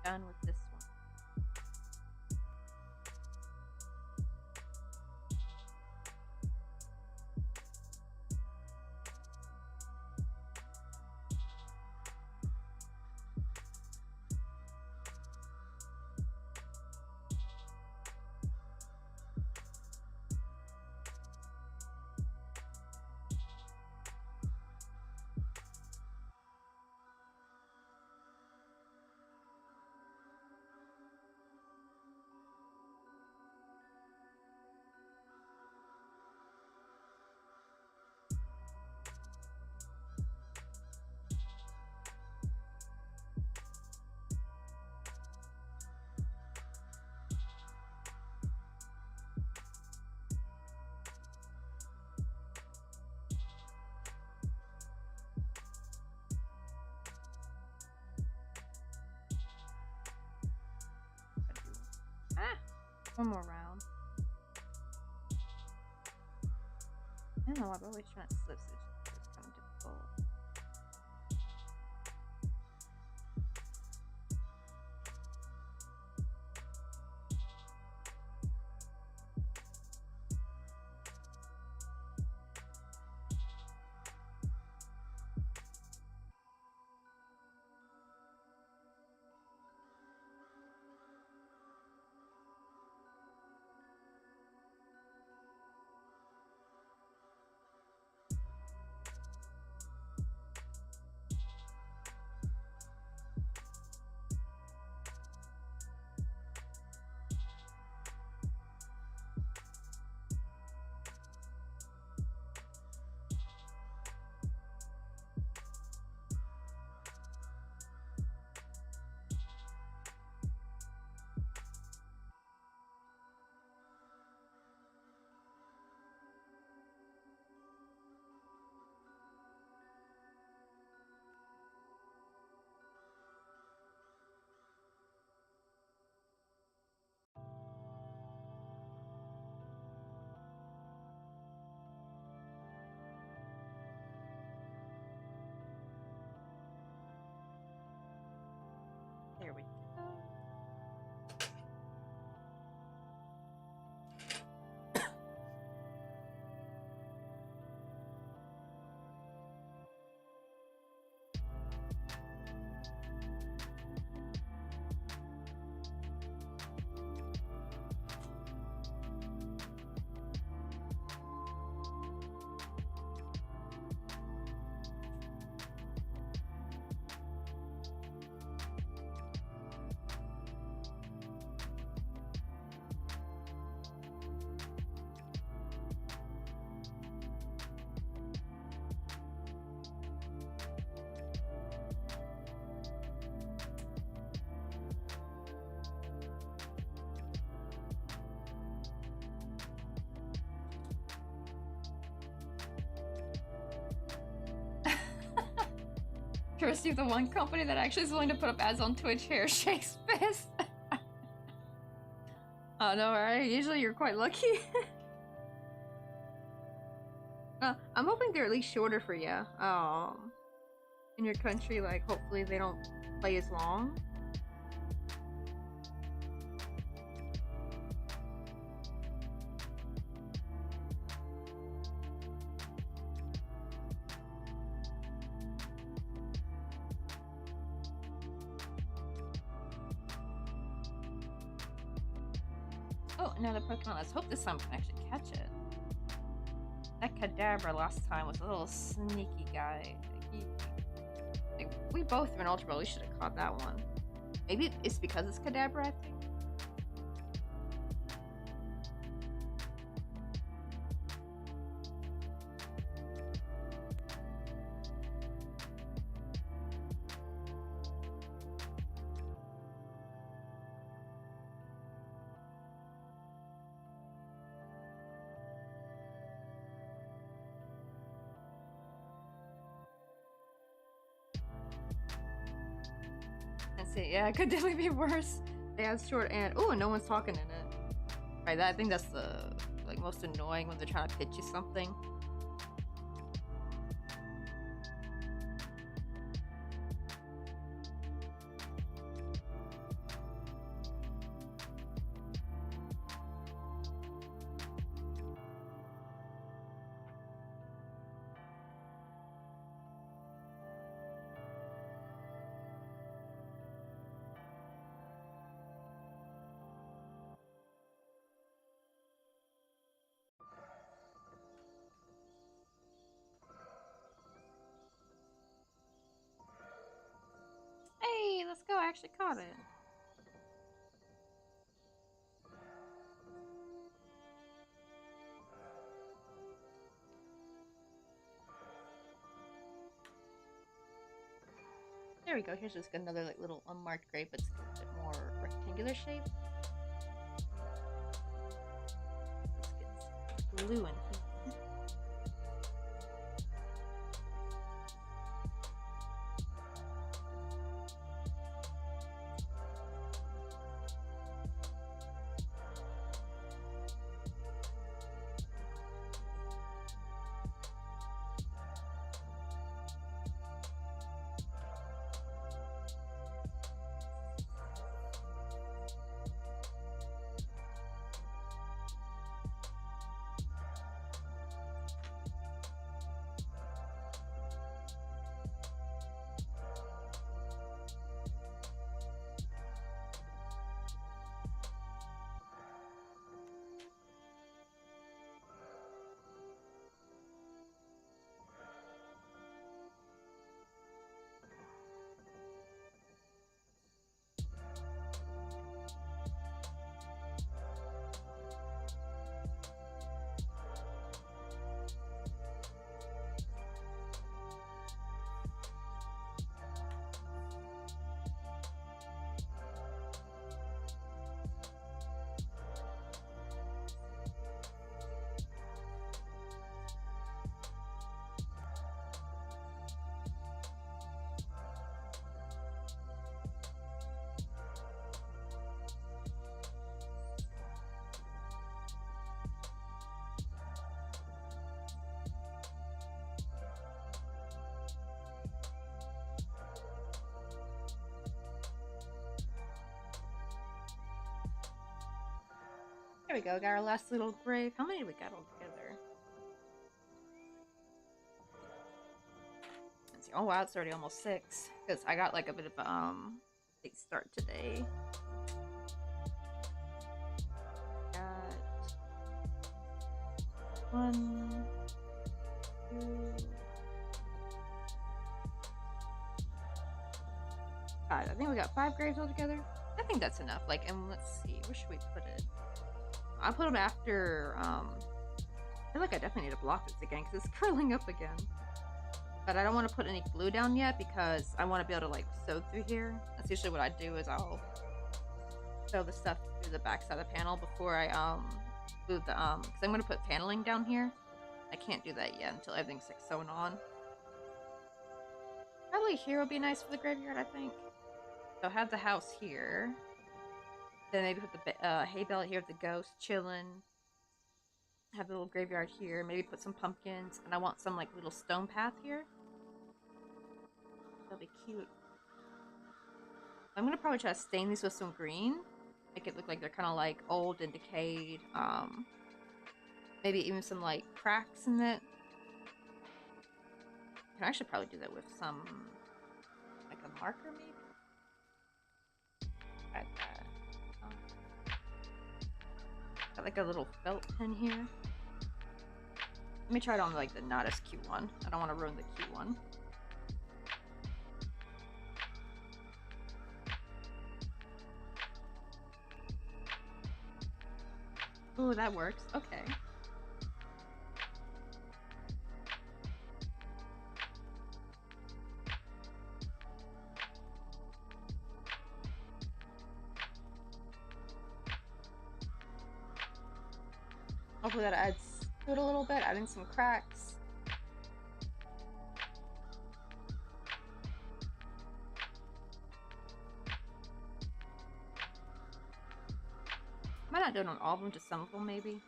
done with this one. One more round. I don't know, I'm always trying to slip stitch. It's kind of difficult. There we go. Curiously, the one company that actually is willing to put up ads on Twitch here shakes fist. Oh no, right? Usually you're quite lucky. I'm hoping they're at least shorter for you. In your country, like hopefully they don't play as long. Oh, another Pokemon. Let's hope this time we can actually catch it. That Kadabra last time was a little sneaky guy. Like, we both were in Ultra Ball. We should have caught that one. Maybe it's because it's Kadabra, I think. Yeah, it could definitely be worse. They have short and oh, no one's talking in it. Right, I think that's the like most annoying when they're trying to pitch you something. let's go. I actually caught it. There we go. Here's just another like little unmarked grave, but it's a bit more rectangular shape. Let's get some glue in here. There we go, got our last little grave. How many do we got all together? Let's see. Oh wow, it's already almost 6. Because I got like a bit of late start today. Got 1, 2, 5. I think we got 5 graves all together. I think that's enough. Like, and let's see, where should we put it? I put them after, I feel like I definitely need to block this again because it's curling up again. But I don't want to put any glue down yet because I want to be able to like sew through here. That's usually what I do, is I'll sew the stuff through the back side of the panel before I glue the because I'm going to put paneling down here. I can't do that yet until everything's like sewn on. Probably here would be nice for the graveyard, I think. So I'll have the house here. Then maybe put the hay bale here with the ghost chilling. Have a little graveyard here. Maybe put some pumpkins. And I want some like little stone path here. That'll be cute. I'm gonna probably try to stain these with some green. Make it look like they're kind of like old and decayed. Maybe even some like cracks in it. And I should probably do that with some like a marker maybe. Add that. Got like a little felt pen here. Let me try it on like the not as cute one. I don't want to ruin the cute one. Oh, that works. Okay. Hopefully that adds to it a little bit, adding some cracks. Might not do it on all of them, just some of them maybe.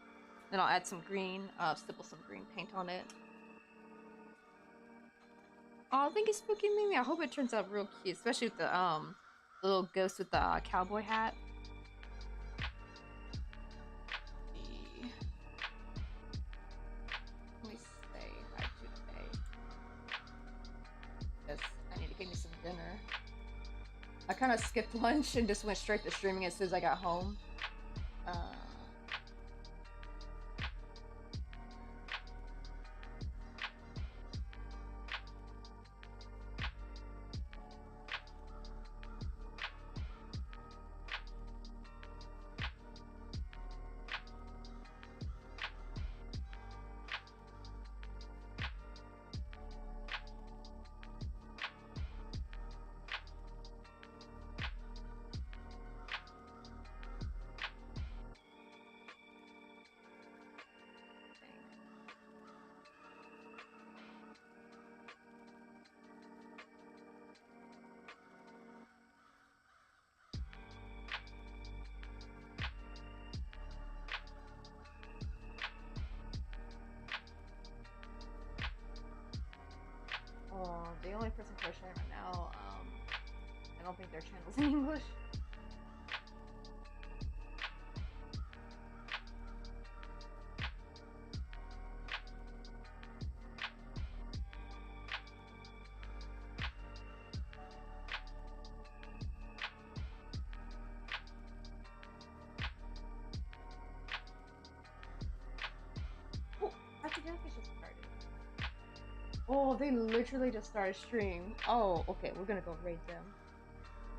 Then I'll add some green, stipple some green paint on it. Oh, thank you, Spooky Mimi. I hope it turns out real cute, especially with the little ghost with the cowboy hat. Let me say hi to today. Yes, I need to get me some dinner. I kind of skipped lunch and just went straight to streaming as soon as I got home. think their channel's in English. Oh, I think Jellyfish just started. Oh, they literally just started stream. Oh, okay, we're gonna go raid them.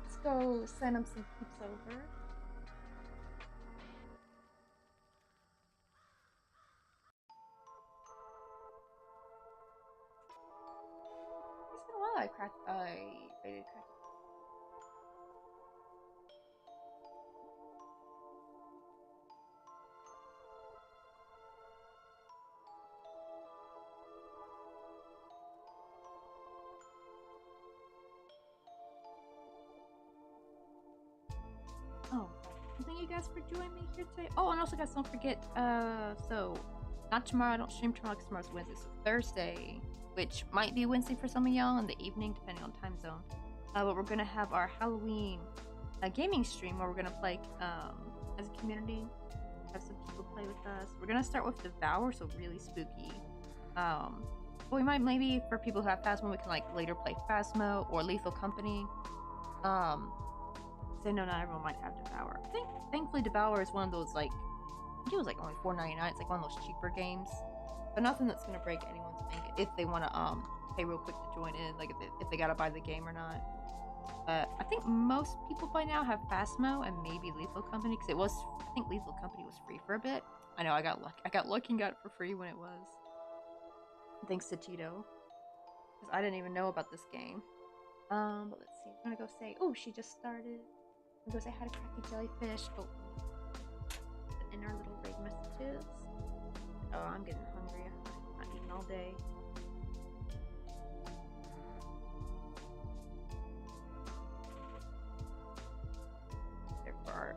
Let's go send them some peeps over. It's been a while I raided cracked. Oh, thank you guys for joining me here today. Oh, and also guys, don't forget, so not tomorrow, I don't stream tomorrow because tomorrow's Wednesday, so Thursday, which might be Wednesday for some of y'all in the evening, depending on time zone. But we're gonna have our Halloween gaming stream where we're gonna play as a community, have some people play with us. We're gonna start with Devour, so really spooky. But we might maybe for people who have Phasmo, we can like later play Phasmo or Lethal Company. So no, not everyone might have Devour. I think thankfully Devour is one of those like I think it was like only $4.99. It's like one of those cheaper games, but nothing that's gonna break anyone's bank if they want to pay real quick to join in, like if they gotta buy the game or not. But I think most people by now have Phasmo and maybe Lethal Company because it was I think Lethal Company was free for a bit. I know I got lucky and got it for free when it was. Thanks to Tito, because I didn't even know about this game. But let's see. I'm gonna go say. Oh, she just started. I'm gonna go say hi to Cracky Jellyfish. Oh, in our little raid messages. Oh, I'm getting hungry. I'm not eating all day. There for our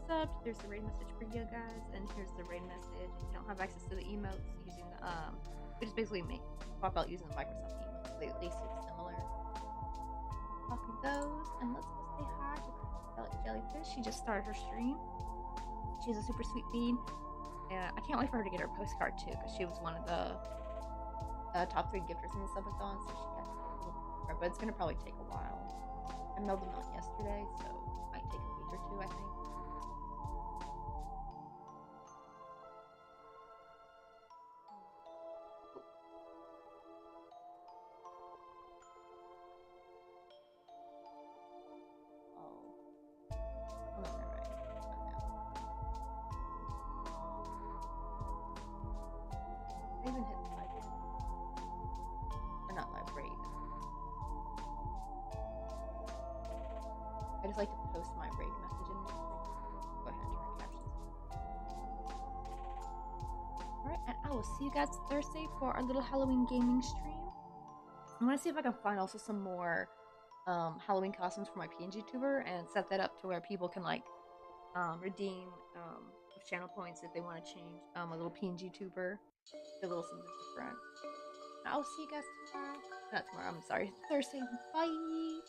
subs. There's the raid message for you guys, and here's the raid message. If you don't have access to the emotes using the we just basically pop out using the Microsoft emotes. They look similar. Copy those, and let's go say hi to Jellyfish. She just started her stream. She's a super sweet bean, and I can't wait for her to get her postcard too, because she was one of the top 3 gifters in the subathon, so she got to get a little more, but it's gonna probably take a while. I mailed them out yesterday, so it might take a week or 2, I think. I even hit live raid. Or not live raid. I just like to post my raid message in there. Go ahead and turn captions. Alright, and I will see you guys Thursday for our little Halloween gaming stream. I'm gonna see if I can find also some more Halloween costumes for my PNG tuber and set that up to where people can like redeem channel points if they want to change a little PNG tuber. A little something different. I'll see you guys tomorrow. Not tomorrow, I'm sorry. Thursday. Bye!